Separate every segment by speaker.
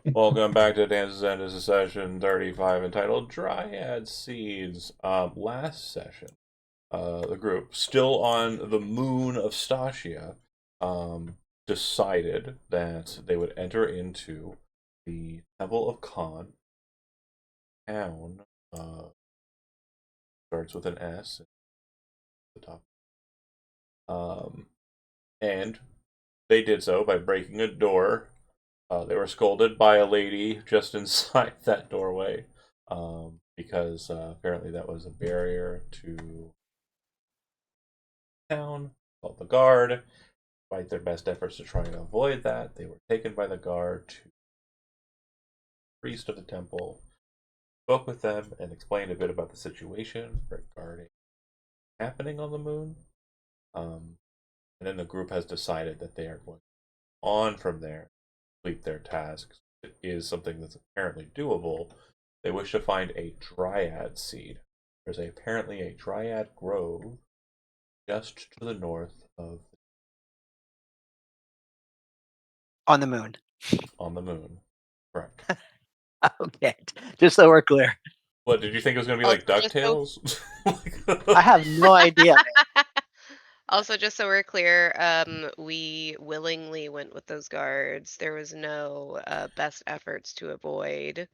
Speaker 1: Welcome back to Dance's End. This is session 35 entitled Dryad Seeds. Last session, the group, still on the moon of Stasia, decided that they would enter into the Temple of Khan town. Starts with an S at the top. Um, and they did so by breaking a door. They were scolded by a lady just inside that doorway because apparently that was a barrier to town. Called the guard. Despite their best efforts to try and avoid that, they were taken by the guard to the priest of the temple, spoke with them, and explained a bit about the situation regarding happening on the moon. And then the group has decided that they are going on from there, complete their tasks. It is something that's apparently doable. They wish to find a Dryad seed. There's apparently a Dryad grove just to the north of
Speaker 2: On the moon.
Speaker 1: on the moon. Correct.
Speaker 2: Okay, just so we're clear.
Speaker 1: What did you think it was going to be like DuckTales?
Speaker 2: I have no idea.
Speaker 3: Also, just so we're clear, we willingly went with those guards. There was no best efforts to avoid.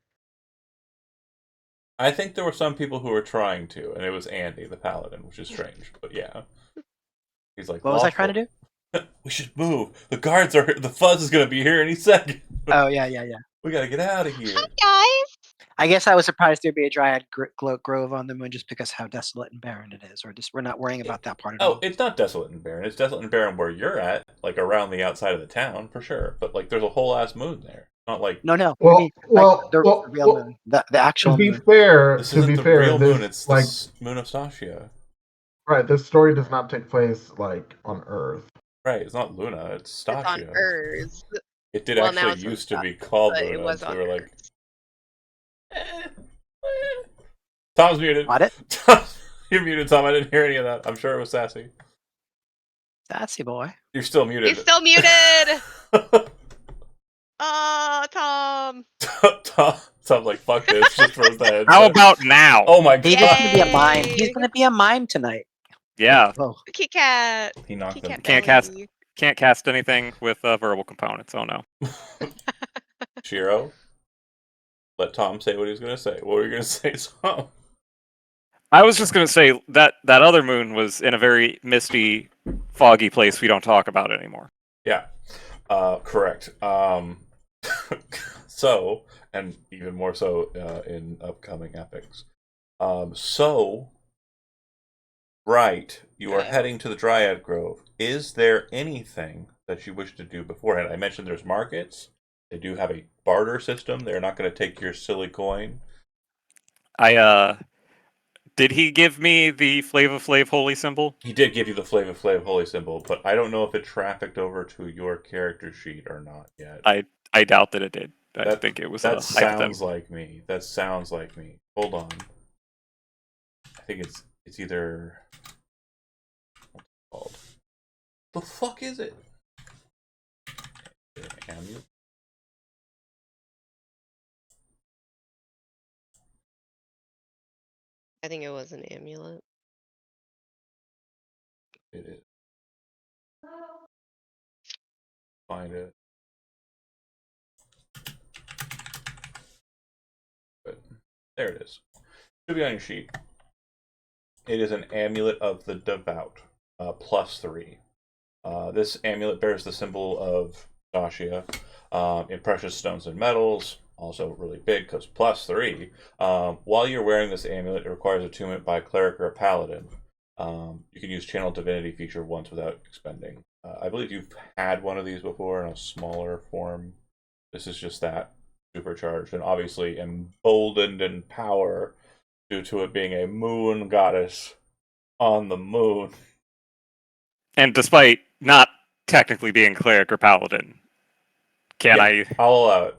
Speaker 1: I think there were some people who were trying to, and it was Andy, the paladin, which is strange. But yeah, he's like,
Speaker 2: What was I trying to do?
Speaker 1: We should move. The guards are here. The fuzz is going to be here any second.
Speaker 2: Oh yeah.
Speaker 1: We got to get out of here.
Speaker 3: Hi, guys.
Speaker 2: I guess I was surprised there'd be a Dryad grove on the moon just because how desolate and barren it is, or just we're not worrying about that part at all.
Speaker 1: Oh, it's not desolate and barren. It's desolate and barren where you're at, like around the outside of the town, for sure. But like, there's a whole ass moon there. Not like
Speaker 2: No.
Speaker 4: Well,
Speaker 2: I mean, the real moon, the actual
Speaker 4: to be
Speaker 2: moon.
Speaker 4: fair,
Speaker 1: this
Speaker 4: to
Speaker 1: isn't
Speaker 4: be
Speaker 1: the
Speaker 4: fair,
Speaker 1: real
Speaker 4: this
Speaker 1: moon. It's
Speaker 4: like
Speaker 1: the moon of Stasia.
Speaker 4: right. This story does not take place like on Earth.
Speaker 1: Right. It's not Luna. It's
Speaker 3: It's on
Speaker 1: Stasia.
Speaker 3: Earth.
Speaker 1: It did
Speaker 3: Well, now
Speaker 1: actually
Speaker 3: it's on
Speaker 1: used to be
Speaker 3: Stasia,
Speaker 1: called
Speaker 3: but
Speaker 1: Luna.
Speaker 3: it was
Speaker 1: So
Speaker 3: on
Speaker 1: we were like,
Speaker 3: Earth.
Speaker 1: Tom's muted.
Speaker 2: What it?
Speaker 1: You're muted, Tom. I didn't hear any of that. I'm sure it was sassy.
Speaker 2: Sassy boy.
Speaker 1: You're still muted.
Speaker 3: He's still muted. Oh, Tom.
Speaker 1: Tom's like, fuck this. Just throws the headset.
Speaker 5: How about now?
Speaker 1: Oh my
Speaker 2: He's
Speaker 1: god.
Speaker 2: just gonna be a mime.
Speaker 3: Yay.
Speaker 2: He's gonna be a mime tonight.
Speaker 5: Yeah,
Speaker 2: Oh,
Speaker 3: Kit Kat.
Speaker 1: He knocked
Speaker 3: Kit
Speaker 1: them.
Speaker 3: Kat
Speaker 5: Can't
Speaker 3: Belly.
Speaker 5: can't cast anything with verbal components. Oh no.
Speaker 1: Shiro, let Tom say what he's going to say. What were you going to say, Tom?
Speaker 5: I was just gonna say that other moon was in a very misty, foggy place we don't talk about anymore.
Speaker 1: Yeah, correct. So, and even more so in upcoming epics. Right, you are heading to the Dryad Grove. Is there anything that you wish to do beforehand? I mentioned there's markets. They do have a barter system. They're not going to take your silly coin.
Speaker 5: Did he give me the Flava Flav holy symbol?
Speaker 1: He did give you the Flava Flav holy symbol, but I don't know if it trafficked over to your character sheet or not yet.
Speaker 5: I doubt that it did. I think it was
Speaker 1: that sounds like me. That sounds like me. Hold on. I think it's either what's it called? The fuck is it? Amulet?
Speaker 3: I think it was an amulet.
Speaker 1: It is. Find it. But there it is. Should be on your sheet. It is an amulet of the devout, +3. This amulet bears the symbol of Dacia in precious stones and metals. Also really big because +3. While you're wearing this amulet, it requires attunement by a cleric or a paladin. You can use Channel Divinity feature once without expending. I believe you've had one of these before in a smaller form. This is just that supercharged and obviously emboldened in power due to it being a moon goddess on the moon.
Speaker 5: And despite not technically being cleric or paladin,
Speaker 1: I'll allow it.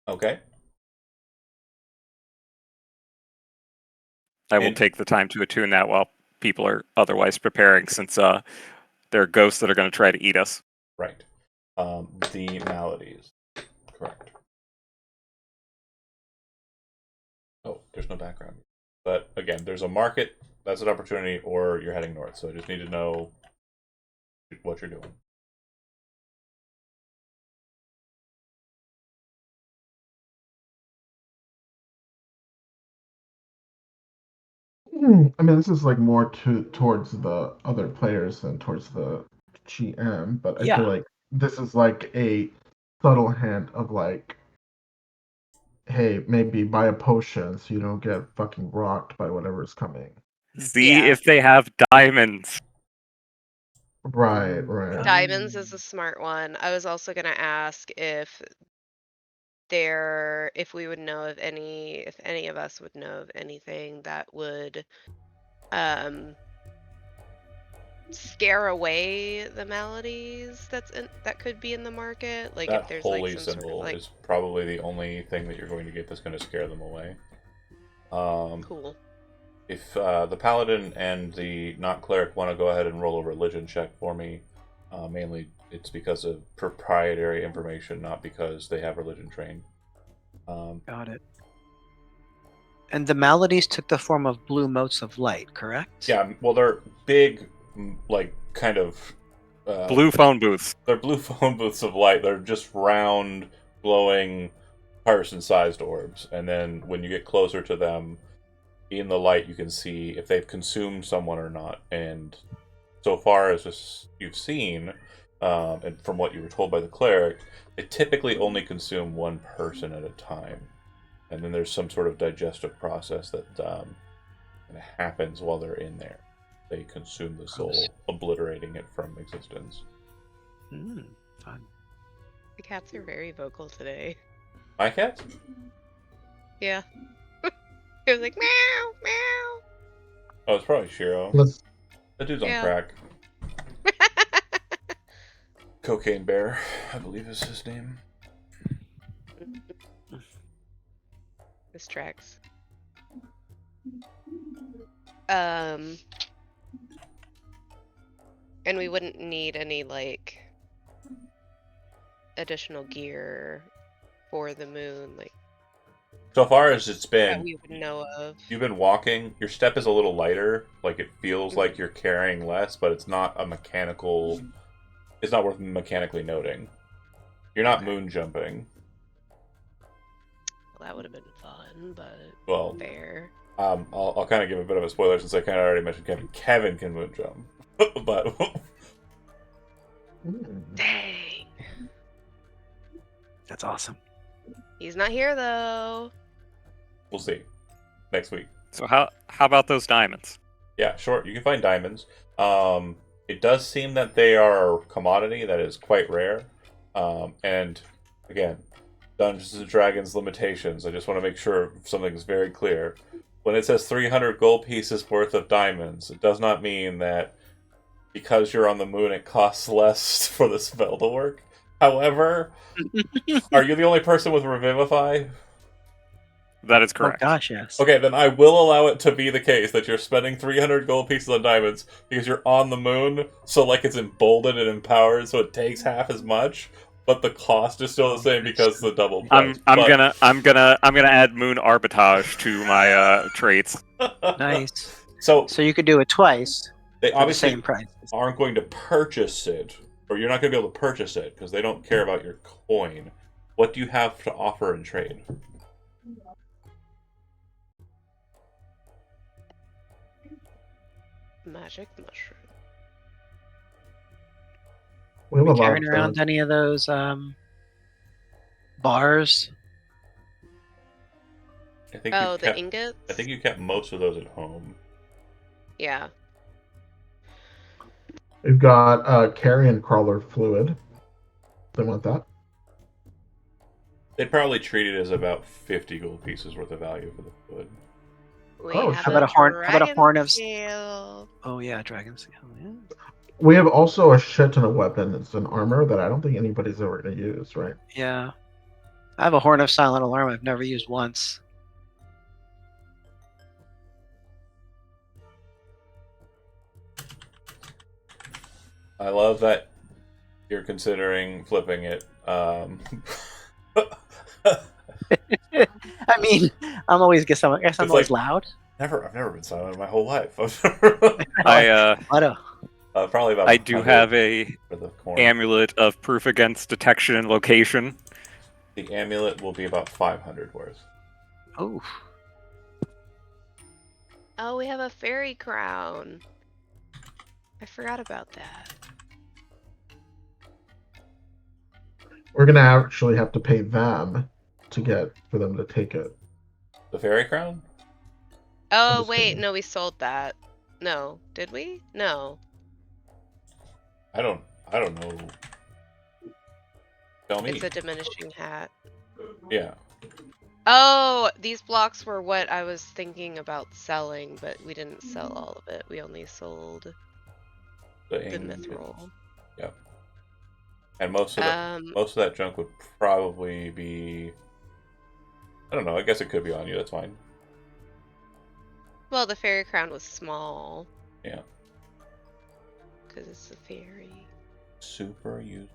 Speaker 1: Okay.
Speaker 5: I will take the time to attune that while people are otherwise preparing, since there are ghosts that are going to try to eat us.
Speaker 1: Right. The maladies. Correct. Oh, there's no background. But again, there's a market. That's an opportunity, or you're heading north. So I just need to know what you're doing.
Speaker 4: I mean, this is like more towards the other players than towards the GM, but I
Speaker 2: Yeah.
Speaker 4: feel like this is like a subtle hint of like, hey, maybe buy a potion so you don't get fucking rocked by whatever's coming.
Speaker 5: See
Speaker 3: Yeah.
Speaker 5: if they have diamonds.
Speaker 4: Right, right.
Speaker 3: Diamonds is a smart one. I was also gonna ask if we would know of if any of us would know of anything that would scare away the maladies that could be in the market. Like
Speaker 1: That
Speaker 3: if there's
Speaker 1: holy
Speaker 3: like some
Speaker 1: symbol
Speaker 3: sort of like
Speaker 1: is probably the only thing that you're going to get that's going to scare them away.
Speaker 3: cool.
Speaker 1: If the paladin and the not cleric want to go ahead and roll a religion check for me, mainly it's because of proprietary information, not because they have religion trained.
Speaker 2: Got it. And the maladies took the form of blue motes of light, correct?
Speaker 1: Yeah, well, they're big, like kind of
Speaker 5: Blue phone booths.
Speaker 1: They're blue phone booths of light. They're just round, glowing, person-sized orbs. And then when you get closer to them, in the light, you can see if they've consumed someone or not. And so far as you've seen, and from what you were told by the cleric, they typically only consume one person at a time. And then there's some sort of digestive process that happens while they're in there. They consume the soul, obliterating it from existence.
Speaker 2: Fun.
Speaker 3: The cats are very vocal today.
Speaker 1: My cats?
Speaker 3: Yeah. It was like meow, meow.
Speaker 1: Oh, it's probably Shiro.
Speaker 4: Let's
Speaker 1: That dude's on
Speaker 3: Yeah.
Speaker 1: crack. Cocaine Bear, I believe is his name.
Speaker 3: This tracks. And we wouldn't need any like additional gear for the moon, like
Speaker 1: So far as it's
Speaker 3: that
Speaker 1: been,
Speaker 3: we would know of.
Speaker 1: you've been walking. Your step is a little lighter. Like it feels like you're carrying less, but it's not a mechanical. It's not worth mechanically noting. You're not moon jumping.
Speaker 3: Well, that would have been fun, but
Speaker 1: Well,
Speaker 3: fair.
Speaker 1: I'll kind of give a bit of a spoiler since I kind of already mentioned Kevin. Kevin can moon jump, but
Speaker 3: Dang.
Speaker 2: That's awesome.
Speaker 3: He's not here though.
Speaker 1: we'll see next week.
Speaker 5: So how about those diamonds?
Speaker 1: Yeah, sure. You can find diamonds. It does seem that they are a commodity that is quite rare. And again, Dungeons and Dragons limitations. I just want to make sure something's very clear. When it says 300 gold pieces worth of diamonds, it does not mean that because you're on the moon, it costs less for the spell to work. However, are you the only person with Revivify?
Speaker 5: That is
Speaker 2: Oh
Speaker 5: correct.
Speaker 2: gosh, yes.
Speaker 1: Okay, then I will allow it to be the case that you're spending 300 gold pieces on diamonds because you're on the moon, so like it's emboldened and empowered, so it takes half as much, but the cost is still the same because of the double price.
Speaker 5: I'm gonna add moon arbitrage to my traits.
Speaker 2: Nice.
Speaker 1: So
Speaker 2: So you could do it twice
Speaker 1: they
Speaker 2: for the
Speaker 1: obviously
Speaker 2: same price.
Speaker 1: aren't going to purchase it, or you're not going to be able to purchase it because they don't care about your coin. What do you have to offer in trade?
Speaker 3: Magic mushroom.
Speaker 4: we have
Speaker 2: Are
Speaker 4: a
Speaker 2: we
Speaker 4: lot
Speaker 2: carrying
Speaker 4: of
Speaker 2: around any of those bars?
Speaker 1: I think
Speaker 3: Oh,
Speaker 1: you
Speaker 3: the
Speaker 1: kept,
Speaker 3: ingots?
Speaker 1: I think you kept most of those at home.
Speaker 3: Yeah.
Speaker 4: We've got carrion crawler fluid. They want that.
Speaker 1: They'd probably treat it as about 50 gold pieces worth of value for the fluid.
Speaker 3: We
Speaker 4: Oh,
Speaker 3: have
Speaker 2: how about a horn- how about a horn of-
Speaker 3: scale.
Speaker 2: Oh yeah, dragons. Oh, yeah.
Speaker 4: We have also a shit ton of weapons. It's an armor that I don't think anybody's ever going to use, right?
Speaker 2: Yeah. I have a horn of silent alarm I've never used once.
Speaker 1: I love that you're considering flipping it.
Speaker 2: I mean, I'm always guess I'm
Speaker 1: It's
Speaker 2: always
Speaker 1: like-
Speaker 2: loud.
Speaker 1: I've never been silent in my whole life.
Speaker 5: I
Speaker 1: Probably about.
Speaker 5: I do
Speaker 1: 100
Speaker 5: have a
Speaker 1: for the corn.
Speaker 5: amulet of proof against detection and location.
Speaker 1: The amulet will be about 500 worth.
Speaker 2: Oh,
Speaker 3: Oh, we have a fairy crown. I forgot about that.
Speaker 4: We're gonna actually have to pay them for them to take it.
Speaker 1: The fairy crown?
Speaker 3: Oh,
Speaker 4: just
Speaker 3: wait,
Speaker 4: kidding.
Speaker 3: no, we sold that. No, did we? No.
Speaker 1: I don't know. Tell me.
Speaker 3: It's a diminishing hat.
Speaker 1: Yeah.
Speaker 3: Oh, these blocks were what I was thinking about selling, but we didn't sell all of it. We only sold the mithril.
Speaker 1: Yep. And most of that junk would probably be. I don't know. I guess it could be on you. That's fine.
Speaker 3: Well, the fairy crown was small.
Speaker 1: Yeah.
Speaker 3: Because it's a fairy.
Speaker 1: Super useful.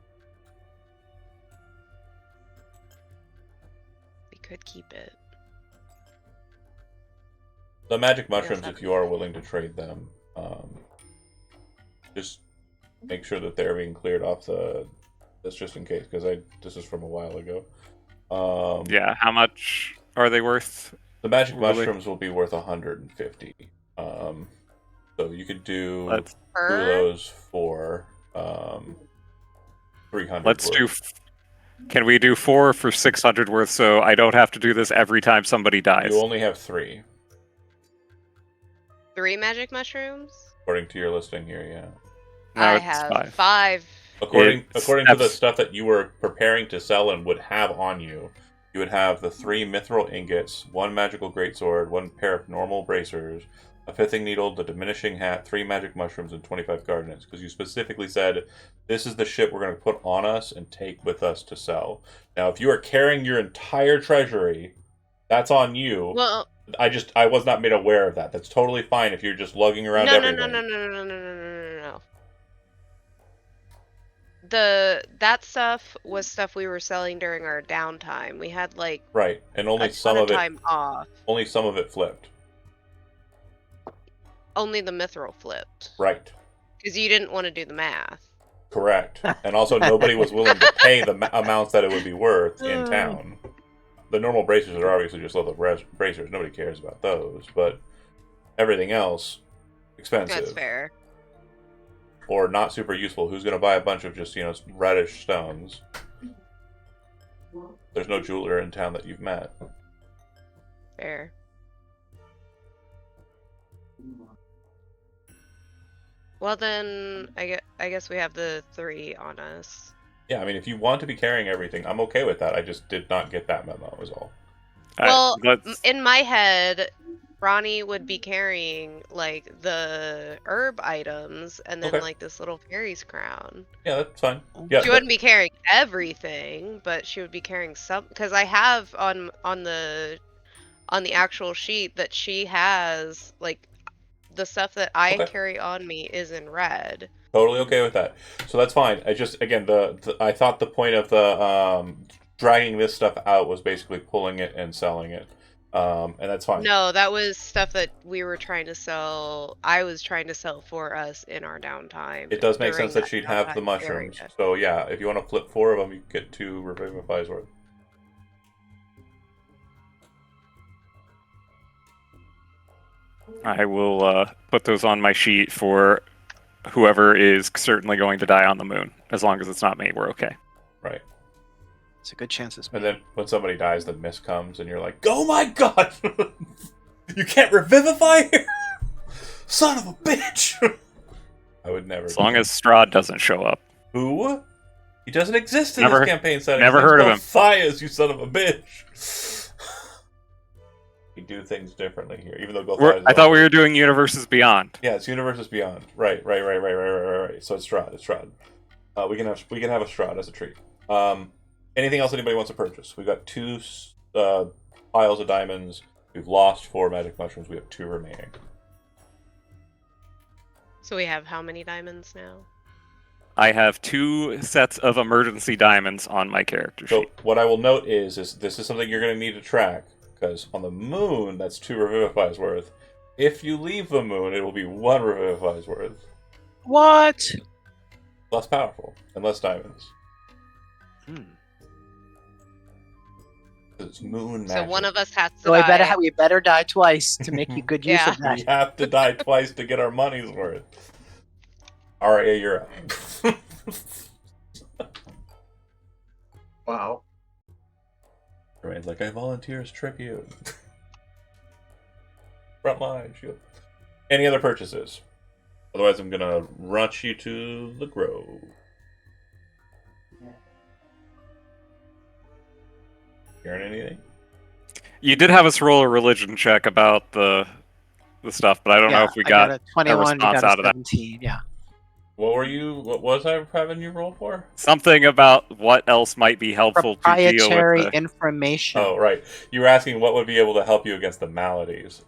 Speaker 3: We could keep it.
Speaker 1: The magic
Speaker 3: Yes,
Speaker 1: mushrooms,
Speaker 3: that'd
Speaker 1: if
Speaker 3: be
Speaker 1: you are
Speaker 3: fine.
Speaker 1: willing to trade them, just make sure that they're being cleared off the. That's just in case, because this is from a while ago.
Speaker 5: Yeah, how much are they worth?
Speaker 1: The magic
Speaker 5: Really?
Speaker 1: mushrooms will be worth 150. So you could do
Speaker 5: Let's
Speaker 1: two of
Speaker 3: Per?
Speaker 1: those for 300.
Speaker 5: let's do.
Speaker 1: worth.
Speaker 5: Can we do 4 for 600 worth? So I don't have to do this every time somebody dies.
Speaker 1: You only have 3,
Speaker 3: 3 magic mushrooms?
Speaker 1: according to your listing here. Yeah.
Speaker 5: No,
Speaker 3: I
Speaker 5: it's
Speaker 3: have
Speaker 5: 5.
Speaker 3: 5.
Speaker 1: According
Speaker 5: It's-
Speaker 1: to the
Speaker 5: that's-
Speaker 1: stuff that you were preparing to sell and would have on you, you would have the 3 mithril ingots, 1 magical greatsword, 1 pair of normal bracers, a pithing needle, the diminishing hat, 3 magic mushrooms, and 25 garnets. Because you specifically said this is the shit we're going to put on us and take with us to sell. Now, if you are carrying your entire treasury, that's on you.
Speaker 3: Well,
Speaker 1: I was not made aware of that. That's totally fine if you're just lugging around
Speaker 3: no, no,
Speaker 1: everything.
Speaker 3: no. That stuff was stuff we were selling during our downtime. We had like
Speaker 1: Right, and
Speaker 3: a
Speaker 1: only some
Speaker 3: ton
Speaker 1: of it.
Speaker 3: time off.
Speaker 1: Only some of it flipped.
Speaker 3: Only the mithril flipped
Speaker 1: Right.
Speaker 3: because you didn't want to do the math.
Speaker 1: Correct. And also, nobody was willing to pay the amounts that it would be worth in town. The normal bracers are obviously just level bracers. Nobody cares about those. But everything else, expensive.
Speaker 3: That's fair.
Speaker 1: Or not super useful. Who's going to buy a bunch of just, reddish stones? There's no jeweler in town that you've met.
Speaker 3: Fair. Well then, I guess we have the 3 on us.
Speaker 1: Yeah, I mean, if you want to be carrying everything, I'm okay with that. I just did not get that memo, is all.
Speaker 3: Well,
Speaker 5: let's-
Speaker 3: in my head, Ronnie would be carrying like the herb items and then
Speaker 1: Okay.
Speaker 3: like this little fairy's crown.
Speaker 1: Yeah, that's fine. Yeah,
Speaker 3: She wouldn't be carrying everything, but she would be carrying some because I have on the actual sheet that she has like the stuff that I
Speaker 1: Okay.
Speaker 3: carry on me is in red.
Speaker 1: totally okay with that. So that's fine. I just, again, I thought the point of the dragging this stuff out was basically pulling it and selling it. And that's fine.
Speaker 3: No, that was stuff that we were trying to sell. I was trying to sell for us in our downtime.
Speaker 1: It does make
Speaker 3: during
Speaker 1: sense that she'd have the
Speaker 3: downtime
Speaker 1: mushrooms.
Speaker 3: period.
Speaker 1: So yeah, if you want to flip 4 of them, you get 2 Revivifies worth.
Speaker 5: I will put those on my sheet for whoever is certainly going to die on the moon. As long as it's not me, we're okay.
Speaker 1: Right.
Speaker 2: it's a good chance it's me.
Speaker 1: And then when somebody dies, the mist comes, and you're like, "Oh my god! You can't revivify here, son of a bitch!" I would never.
Speaker 5: As long as Strahd doesn't show up.
Speaker 1: Who? He doesn't exist in
Speaker 5: Never-
Speaker 1: this campaign setting.
Speaker 5: never
Speaker 1: His name's
Speaker 5: heard of him.
Speaker 1: Gothias, you son of a bitch. We do things differently here, even though Gothias.
Speaker 5: I thought we were doing Universes Beyond.
Speaker 1: Yeah, it's Universes Beyond. Right. So it's Strahd. We can have a Strahd as a treat. Anything else anybody wants to purchase? We've got 2 piles of diamonds. We've lost 4 magic mushrooms. We have 2 remaining.
Speaker 3: So we have how many diamonds now?
Speaker 5: I have 2 sets of emergency diamonds on my character
Speaker 1: So
Speaker 5: sheet.
Speaker 1: what I will note is this is something you're going to need to track, because on the moon, that's 2 Revivifies worth. If you leave the moon, it will be 1 Revivifies worth.
Speaker 2: What?
Speaker 1: Less powerful and less diamonds.
Speaker 2: Hmm.
Speaker 1: It's moon magic.
Speaker 3: So one of us has to
Speaker 2: So
Speaker 3: die.
Speaker 2: we better die twice to make you good use of
Speaker 1: We
Speaker 2: that.
Speaker 1: have to die twice to get our money's worth. Alright, yeah, you're up.
Speaker 4: Wow.
Speaker 1: Remain's like, I volunteer as tribute. Front line, shield. Any other purchases? Otherwise, I'm gonna rush you to the grove. Hearing anything?
Speaker 5: You did have us roll a religion check about the stuff, but I don't know if we
Speaker 2: I got
Speaker 5: got
Speaker 2: a 21, you
Speaker 5: response
Speaker 2: got a
Speaker 5: out of that.
Speaker 2: 17. Yeah.
Speaker 1: What was I having you roll for?
Speaker 5: Something about what else might be helpful to deal with
Speaker 2: Proprietary
Speaker 5: the...
Speaker 2: information.
Speaker 1: Oh, right. You were asking what would be able to help you against the maladies.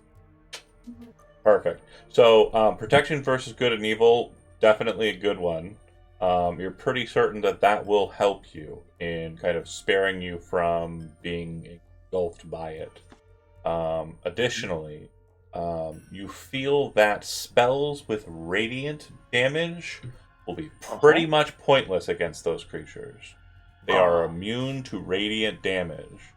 Speaker 1: Perfect. So, protection versus good and evil, definitely a good one. You're pretty certain that that will help you in kind of sparing you from being engulfed by it. Additionally, you feel that spells with radiant damage will be pretty much pointless against those creatures. They are immune to radiant damage.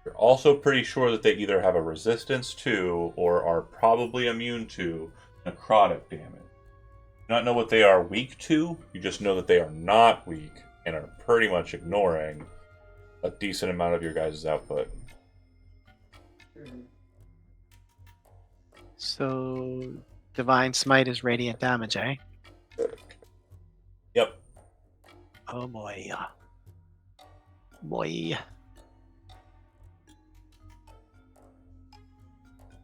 Speaker 1: You're also pretty sure that they either have a resistance to or are probably immune to necrotic damage. You do not know what they are weak to, you just know that they are not weak and are pretty much ignoring a decent amount of your guys' output.
Speaker 2: So, Divine Smite is radiant damage, eh?
Speaker 1: Yep.
Speaker 2: Oh boy. Boy.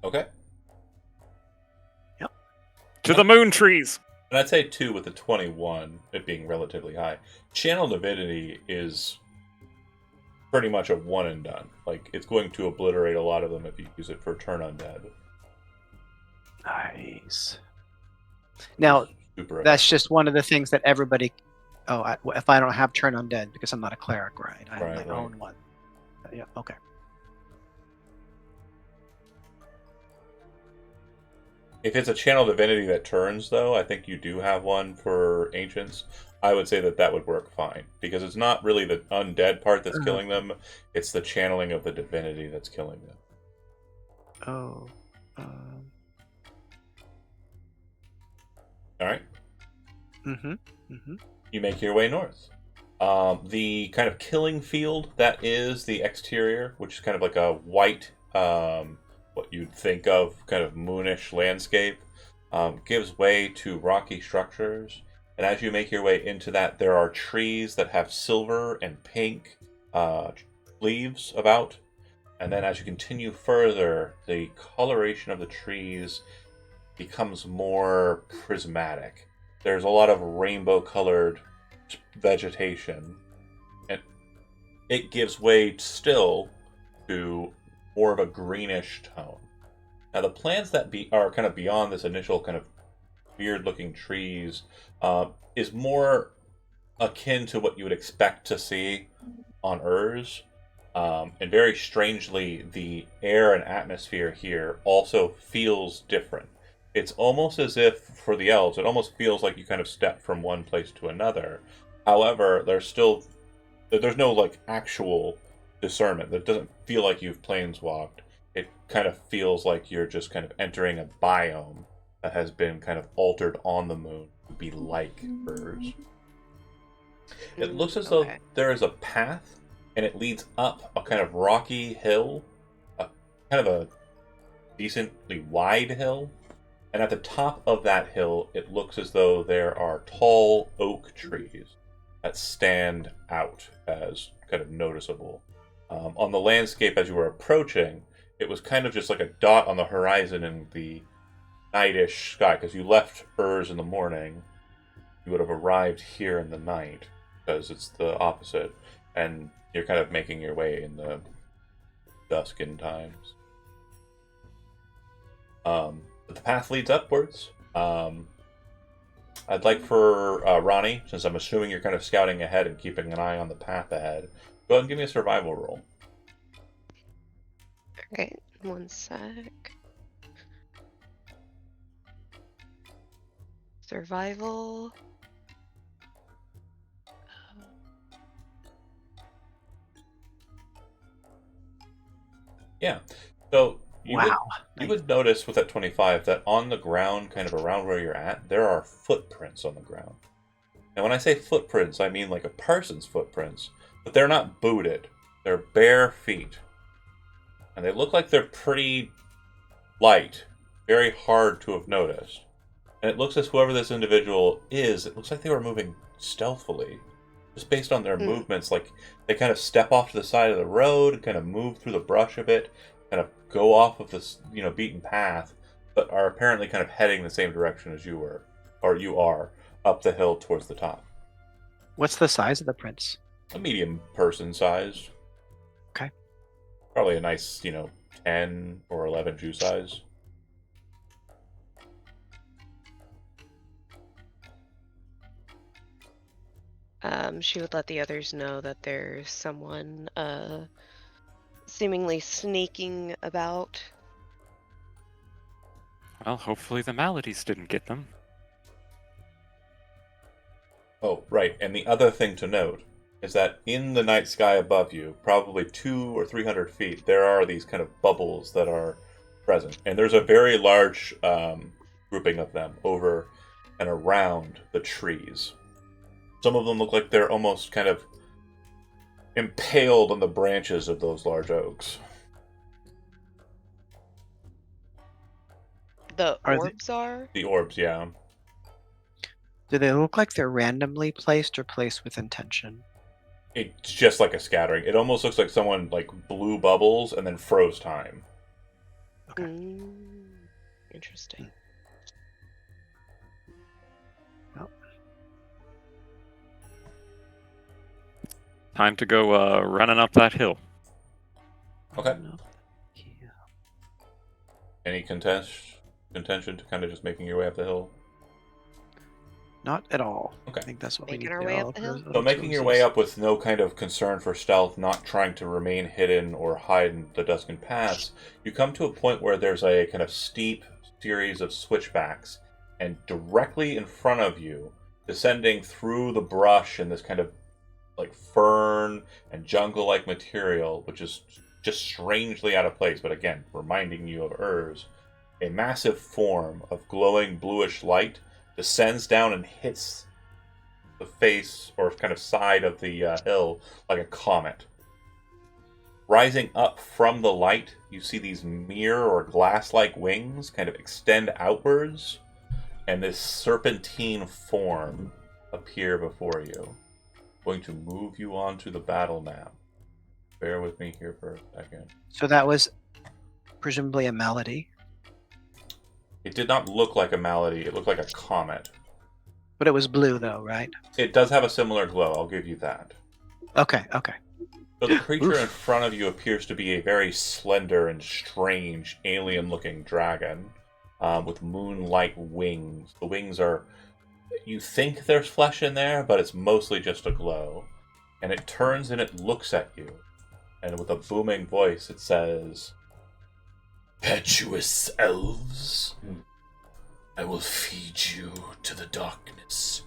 Speaker 1: Okay.
Speaker 5: To the moon trees!
Speaker 1: And I'd say 2 with the 21, it being relatively high. Channel Divinity is pretty much a one and done. Like, it's going to obliterate a lot of them if you use it for Turn Undead.
Speaker 2: Nice. Now,
Speaker 1: Super
Speaker 2: that's just one of the things that everybody. Oh, if I don't have Turn Undead because I'm not a cleric, right? I have
Speaker 1: Right,
Speaker 2: my
Speaker 1: right.
Speaker 2: own one. Yeah. Okay.
Speaker 1: If it's a Channel Divinity that turns, though, I think you do have one for Ancients. I would say that that would work fine. Because it's not really the undead part that's killing them, it's the channeling of the divinity that's killing them.
Speaker 2: Oh.
Speaker 1: Alright?
Speaker 2: Mm-hmm.
Speaker 1: You make your way north. The kind of killing field that is the exterior, which is kind of like a white, what you'd think of kind of moonish landscape, gives way to rocky structures. And as you make your way into that, there are trees that have silver and pink leaves about. And then as you continue further, the coloration of the trees becomes more prismatic. There's a lot of rainbow-colored vegetation, and it gives way still to more of a greenish tone. Now, the plants that are kind of beyond this initial kind of weird-looking trees is more akin to what you would expect to see on Urs. And very strangely, the air and atmosphere here also feels different. It's almost as if, for the elves, it almost feels like you kind of step from one place to another. However, there's no like actual discernment. That doesn't feel like you've planeswalked. It kind of feels like you're just kind of entering a biome that has been kind of altered on the moon to be like Urs. It looks as though there is a path, and it leads up a kind of rocky hill, kind of a decently wide hill. And at the top of that hill, it looks as though there are tall oak trees that stand out as kind of noticeable. On the landscape as you were approaching, it was kind of just like a dot on the horizon in the nightish sky, because you left Urs in the morning, you would have arrived here in the night, because it's the opposite, and you're kind of making your way in the duskin times. But the path leads upwards. I'd like for Ronnie, since I'm assuming you're kind of scouting ahead and keeping an eye on the path ahead, go ahead and give me a survival roll.
Speaker 3: Alright, one sec. Survival.
Speaker 1: Yeah. So you
Speaker 2: Wow.
Speaker 1: would notice with that 25 that on the ground, kind of around where you're at, there are footprints on the ground. And when I say footprints, I mean like a person's footprints, but they're not booted. They're bare feet. And they look like they're pretty light, very hard to have noticed. And it looks as whoever this individual is, it looks like they were moving stealthily. Just based on their movements, like they kind of step off to the side of the road, kind of move through the brush a bit, kind of go off of this, beaten path, but are apparently kind of heading the same direction as you were, or you are, up the hill towards the top.
Speaker 2: What's the size of the prints?
Speaker 1: A medium person size.
Speaker 2: Okay.
Speaker 1: Probably a nice, 10 or 11 shoe size.
Speaker 3: She would let the others know that there's someone seemingly sneaking about.
Speaker 5: Well, hopefully the maladies didn't get them.
Speaker 1: Oh, right. And the other thing to note is that in the night sky above you, probably 200 or 300 feet, there are these kind of bubbles that are present. And there's a very large grouping of them over and around the trees. Some of them look like they're almost kind of impaled on the branches of those large oaks.
Speaker 3: The
Speaker 2: Are they-
Speaker 3: orbs are?
Speaker 1: The orbs, yeah.
Speaker 2: Do they look like they're randomly placed or placed with intention?
Speaker 1: It's just like a scattering. It almost looks like someone like blew bubbles and then froze time.
Speaker 2: Okay.
Speaker 3: Interesting.
Speaker 5: Time to go running up that hill.
Speaker 1: Okay.
Speaker 2: Yeah.
Speaker 1: Any contention to kind of just making your way up the hill?
Speaker 2: Not at all.
Speaker 1: Okay.
Speaker 2: I think that's what
Speaker 3: Making
Speaker 2: we need
Speaker 3: our
Speaker 2: to
Speaker 3: way
Speaker 2: do.
Speaker 3: up the hill?
Speaker 1: So making your way up with no kind of concern for stealth, not trying to remain hidden or hide in the dusken paths, you come to a point where there's a kind of steep series of switchbacks, and directly in front of you, descending through the brush and this kind of like fern and jungle-like material, which is just strangely out of place, but again, reminding you of Urs, a massive form of glowing bluish light descends down and hits the face or kind of side of the hill like a comet. Rising up from the light, you see these mirror or glass-like wings kind of extend outwards, and this serpentine form appear before you. Going to move you onto the battle map. Bear with me here for a second.
Speaker 2: So that was presumably a malady,
Speaker 1: It did not look like a malady. It looked like a comet.
Speaker 2: but it was blue though, right?
Speaker 1: It does have a similar glow. I'll give you that.
Speaker 2: Okay. Okay.
Speaker 1: So the creature
Speaker 2: Oof.
Speaker 1: in front of you appears to be a very slender and strange alien-looking dragon with moon-like wings. The wings are... You think there's flesh in there, but it's mostly just a glow. And it turns and it looks at you. And with a booming voice, it says, "Impetuous elves, I will feed you to the darkness.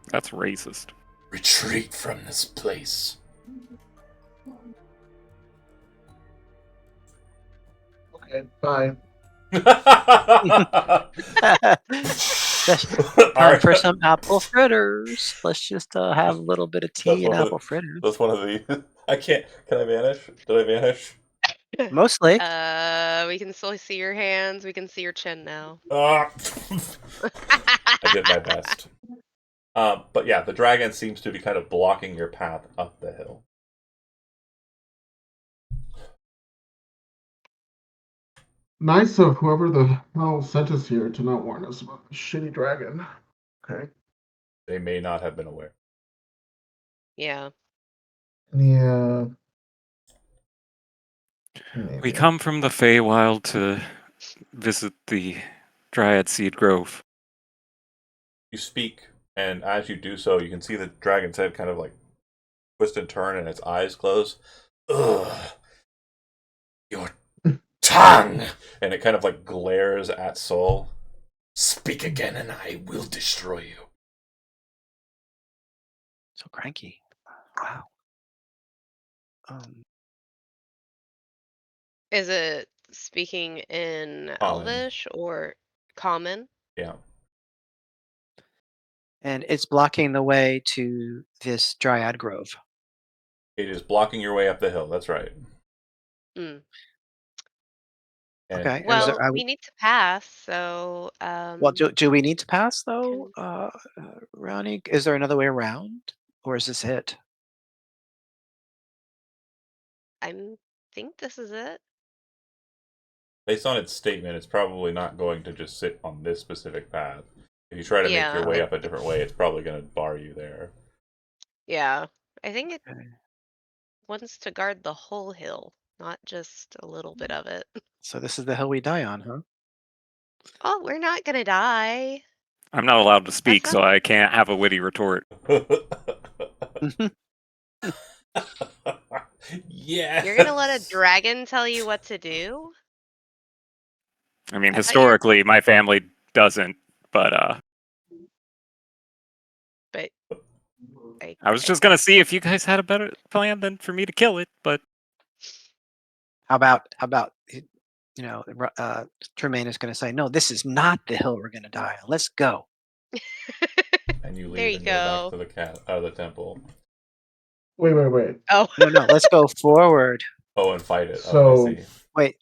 Speaker 5: That's racist.
Speaker 1: Retreat from this place."
Speaker 4: Okay, bye.
Speaker 2: Time for some apple fritters. Let's just have a little bit of tea and
Speaker 1: one of
Speaker 2: apple fritters.
Speaker 1: That's one of the... I can't... Can I vanish? Did I vanish?
Speaker 2: Mostly.
Speaker 3: We can still see your hands. We can see your chin now.
Speaker 1: Ah! I did my best. But yeah, the dragon seems to be kind of blocking your path up the hill.
Speaker 4: Nice of whoever the hell sent us here to not warn us about the shitty dragon. Okay.
Speaker 1: They may not have been aware.
Speaker 3: Yeah.
Speaker 4: Yeah.
Speaker 5: We
Speaker 4: Maybe.
Speaker 5: come from the Feywild to visit the Dryad Seed Grove.
Speaker 1: You speak, and as you do so, you can see the dragon's head kind of like twist and turn, and its eyes close. Ugh, your tongue! And it kind of like glares at Soul. Speak again, and I will destroy you.
Speaker 2: So cranky. Wow.
Speaker 3: Is it speaking in
Speaker 1: Common.
Speaker 3: Elvish or Common?
Speaker 1: Yeah.
Speaker 2: And it's blocking the way to this Dryad Grove.
Speaker 1: It is blocking your way up the hill. That's right.
Speaker 3: Mm.
Speaker 1: And
Speaker 2: Okay.
Speaker 3: Well, we need to pass, so
Speaker 2: Well, do we need to pass though,
Speaker 3: can-
Speaker 2: Ronnie? Is there another way around, or is this it?
Speaker 3: I think this is it.
Speaker 1: based on its statement, it's probably not going to just sit on this specific path. If you try to make your way up a different way, it's probably going to bar you there.
Speaker 3: Yeah. I think it
Speaker 2: Okay.
Speaker 3: wants to guard the whole hill, not just a little bit of it.
Speaker 2: So this is the hill we die on, huh?
Speaker 3: Oh, we're not gonna die.
Speaker 5: I'm not allowed to speak,
Speaker 3: not-
Speaker 5: so I can't have a witty retort.
Speaker 1: Yes.
Speaker 3: You're gonna let a dragon tell you what to do?
Speaker 5: I mean,
Speaker 3: I thought you were-
Speaker 5: historically, my family doesn't, but
Speaker 3: But
Speaker 5: I was just gonna see if you guys had a better plan than for me to kill it, but
Speaker 2: How about Tremaine is going to say, no, this is not the hill we're going to die on. Let's go.
Speaker 1: And you leave
Speaker 3: There you
Speaker 1: and
Speaker 3: go.
Speaker 1: go back to the temple.
Speaker 4: Wait.
Speaker 3: Oh.
Speaker 2: No, let's go forward.
Speaker 1: Oh, and fight it.
Speaker 4: So-
Speaker 1: I see.
Speaker 2: Wait,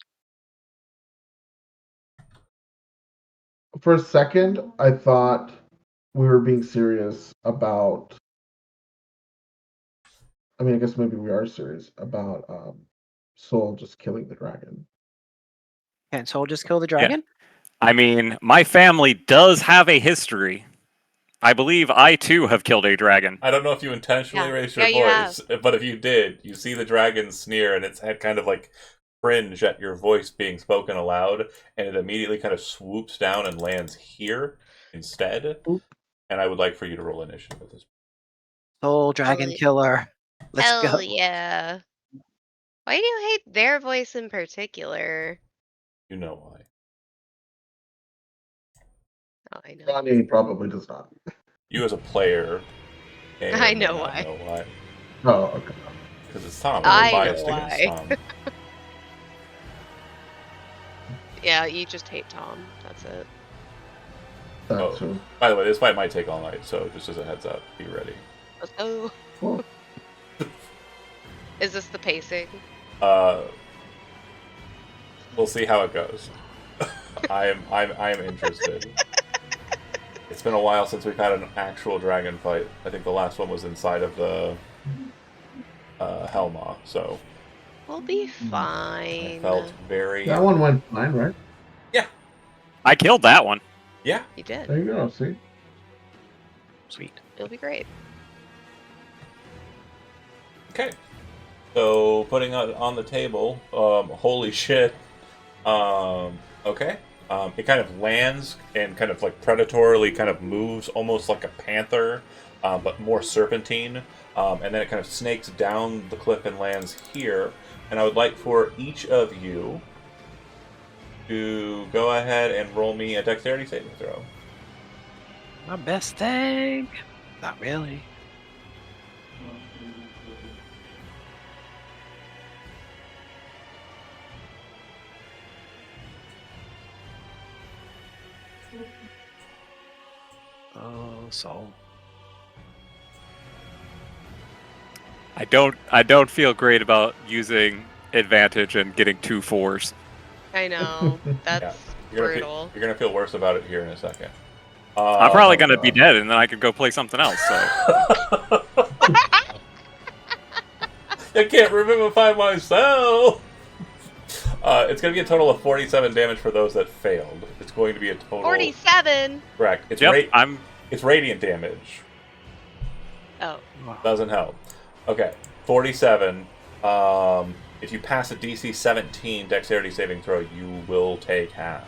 Speaker 4: For a second, I thought we were being serious about. I mean, I guess maybe we are serious about Soul just killing the dragon.
Speaker 2: can Soul just kill the dragon?
Speaker 5: I mean, my family does have a history. I believe I too have killed a dragon.
Speaker 1: I don't know if you intentionally
Speaker 3: Yeah.
Speaker 1: raised your
Speaker 3: Yeah, you
Speaker 1: voice, but if you did, you see the dragon sneer and its head kind of like cringe at your voice being spoken aloud, and it immediately kind of swoops down and lands here instead.
Speaker 2: Oop.
Speaker 1: And I would like for you to roll initiative with this.
Speaker 2: Soul dragon
Speaker 3: yeah.
Speaker 2: killer. Let's
Speaker 3: Hell
Speaker 2: go.
Speaker 3: yeah. Why do you hate their voice in particular?
Speaker 1: You know why.
Speaker 3: Oh, I know.
Speaker 4: Ronnie probably does not.
Speaker 1: You as a player. may or
Speaker 3: I
Speaker 1: may
Speaker 3: know
Speaker 1: not
Speaker 3: why.
Speaker 1: know why.
Speaker 4: Oh, okay.
Speaker 1: Because it's Tom.
Speaker 3: I
Speaker 1: We're
Speaker 3: know
Speaker 1: biased
Speaker 3: why.
Speaker 1: against Tom.
Speaker 3: Yeah, you just hate Tom. That's it.
Speaker 4: That
Speaker 1: Oh.
Speaker 4: too.
Speaker 1: By the way, this fight might take all night, so just as a heads up, be ready.
Speaker 3: Let's go.
Speaker 4: Cool.
Speaker 3: Is this the pacing?
Speaker 1: We'll see how it goes. I am interested. It's been a while since we've had an actual dragon fight. I think the last one was inside of the Helma, so
Speaker 3: We'll be
Speaker 1: I
Speaker 3: fine.
Speaker 1: felt very.
Speaker 4: That one went fine, right?
Speaker 5: I killed that one.
Speaker 1: Yeah.
Speaker 3: You did.
Speaker 4: There you go. See.
Speaker 2: Sweet.
Speaker 3: It'll be great.
Speaker 1: Okay. So putting it on the table. Holy shit. Okay. It kind of lands and kind of like predatorily kind of moves, almost like a panther, but more serpentine. And then it kind of snakes down the cliff and lands here. And I would like for each of you to go ahead and roll me a dexterity saving throw.
Speaker 2: My best thing. Not really. Oh, Soul.
Speaker 5: I don't feel great about using advantage and getting 2 4s.
Speaker 3: I know. That's
Speaker 1: Yeah. You're
Speaker 3: brutal.
Speaker 1: gonna feel worse about it here in a second.
Speaker 5: I'm probably
Speaker 4: Oh,
Speaker 5: gonna be
Speaker 4: God.
Speaker 5: dead, and then I could go play something else. So
Speaker 1: I can't revivify myself. It's going to be a total of 47 damage for those that failed. It's going to be a total.
Speaker 3: 47.
Speaker 1: Correct. It's
Speaker 5: yep,
Speaker 1: it's radiant damage.
Speaker 3: Oh.
Speaker 2: Wow.
Speaker 1: Doesn't help. Okay, 47. If you pass a DC 17 dexterity saving throw, you will take half.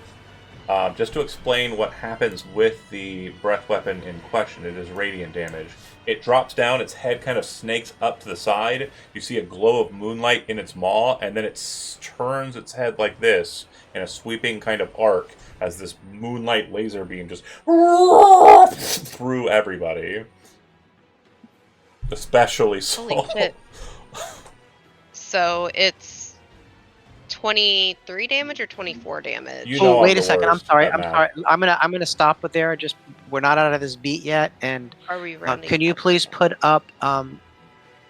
Speaker 1: Just to explain what happens with the breath weapon in question, it is radiant damage. It drops down, its head kind of snakes up to the side. You see a glow of moonlight in its maw, and then it turns its head like this in a sweeping kind of arc as this moonlight laser beam just through everybody. Especially
Speaker 3: Holy
Speaker 1: Saul.
Speaker 3: shit. So it's 23 damage or 24 damage?
Speaker 1: You know
Speaker 2: Oh,
Speaker 1: I'm
Speaker 2: wait
Speaker 1: the
Speaker 2: a second. I'm
Speaker 1: worst
Speaker 2: sorry.
Speaker 1: at
Speaker 2: I'm
Speaker 1: math.
Speaker 2: sorry. I'm gonna stop it there. Just we're not out of this beat yet. And
Speaker 3: Are we rounding?
Speaker 2: can you
Speaker 3: up?
Speaker 2: please put up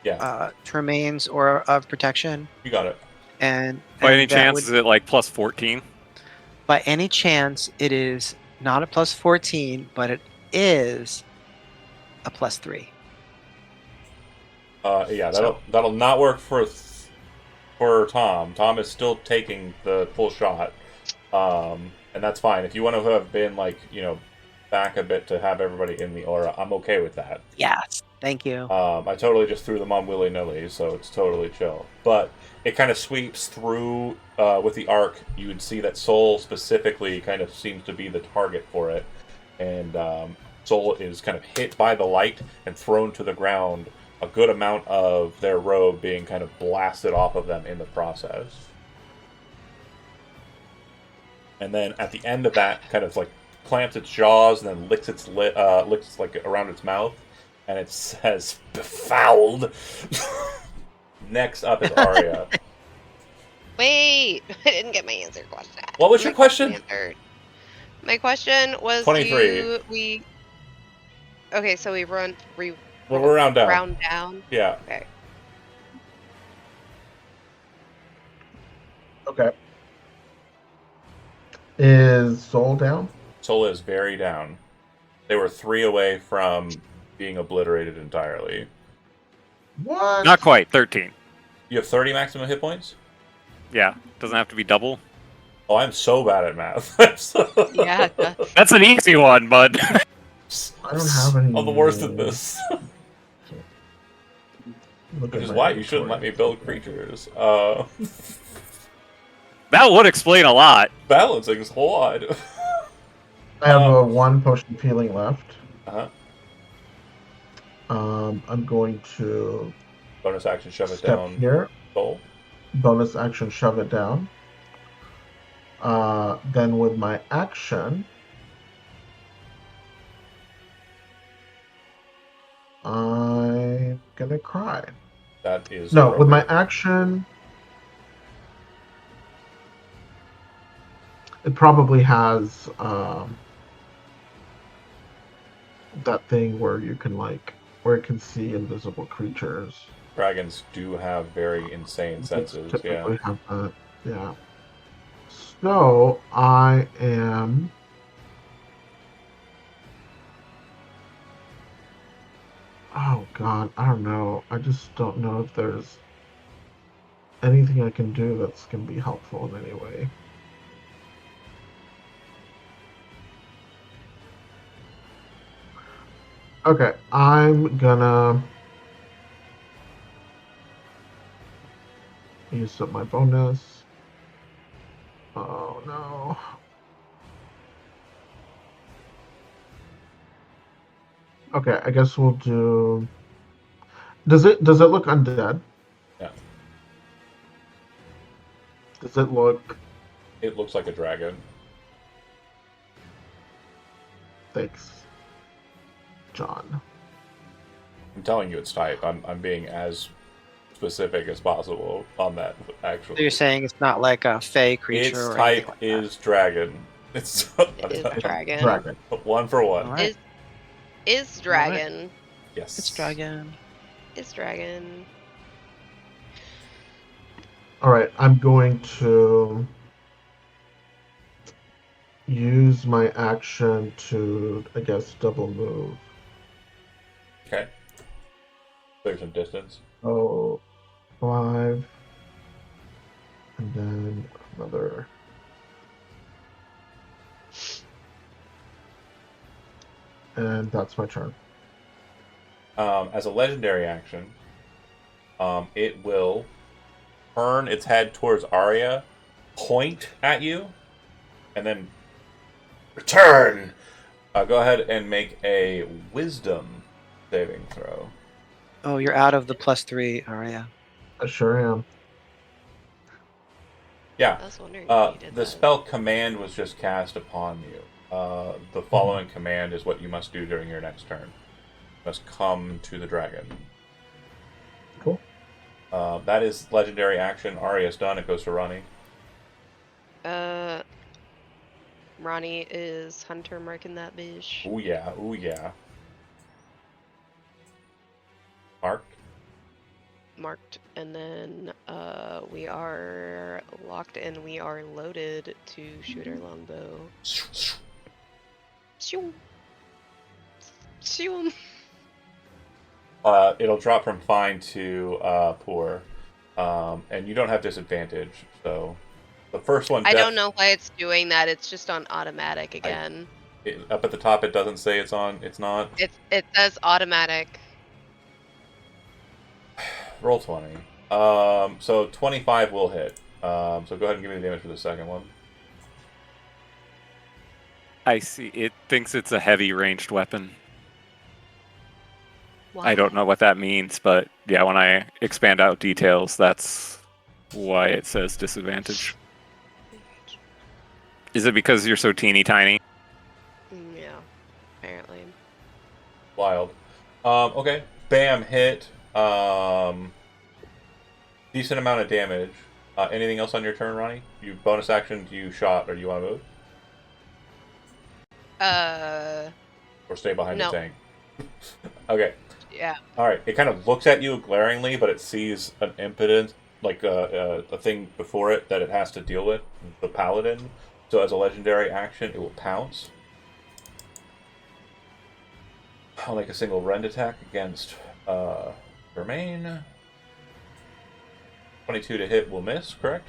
Speaker 1: Yeah,
Speaker 2: Tremaine's Aura of Protection?
Speaker 1: you got it.
Speaker 2: And
Speaker 5: By any
Speaker 2: that
Speaker 5: chance,
Speaker 2: would-
Speaker 5: is it like plus 14?
Speaker 2: by any chance, it is not a plus 14, but it is a plus 3.
Speaker 1: Yeah,
Speaker 2: So-
Speaker 1: that'll not work for Tom. Tom is still taking the full shot, and that's fine. If you want to have been back a bit to have everybody in the aura, I'm okay with that.
Speaker 2: Yes. Thank you.
Speaker 1: I totally just threw them on willy-nilly, so it's totally chill. But it kind of sweeps through with the arc. You would see that Soul specifically kind of seems to be the target for it. And Soul is kind of hit by the light and thrown to the ground, a good amount of their robe being kind of blasted off of them in the process. And then at the end of that, kind of like clamps its jaws and then licks like around its mouth. And it says, "Befouled." Next up is Arya.
Speaker 3: Wait, I didn't get my answer question.
Speaker 1: What was your question?
Speaker 3: Answered. My question was
Speaker 1: 23.
Speaker 3: Okay, so we
Speaker 1: Well, we're round down.
Speaker 3: round down.
Speaker 1: Yeah.
Speaker 3: Okay.
Speaker 4: Okay. Is Soul down?
Speaker 1: Soul is very down. They were 3 away from being obliterated entirely.
Speaker 4: What?
Speaker 5: Not quite. 13.
Speaker 1: You have 30 maximum hit points?
Speaker 5: Yeah. Doesn't have to be double.
Speaker 1: Oh, I'm so bad at math.
Speaker 3: Yeah. it does.
Speaker 5: That's an easy one, bud.
Speaker 4: I don't have any.
Speaker 1: I'm the worst at this.
Speaker 4: Look
Speaker 1: Which
Speaker 4: at
Speaker 1: is
Speaker 4: my
Speaker 1: why you shouldn't let me
Speaker 4: inventory.
Speaker 1: build creatures.
Speaker 5: That would explain a lot.
Speaker 1: Balancing is hard.
Speaker 4: I have one potion of healing left.
Speaker 1: Uh-huh.
Speaker 4: I'm going to
Speaker 1: Bonus action, shove it
Speaker 4: step
Speaker 1: down.
Speaker 4: here.
Speaker 1: Soul.
Speaker 4: Bonus action, shove it down. Then with my action, I'm gonna cry.
Speaker 1: That is
Speaker 4: No, with my
Speaker 1: appropriate.
Speaker 4: action, it probably has that thing where you can where it can see invisible creatures.
Speaker 1: Dragons do have very insane senses. Yeah.
Speaker 4: Typically have that. Yeah. So I am. Oh God, I don't know. I just don't know if there's anything I can do that's gonna be helpful in any way. Okay, I'm gonna use up my bonus. Oh no. Okay, I guess we'll do. Does it look undead?
Speaker 1: Yeah.
Speaker 4: Does it look?
Speaker 1: It looks like a dragon.
Speaker 4: Thanks, John.
Speaker 1: I'm telling you it's type. I'm being as specific as possible on that,
Speaker 2: So
Speaker 1: actually.
Speaker 2: you're saying it's not like a fey creature
Speaker 1: Its
Speaker 2: or
Speaker 1: type
Speaker 2: anything like that.
Speaker 1: is dragon. It's
Speaker 3: It is dragon.
Speaker 4: Dragon.
Speaker 1: one for one.
Speaker 2: All right.
Speaker 3: Is dragon.
Speaker 1: Yes.
Speaker 2: It's dragon.
Speaker 3: Is dragon.
Speaker 4: All right, I'm going to use my action to, I guess, double move.
Speaker 1: Okay. There's some distance.
Speaker 4: Oh, 5, and then another. And that's my turn.
Speaker 1: As a legendary action, it will turn its head towards Arya, point at you, and then Return! Go ahead and make a wisdom saving throw.
Speaker 2: Oh, you're out of the +3, Arya.
Speaker 4: I sure am.
Speaker 1: Yeah.
Speaker 3: I was wondering why you did
Speaker 1: The
Speaker 3: that.
Speaker 1: spell command was just cast upon you. The following command is what you must do during your next turn. You must come to the dragon.
Speaker 4: Cool.
Speaker 1: That is legendary action. Arya's done. It goes to Ronnie.
Speaker 3: Ronnie is hunter marking that bitch.
Speaker 1: Ooh yeah, ooh yeah.
Speaker 3: Marked, and then we are locked and we are loaded to shoot our longbow. Shoo. Shoo.
Speaker 1: It'll drop from fine to poor, and you don't have disadvantage. So the first one.
Speaker 3: I don't know why it's doing that. It's just on automatic again.
Speaker 1: Up at the top, it doesn't say it's on. It's not.
Speaker 3: It says automatic.
Speaker 1: Roll 20. So 25 will hit. So go ahead and give me the damage for the second one.
Speaker 5: I see. It thinks it's a heavy ranged weapon.
Speaker 3: Why?
Speaker 5: I don't know what that means, but yeah, when I expand out details, that's why it says disadvantage. Is it because you're so teeny tiny?
Speaker 3: Yeah, apparently.
Speaker 1: Wild. Okay. Bam, hit. Decent amount of damage. Anything else on your turn, Ronnie? You bonus action, do you shot, or do you want to move? Or stay behind
Speaker 3: No.
Speaker 1: the tank? Okay.
Speaker 3: Yeah.
Speaker 1: Alright, it kind of looks at you glaringly, but it sees an impotent, like a thing before it that it has to deal with, the paladin. So as a legendary action, it will pounce. I'll make a single rend attack against Germain. 22 to hit will miss, correct?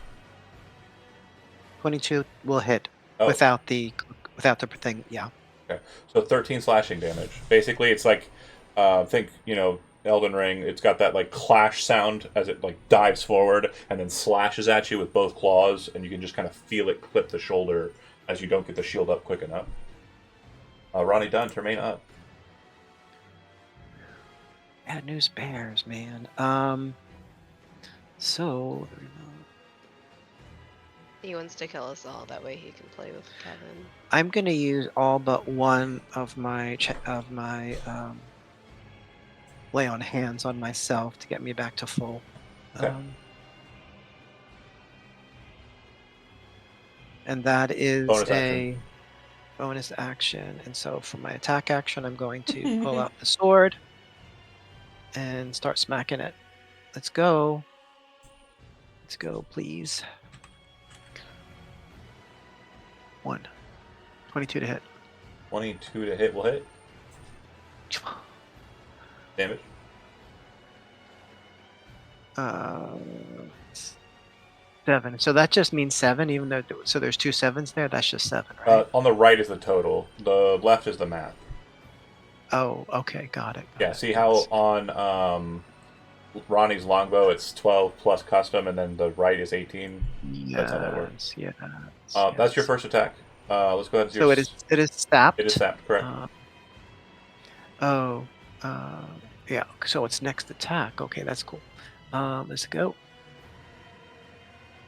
Speaker 2: 22 will hit
Speaker 1: Oh.
Speaker 2: without the thing. Yeah.
Speaker 1: Okay. So 13 slashing damage. Basically, it's like, think, Elden Ring, it's got that, like, clash sound as it, like, dives forward and then slashes at you with both claws, and you can just kind of feel it clip the shoulder as you don't get the shield up quick enough. Ronnie done. Termain up.
Speaker 2: Bad news bears, man. So
Speaker 3: He wants to kill us all. That way he can play with Kevin.
Speaker 2: I'm gonna use all but one of my lay on hands on myself to get me back to full.
Speaker 1: Okay.
Speaker 2: And that is
Speaker 1: Bonus
Speaker 2: a
Speaker 1: action.
Speaker 2: bonus action. And so for my attack action, I'm going to pull out the sword and start smacking it. Let's go. Let's go, please. 22 to hit.
Speaker 1: 22 to hit will hit. Damage.
Speaker 2: 7. So that just means 7, even though so there's 2 7s there. That's just 7, right?
Speaker 1: On the right is the total. The left is the math.
Speaker 2: Oh, okay, got it.
Speaker 1: Yeah, see how on Ronnie's longbow it's 12 plus custom, and then the right is 18? That's how that works.
Speaker 2: Yes.
Speaker 1: That's your first attack. Let's go ahead and do
Speaker 2: So it is sapped.
Speaker 1: It is sapped, correct.
Speaker 2: Yeah, so it's next attack. Okay, that's cool. Let's go.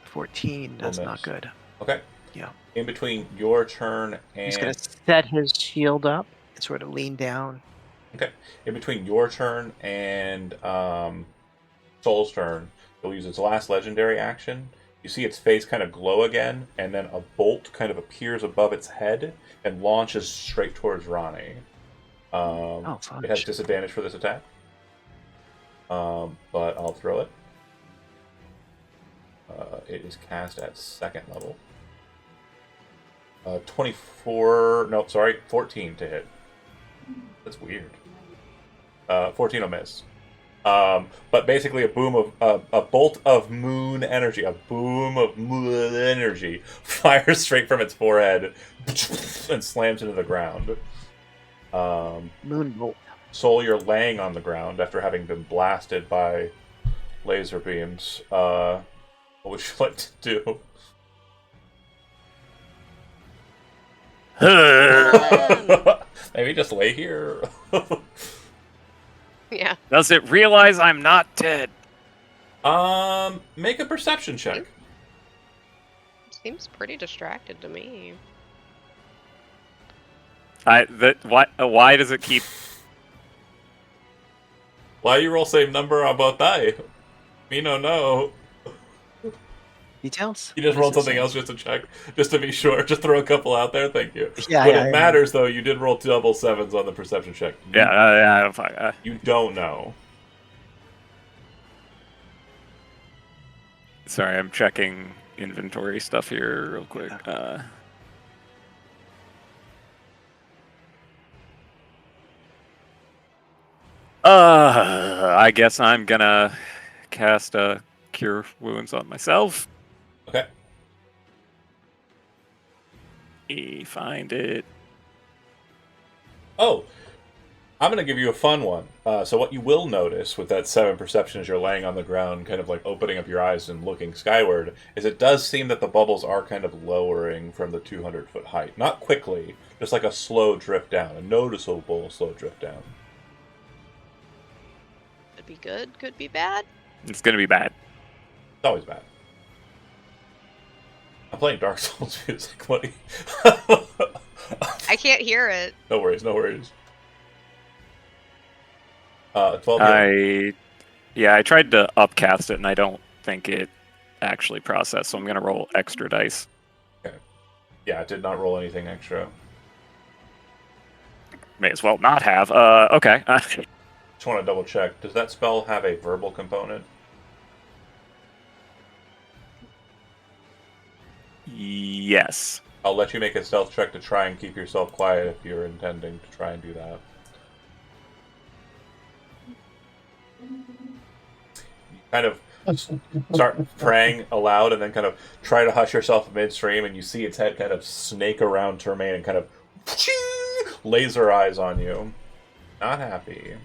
Speaker 2: 14, that's
Speaker 1: Will
Speaker 2: not
Speaker 1: miss.
Speaker 2: good.
Speaker 1: Okay.
Speaker 2: Yeah.
Speaker 1: In between your turn and...
Speaker 2: He's going to set his shield up and sort of lean down.
Speaker 1: Okay. In between your turn and Soul's turn, he'll use its last legendary action. You see its face kind of glow again, and then a bolt kind of appears above its head and launches straight towards Ronnie.
Speaker 2: Fudge.
Speaker 1: It has disadvantage for this attack, but I'll throw it. It is cast at 2nd level. 14 to hit. That's weird. 14 will miss. But basically a bolt of moon energy, fires straight from its forehead and slams into the ground.
Speaker 2: Moonbolt.
Speaker 1: Soul, you're laying on the ground after having been blasted by laser beams. What would you like to do? Maybe just lay here.
Speaker 3: Yeah.
Speaker 5: Does it realize I'm not dead?
Speaker 1: Make a perception check.
Speaker 3: Seems pretty distracted to me.
Speaker 5: Why does it keep?
Speaker 1: Why you roll same number on both die? Me no.
Speaker 2: Details?
Speaker 1: You just
Speaker 2: What
Speaker 1: rolled
Speaker 2: does it
Speaker 1: something
Speaker 2: say?
Speaker 1: else just to check, just to be sure. Just throw a couple out there. Thank you.
Speaker 2: Yeah,
Speaker 1: When
Speaker 2: yeah,
Speaker 1: it
Speaker 2: yeah.
Speaker 1: matters, though, you did roll double sevens on the perception check.
Speaker 5: Yeah, fine.
Speaker 1: You don't know.
Speaker 5: Sorry, I'm checking inventory stuff here real quick. I guess I'm gonna cast a Cure Wounds on myself.
Speaker 1: Okay.
Speaker 5: Find it.
Speaker 1: Oh, I'm going to give you a fun one. So what you will notice with that 7 perception as you're laying on the ground, kind of like opening up your eyes and looking skyward, is it does seem that the bubbles are kind of lowering from the 200-foot height. Not quickly, just like a slow drift down, a noticeable slow drift down.
Speaker 3: Could be good, could be bad.
Speaker 5: It's gonna be bad.
Speaker 1: It's always bad. I'm playing Dark Souls music, buddy.
Speaker 3: I can't hear it.
Speaker 1: No worries. 12 healing.
Speaker 5: I tried to upcast it and I don't think it actually processed, so I'm gonna roll extra dice.
Speaker 1: Okay. Yeah, it did not roll anything extra.
Speaker 5: May as well not have. Okay.
Speaker 1: Just want to double check. Does that spell have a verbal component?
Speaker 5: Yes.
Speaker 1: I'll let you make a stealth check to try and keep yourself quiet if you're intending to try and do that. You kind of start praying aloud and then kind of try to hush yourself midstream, and you see its head kind of snake around Termaine and kind of laser eyes on you. Not happy.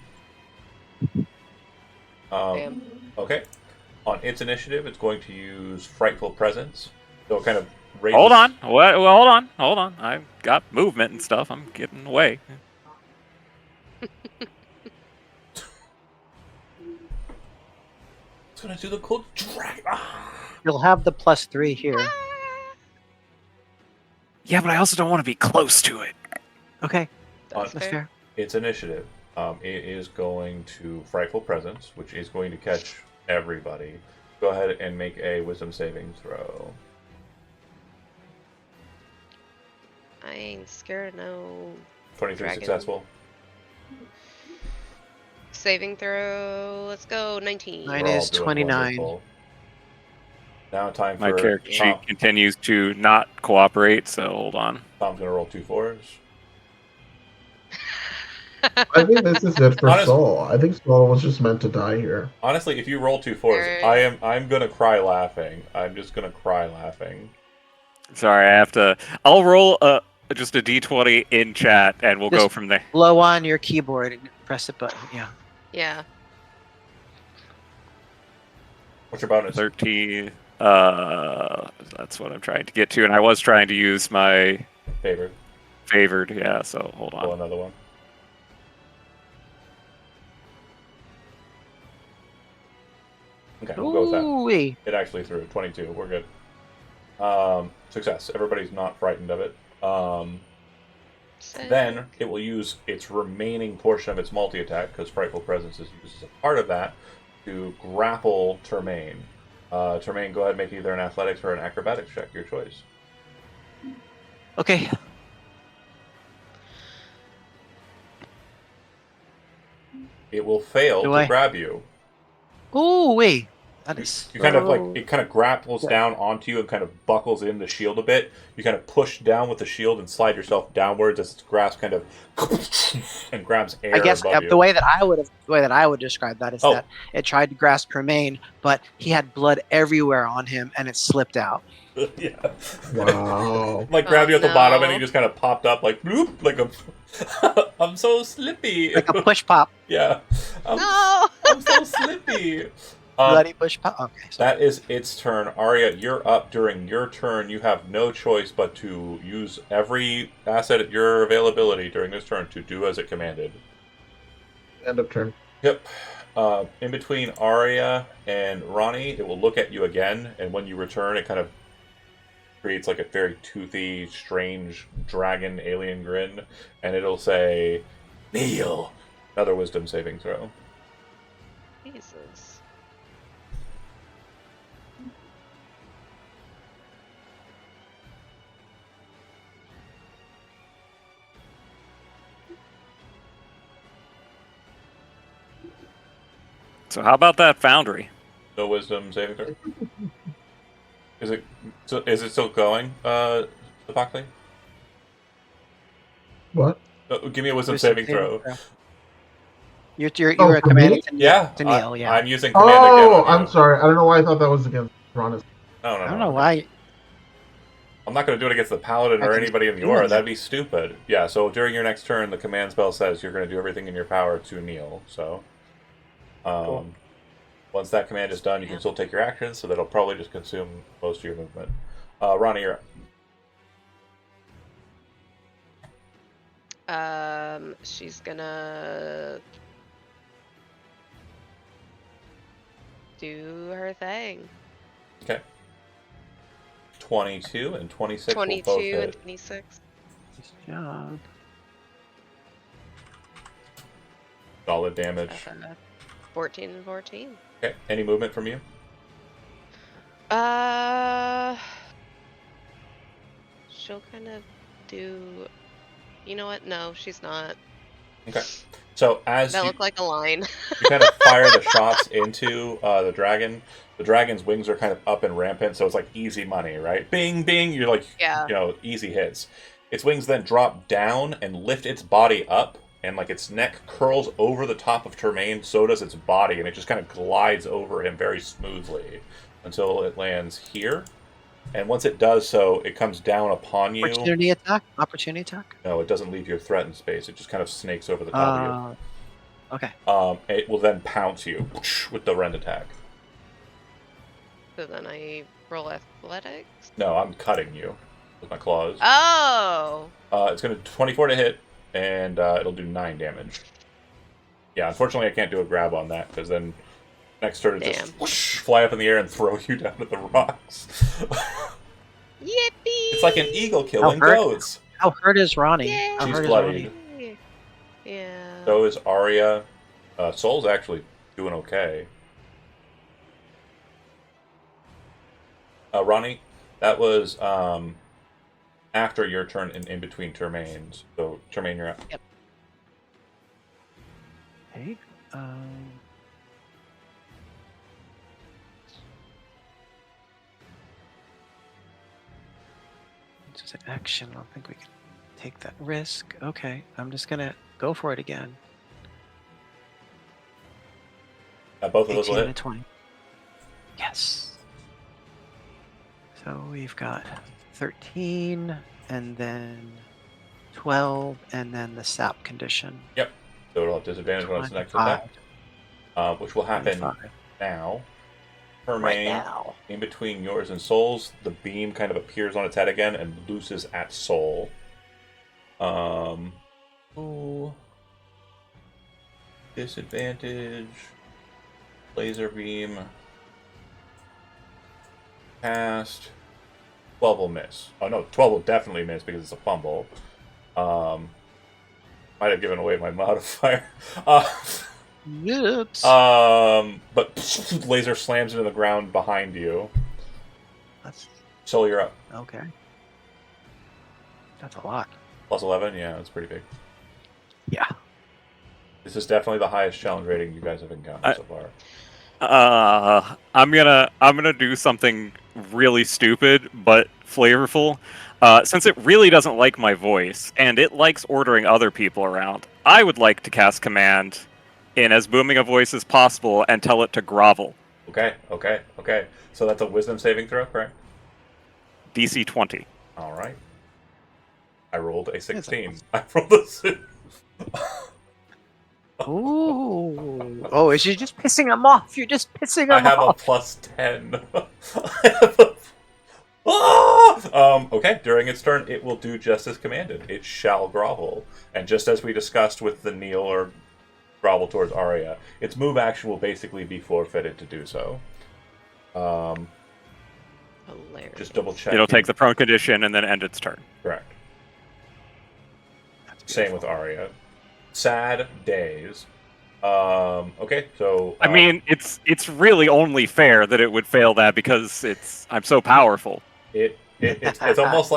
Speaker 3: Damn.
Speaker 1: Okay. On its initiative, it's going to use Frightful Presence. So it kind of raises...
Speaker 5: Hold on. Well, hold on. I've got movement and stuff. I'm getting away.
Speaker 1: It's going to do the cool drag.
Speaker 2: You'll have the +3 here.
Speaker 5: Yeah, but I also don't want to be close to it.
Speaker 2: Okay,
Speaker 3: That's
Speaker 2: that's
Speaker 3: fair.
Speaker 2: fair.
Speaker 1: Its initiative. It is going to Frightful Presence, which is going to catch everybody. Go ahead and make a Wisdom saving throw.
Speaker 3: I ain't scared of no
Speaker 1: 23
Speaker 3: Dragon.
Speaker 1: successful.
Speaker 3: saving throw. Let's go, 19.
Speaker 2: Mine
Speaker 1: We're all
Speaker 2: is
Speaker 1: doing
Speaker 2: 29.
Speaker 1: wonderful. Now time
Speaker 5: My
Speaker 1: for
Speaker 5: character sheet
Speaker 1: Tom.
Speaker 5: continues to not cooperate, so hold on.
Speaker 1: Tom's going to roll 2 4s.
Speaker 4: I think this is it for
Speaker 1: Honest-
Speaker 4: Soul. I think Soul was just meant to die here.
Speaker 1: Honestly, if you roll 2 4s,
Speaker 3: Alright.
Speaker 1: I'm gonna cry laughing. I'm just gonna cry laughing.
Speaker 5: Sorry, I have to. I'll roll just a d20 in chat, and we'll go
Speaker 2: Just-
Speaker 5: from there.
Speaker 2: Blow on your keyboard and press the button. Yeah.
Speaker 3: Yeah.
Speaker 1: What's your bonus?
Speaker 5: 13. That's what I'm trying to get to, and I was trying to use my
Speaker 1: Favored.
Speaker 5: favored. Yeah, so hold
Speaker 1: Roll
Speaker 5: on.
Speaker 1: another one. Okay, we'll go with that.
Speaker 2: Ooh-wee.
Speaker 1: It actually threw 22. We're good. Success. Everybody's not frightened of it. Then it will use its remaining portion of its multi-attack, because Frightful Presence is used as a part of that, to grapple Termaine. Termaine, go ahead and make either an athletics or an acrobatics check, your choice.
Speaker 2: Okay.
Speaker 1: It will fail
Speaker 2: Do
Speaker 1: to
Speaker 2: I-
Speaker 1: grab you.
Speaker 2: Ooh-wee. That is.
Speaker 1: You kind of like
Speaker 2: so-
Speaker 1: it kind of grapples down onto you and kind of buckles in the shield a bit. You kind of push down with the shield and slide yourself downwards as its grasp kind of and grabs air
Speaker 2: I guess
Speaker 1: above you.
Speaker 2: the way that I would describe that is
Speaker 1: Oh.
Speaker 2: that it tried to grasp Hermaine, but he had blood everywhere on him, and it slipped out.
Speaker 1: Yeah.
Speaker 4: Wow.
Speaker 1: Like grabbed you at the
Speaker 3: no.
Speaker 1: bottom and he just kind of popped up like bloop, like a I'm so slippy.
Speaker 2: Like a push pop.
Speaker 1: Yeah.
Speaker 3: No!
Speaker 1: I'm so slippy.
Speaker 2: Bloody bush pop. Okay. Sorry.
Speaker 1: That is its turn. Arya, you're up. During your turn, you have no choice but to use every asset at your availability during this turn to do as it commanded.
Speaker 4: End of turn.
Speaker 1: Yep. In between Arya and Ronnie, it will look at you again, and when you return, it kind of creates like a very toothy, strange dragon alien grin, and it'll say, "Kneel." Another wisdom saving throw.
Speaker 3: Jesus.
Speaker 5: So how about that foundry?
Speaker 1: No wisdom saving throw. Is it still going, Zapakli?
Speaker 4: What?
Speaker 1: Give me a wisdom
Speaker 2: Wisdom
Speaker 1: saving throw.
Speaker 2: You
Speaker 4: Oh,
Speaker 2: were
Speaker 4: for
Speaker 2: commanding
Speaker 4: me?
Speaker 2: to kneel.
Speaker 1: Yeah,
Speaker 2: To kneel. Yeah.
Speaker 1: I'm using command again
Speaker 4: Oh,
Speaker 1: on you.
Speaker 4: I'm sorry. I don't know why I thought that was against Ron.
Speaker 1: No,
Speaker 2: I don't know why.
Speaker 1: I'm not going to do it against the paladin or
Speaker 2: I can
Speaker 1: anybody in the
Speaker 2: do
Speaker 1: aura.
Speaker 2: that.
Speaker 1: That'd be stupid. Yeah, so during your next turn, the command spell says you're going to do everything in your power to kneel. So,
Speaker 2: Cool.
Speaker 1: once that command is done, you can still take your actions, so that'll probably just consume most of your movement. Ronnie, you're up.
Speaker 3: She's gonna do her thing.
Speaker 1: Okay. 22 and 26 will both
Speaker 3: 22
Speaker 1: hit.
Speaker 3: and 26.
Speaker 2: Nice job.
Speaker 1: Solid damage.
Speaker 3: 14 and 14.
Speaker 1: Okay. Any movement from you?
Speaker 3: She'll kind of do. You know what? No, she's not.
Speaker 1: Okay. So as
Speaker 3: That
Speaker 1: you,
Speaker 3: looked like a line.
Speaker 1: you kind of fire the shots into the dragon, the dragon's wings are kind of up and rampant, so it's like easy money, right? Bing, bing. You're like,
Speaker 3: Yeah.
Speaker 1: easy hits. Its wings then drop down and lift its body up, and like its neck curls over the top of Termaine, so does its body, and it just kind of glides over him very smoothly until it lands here. And once it does so, it comes down upon you.
Speaker 2: Opportunity attack. Opportunity attack.
Speaker 1: No, it doesn't leave your threatened space. It just kind of snakes over the top of
Speaker 2: Okay.
Speaker 1: you. It will then pounce you with the rend attack.
Speaker 3: So then I roll athletics.
Speaker 1: No, I'm cutting you with my claws.
Speaker 3: Oh!
Speaker 1: It's going to 24 to hit, and it'll do 9 damage. Yeah, unfortunately I can't do a grab on that, because then next turn it just whoosh, fly up in the air and throw you down to the rocks.
Speaker 3: Yippee!
Speaker 1: It's like an eagle killing
Speaker 2: hurt?
Speaker 1: goats.
Speaker 2: How hurt is Ronnie?
Speaker 3: Yay!
Speaker 2: How
Speaker 1: She's
Speaker 2: hurt is
Speaker 1: bloodied.
Speaker 2: Ronnie?
Speaker 3: Yeah.
Speaker 1: So is Arya. Soul's actually doing okay. Ronnie, that was after your turn and in between Termaine's. So, Termaine, you're up.
Speaker 2: Yep. Okay. It's an action. I don't think we can take that risk. Okay, I'm just gonna go for it again.
Speaker 1: Both of those
Speaker 2: 18
Speaker 1: will
Speaker 2: and a
Speaker 1: hit.
Speaker 2: 20. Yes. So we've got 13, and then 12, and then the sap condition.
Speaker 1: Yep. So it'll have disadvantage when it's next attack.
Speaker 2: 25.
Speaker 1: Which will happen
Speaker 2: 25.
Speaker 1: now.
Speaker 2: Right
Speaker 1: Termaine,
Speaker 2: now.
Speaker 1: in between yours and Soul's, the beam kind of appears on its head again and looses at Soul. Ooh. Disadvantage. Laser beam. Cast. 12 will miss. Oh no, 12 will definitely miss because it's a fumble. Might have given away my modifier.
Speaker 2: Oops.
Speaker 1: But laser slams into the ground behind you.
Speaker 2: That's
Speaker 1: Soul, you're up.
Speaker 2: okay. That's a lot.
Speaker 1: Plus 11? Yeah, that's pretty big.
Speaker 2: Yeah.
Speaker 1: This is definitely the highest challenge rating you guys have encountered so far.
Speaker 5: I'm gonna do something really stupid but flavorful. Since it really doesn't like my voice and it likes ordering other people around, I would like to cast command in as booming a voice as possible and tell it to grovel.
Speaker 1: Okay. So that's a wisdom saving throw, correct?
Speaker 5: DC 20.
Speaker 1: All right. I rolled a 16. I rolled a 6.
Speaker 2: Ooh. Oh, is you just pissing him off? You're just pissing
Speaker 1: I
Speaker 2: him
Speaker 1: have a
Speaker 2: off.
Speaker 1: +10. I have a... Okay, during its turn, it will do just as commanded. It shall grovel. And just as we discussed with the kneel or grovel towards Arya, its move action will basically be forfeited to do so.
Speaker 3: Hilarious.
Speaker 1: Just double check.
Speaker 5: It'll take the prone condition and then end its turn.
Speaker 1: Correct.
Speaker 2: That's
Speaker 1: Same with
Speaker 2: beautiful.
Speaker 1: Arya. Sad days. Okay, so
Speaker 5: I mean, it's really only fair that it would fail that because I'm so powerful.
Speaker 1: it's almost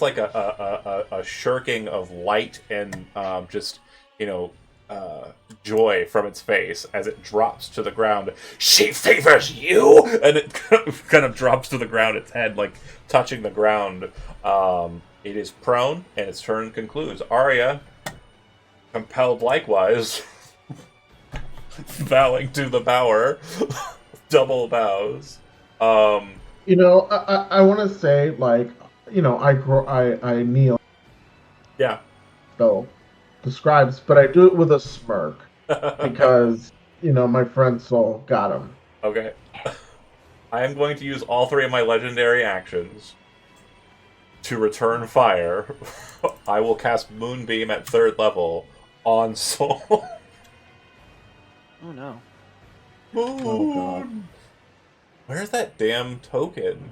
Speaker 1: like a shirking of light and just joy from its face as it drops to the ground. She favors you, and it kind of drops to the ground. Its head like touching the ground. It is prone, and its turn concludes. Arya, compelled likewise, bowing to the bower, double bows.
Speaker 4: You know, I want to say, like, you know, I kneel,
Speaker 1: Yeah.
Speaker 4: so describes, but I do it with a smirk because, you know, my friend Soul got him.
Speaker 1: Okay. I am going to use all 3 of my legendary actions to return fire. I will cast Moonbeam at 3rd level on Soul.
Speaker 2: Oh no.
Speaker 1: Moon!
Speaker 4: Oh, God.
Speaker 1: Where's that damn token?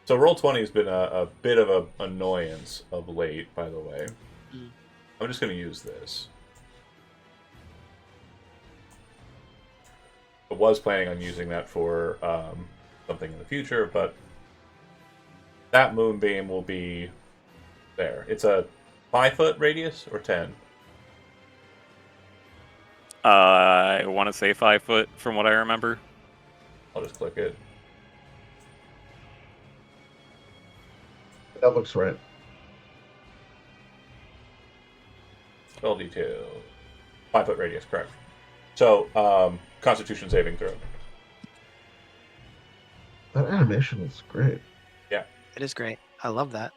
Speaker 1: So Roll20 has been a bit of an annoyance of late, by the way.
Speaker 2: Mm.
Speaker 1: I'm just going to use this. I was planning on using that for something in the future, but that Moonbeam will be there. It's a 5-foot radius or 10?
Speaker 5: I want to say 5 foot from what I remember.
Speaker 1: I'll just click it.
Speaker 4: That looks right.
Speaker 1: Spell detail. 5-foot radius, correct. So, Constitution saving throw.
Speaker 4: That animation is great.
Speaker 1: Yeah.
Speaker 2: It is great. I love that.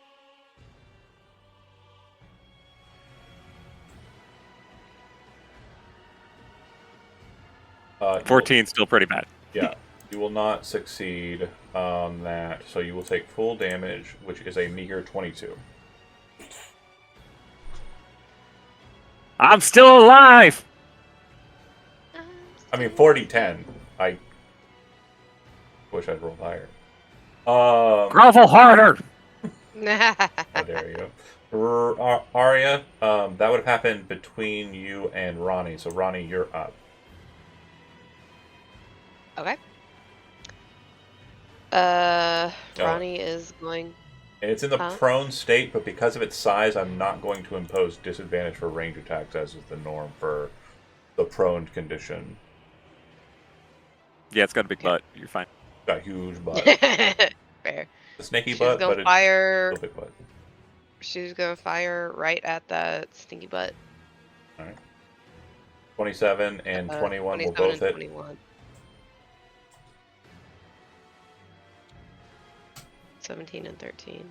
Speaker 1: You will-
Speaker 5: 14 still pretty bad.
Speaker 1: Yeah. You will not succeed on that, so you will take full damage, which is a meager 22.
Speaker 5: I'm still alive.
Speaker 1: I mean, 40-10. I wish I'd rolled higher.
Speaker 5: Grovel harder.
Speaker 1: How dare you. Arya, that would have happened between you and Ronnie, so Ronnie, you're up.
Speaker 3: Okay. Ronnie is going.
Speaker 1: And it's in the
Speaker 3: Huh?
Speaker 1: prone state, but because of its size, I'm not going to impose disadvantage for range attacks, as is the norm for the prone condition.
Speaker 5: Yeah, it's got a big butt. You're fine.
Speaker 1: Got a huge butt.
Speaker 3: Fair.
Speaker 1: The snaky
Speaker 3: She's
Speaker 1: butt,
Speaker 3: gonna
Speaker 1: but it's
Speaker 3: fire.
Speaker 1: still big butt.
Speaker 3: She's gonna fire right at that stinky butt.
Speaker 1: Alright. 27 and 21 will
Speaker 3: 27
Speaker 1: both
Speaker 3: and
Speaker 1: hit.
Speaker 3: 21. 17 and 13.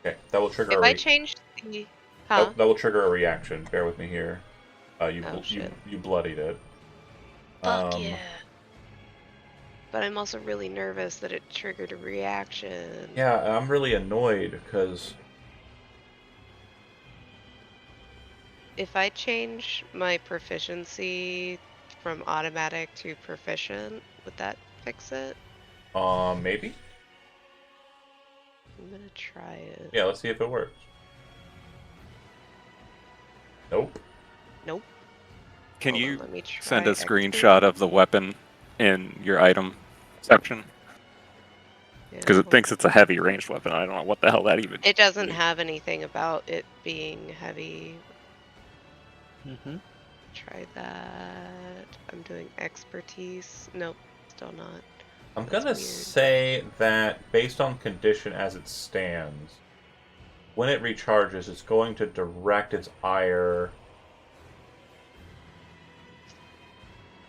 Speaker 1: Okay, that will trigger
Speaker 3: If I change the. Huh?
Speaker 1: that will trigger a reaction. Bear with me here. You
Speaker 3: Oh, shit.
Speaker 1: you bloodied it.
Speaker 3: Fuck yeah. But I'm also really nervous that it triggered a reaction.
Speaker 1: Yeah, I'm really annoyed because
Speaker 3: If I change my proficiency from automatic to proficient, would that fix it?
Speaker 1: maybe.
Speaker 3: I'm gonna try it.
Speaker 1: Yeah, let's see if it works. Nope.
Speaker 3: Nope.
Speaker 5: Can
Speaker 3: Hold on,
Speaker 5: you
Speaker 3: let me try
Speaker 5: send a
Speaker 3: X-Boot.
Speaker 5: screenshot of the weapon in your item section?
Speaker 3: Yeah,
Speaker 5: Because it
Speaker 3: hold
Speaker 5: thinks
Speaker 3: on.
Speaker 5: it's a heavy ranged weapon. I don't know what the hell that even.
Speaker 3: It doesn't
Speaker 5: means.
Speaker 3: have anything about it being heavy.
Speaker 2: Mm-hmm.
Speaker 3: Try that. I'm doing expertise. Nope, still not.
Speaker 1: I'm
Speaker 3: That's
Speaker 1: gonna
Speaker 3: weird.
Speaker 1: say that based on condition as it stands, when it recharges, it's going to direct its ire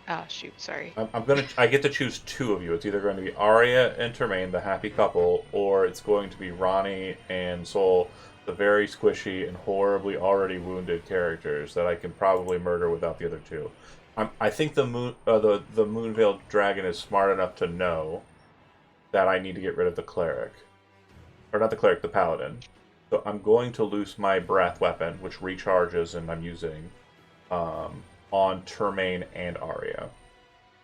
Speaker 3: Ah, shoot, sorry.
Speaker 1: I get to choose two of you. It's either going to be Arya and Termaine, the happy couple, or it's going to be Ronnie and Sol, the very squishy and horribly already wounded characters that I can probably murder without the other two. I think the Moonveiled Dragon is smart enough to know that I need to get rid of the cleric, or not the cleric, the paladin. So I'm going to loose my breath weapon, which recharges, and I'm using on Termaine and Arya.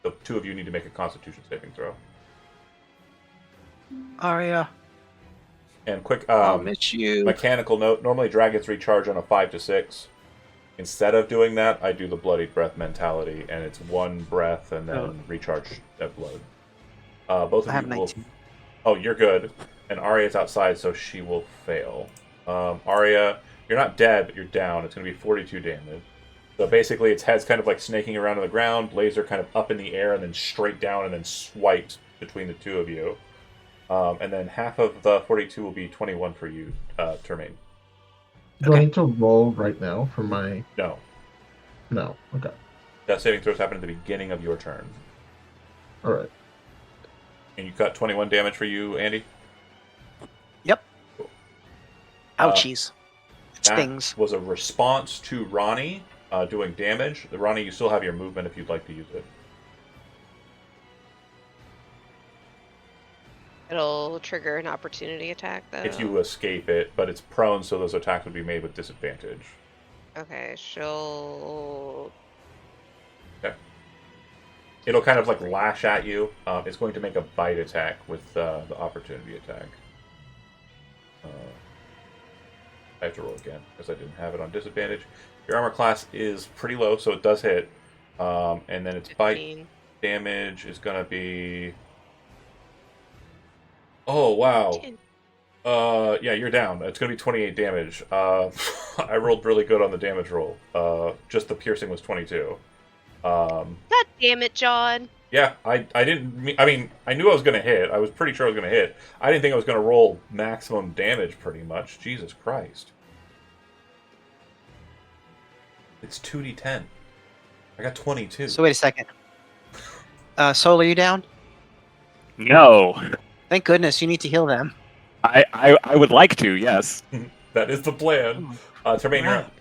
Speaker 1: The two of you need to make a Constitution saving throw.
Speaker 2: Arya,
Speaker 1: And quick
Speaker 2: I'll miss you.
Speaker 1: mechanical note: normally dragons recharge on a 5 to 6. Instead of doing that, I do the bloodied breath mentality, and it's one breath and then recharge that blood. Both
Speaker 2: I
Speaker 1: of
Speaker 2: have
Speaker 1: you will.
Speaker 2: 19.
Speaker 1: Oh, you're good. And Arya's outside, so she will fail. Arya, you're not dead, but you're down. It's going to be 42 damage. So basically, its head's kind of like snaking around on the ground, laser kind of up in the air, and then straight down, and then swiped between the two of you. And then half of the 42 will be 21 for you, Termaine.
Speaker 4: Do I
Speaker 2: Okay.
Speaker 4: need to roll right now for my...
Speaker 1: No.
Speaker 4: No. Okay.
Speaker 1: That saving throws happen at the beginning of your turn.
Speaker 4: Alright.
Speaker 1: And you got 21 damage for you, Andy?
Speaker 2: Yep.
Speaker 1: Cool.
Speaker 2: Ouchies. It
Speaker 1: That
Speaker 2: stings.
Speaker 1: was a response to Ronnie doing damage. Ronnie, you still have your movement if you'd like to use it.
Speaker 3: It'll trigger an opportunity attack, though.
Speaker 1: If you escape it, but it's prone, so those attacks would be made with disadvantage.
Speaker 3: Okay, she'll...
Speaker 1: Okay. It'll kind of like lash at you. It's going to make a bite attack with the opportunity attack. I have to roll again because I didn't have it on disadvantage. Your armor class is pretty low, so it does hit. And then its bite
Speaker 3: 15.
Speaker 1: damage is going to be... Oh, wow. Yeah, you're down. It's going to be 28 damage. I rolled really good on the damage roll. Just the piercing was 22.
Speaker 3: God damn it, John.
Speaker 1: Yeah, I didn't... I mean, I knew I was going to hit. I was pretty sure I was going to hit. I didn't think I was going to roll maximum damage, pretty much. Jesus Christ. It's 2d10. I got 22.
Speaker 2: So wait a second. Sol, are you down?
Speaker 5: No,
Speaker 2: Thank goodness. You need to heal them.
Speaker 5: I would like to. Yes.
Speaker 1: That is the plan. Termaine, you're up.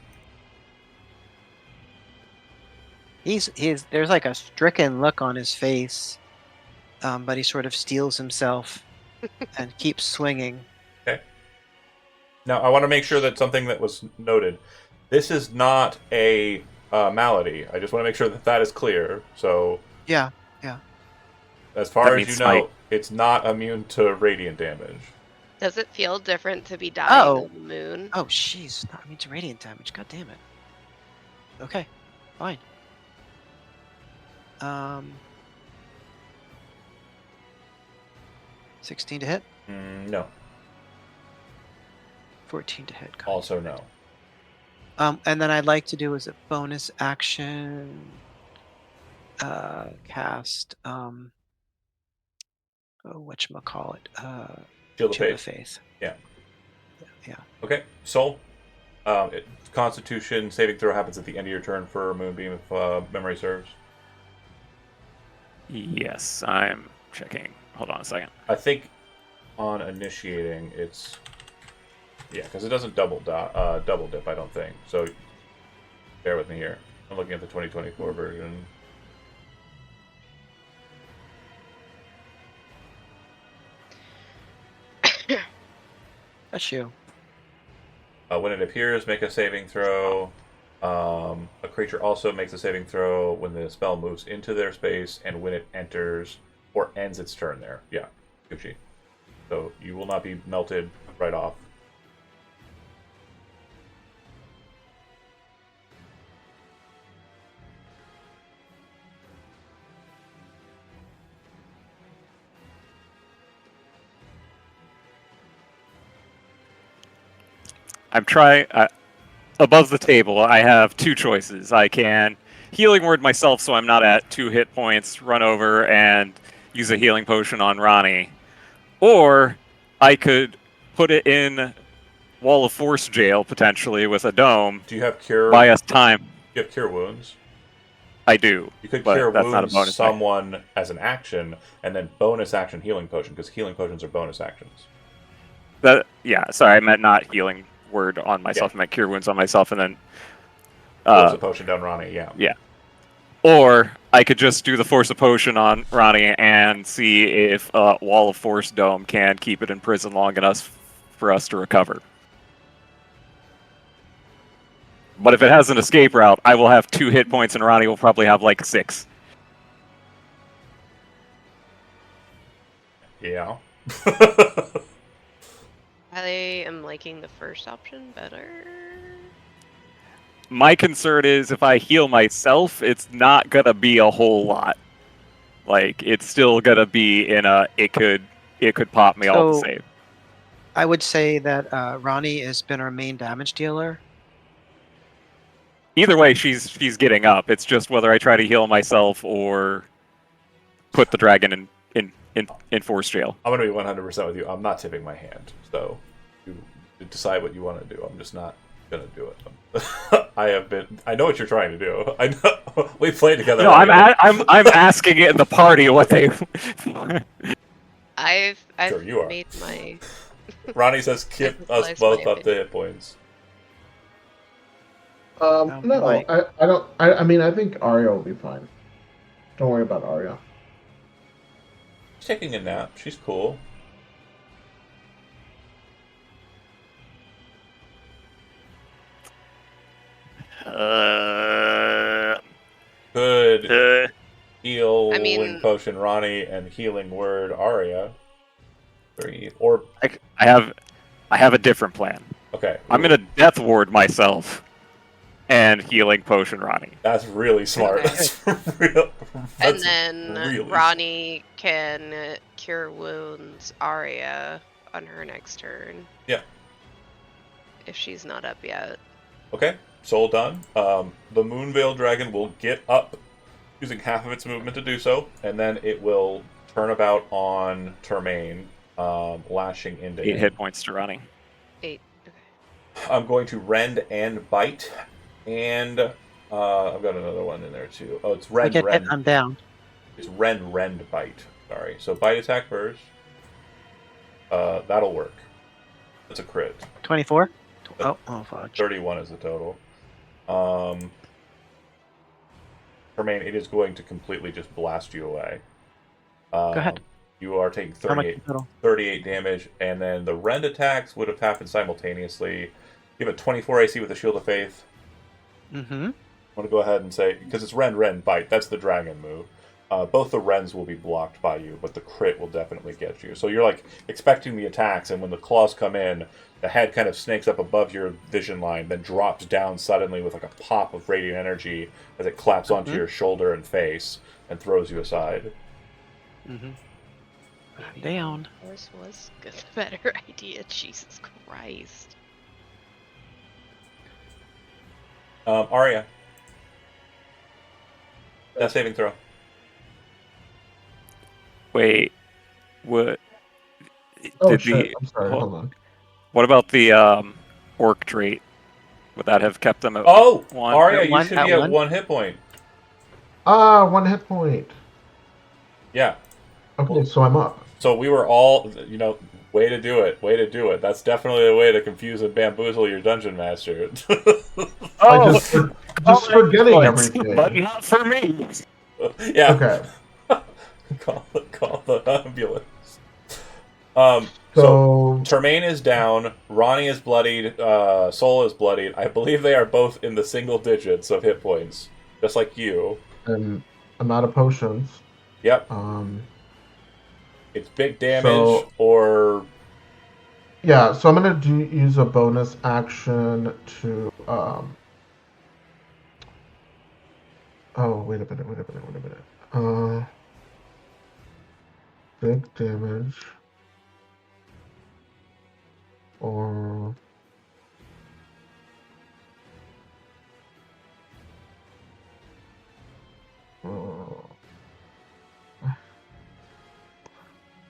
Speaker 2: He's there's like a stricken look on his face, but he sort of steels himself and keeps swinging.
Speaker 1: Okay. Now, I want to make sure that something that was noted. This is not a malady. I just want to make sure that that is clear. So,
Speaker 2: Yeah.
Speaker 1: as far
Speaker 5: That
Speaker 1: as
Speaker 5: means
Speaker 1: you
Speaker 5: smite.
Speaker 1: know, it's not immune to radiant damage.
Speaker 3: Does it feel different to be dying
Speaker 2: Oh.
Speaker 3: on the moon?
Speaker 2: Oh, jeez. Not immune to radiant damage. God damn it. Okay. Fine. 16 to hit.
Speaker 1: No.
Speaker 2: 14 to hit. God.
Speaker 1: Also, no.
Speaker 2: And then I'd like to do as a bonus action, cast whatchamacallit?
Speaker 1: Shield of
Speaker 2: Shield of
Speaker 1: Faith.
Speaker 2: Faith.
Speaker 1: Yeah.
Speaker 2: Yeah.
Speaker 1: Okay. Soul. Constitution saving throw happens at the end of your turn for Moonbeam, if memory serves.
Speaker 5: Yes, I'm checking. Hold on a second.
Speaker 1: I think on initiating, it's... Yeah, because it doesn't double dip, I don't think. So, bear with me here. I'm looking at the 2024 version.
Speaker 2: That's you.
Speaker 1: When it appears, make a saving throw. A creature also makes a saving throw when the spell moves into their space and when it enters or ends its turn there. Yeah, Gucci. So you will not be melted right off.
Speaker 5: I'm trying. Above the table, I have two choices. I can healing word myself so I'm not at 2 hit points, run over and use a healing potion on Ronnie. Or I could put it in Wall of Force jail, potentially, with a dome.
Speaker 1: Do you have cure?
Speaker 5: Buy us time.
Speaker 1: You have cure wounds.
Speaker 5: I do.
Speaker 1: You could
Speaker 5: but
Speaker 1: cure
Speaker 5: that's not a
Speaker 1: wounds
Speaker 5: bonus
Speaker 1: someone as an action, and then bonus action healing potion, because healing potions are bonus actions.
Speaker 5: Sorry, I meant not healing word on myself. I meant cure wounds on myself, and then
Speaker 1: Force a potion down Ronnie, yeah.
Speaker 5: Yeah. Or I could just do the Force of Potion on Ronnie and see if Wall of Force Dome can keep it in prison long enough for us to recover. But if it has an escape route, I will have 2 hit points and Ronnie will probably have like 6.
Speaker 1: Yeah.
Speaker 3: I am liking the first option better.
Speaker 5: My concern is if I heal myself, it's not gonna be a whole lot. Like, it's still gonna be in a it could pop me all the
Speaker 2: So-
Speaker 5: same.
Speaker 2: I would say that Ronnie has been our main damage dealer.
Speaker 5: Either way, she's getting up. It's just whether I try to heal myself or put the dragon in force jail.
Speaker 1: I'm going to be 100% with you. I'm not tipping my hand. So you decide what you want to do. I'm just not going to do it. I know what you're trying to do. I know. We played together.
Speaker 5: No, I'm asking it in the party what they.
Speaker 3: I've
Speaker 1: Sure, you are.
Speaker 3: made my.
Speaker 1: Ronnie says, "Keep us
Speaker 3: That's
Speaker 1: both
Speaker 3: my
Speaker 1: up to hit points."
Speaker 4: No,
Speaker 2: Mike.
Speaker 4: I don't. I mean, I think Arya will be fine. Don't worry about Arya.
Speaker 1: She's taking a nap. She's cool. Good. Healing potion Ronnie and healing word Arya. Or
Speaker 5: I have a different plan.
Speaker 1: okay.
Speaker 5: I'm gonna death ward myself and healing potion Ronnie.
Speaker 1: That's really smart.
Speaker 3: Okay.
Speaker 1: That's real.
Speaker 3: And then
Speaker 1: really
Speaker 3: Ronnie can cure wounds Arya on her next turn.
Speaker 1: Yeah.
Speaker 3: If she's not up yet.
Speaker 1: Okay, soul done. The Moonveil Dragon will get up using half of its movement to do so, and then it will turn about on Termaine, lashing into
Speaker 5: 8
Speaker 1: him.
Speaker 5: hit points to Ronnie.
Speaker 3: 8.
Speaker 1: I'm going to rend and bite, and I've got another one in there too. Oh, it's
Speaker 2: I
Speaker 1: rend.
Speaker 2: get hit, I'm down.
Speaker 1: It's rend, bite. Sorry. So bite attack first. That'll work. That's a crit.
Speaker 2: 24? Oh, fudge.
Speaker 1: 31 is the total. Termaine, it is going to completely just blast you away.
Speaker 2: Go ahead.
Speaker 1: You are taking
Speaker 2: How much
Speaker 1: 38,
Speaker 2: total?
Speaker 1: 38 damage, and then the rend attacks would have happened simultaneously. You have a 24 AC with the Shield of Faith.
Speaker 2: Mm-hmm.
Speaker 1: I want to go ahead and say, because it's rend, bite, that's the dragon move. Both the rends will be blocked by you, but the crit will definitely get you. So you're like expecting the attacks, and when the claws come in, the head kind of snakes up above your vision line, then drops down suddenly with like a pop of radiant energy as it claps onto your shoulder and face and throws you aside.
Speaker 2: Mm-hmm. I'm down.
Speaker 3: Yours was a better idea. Jesus Christ.
Speaker 1: Arya. Death saving throw.
Speaker 5: Wait, what?
Speaker 4: Oh
Speaker 5: Did
Speaker 4: shit! I'm sorry.
Speaker 5: oh,
Speaker 4: Hold on.
Speaker 5: What about the orc trait? Would that have kept them at
Speaker 1: Oh!
Speaker 5: one?
Speaker 1: Arya,
Speaker 2: At
Speaker 1: you
Speaker 2: one-
Speaker 1: should
Speaker 2: at
Speaker 1: be at
Speaker 2: one?
Speaker 1: 1 hit point.
Speaker 4: 1 hit point.
Speaker 1: Yeah.
Speaker 4: Okay, so I'm up.
Speaker 1: So we were all, way to do it. Way to do it. That's definitely a way to confuse and bamboozle your dungeon master.
Speaker 4: I just forgetting everything.
Speaker 5: But not for me.
Speaker 1: Yeah.
Speaker 4: Okay.
Speaker 1: Call the ambulance.
Speaker 4: So
Speaker 1: Termaine is down. Ronnie is bloodied. Soul is bloodied. I believe they are both in the single digits of hit points, just like you.
Speaker 4: and I'm out of potions.
Speaker 1: Yep. It's big damage or
Speaker 4: Yeah, so I'm gonna use a bonus action to Oh, wait a minute. Big damage. Or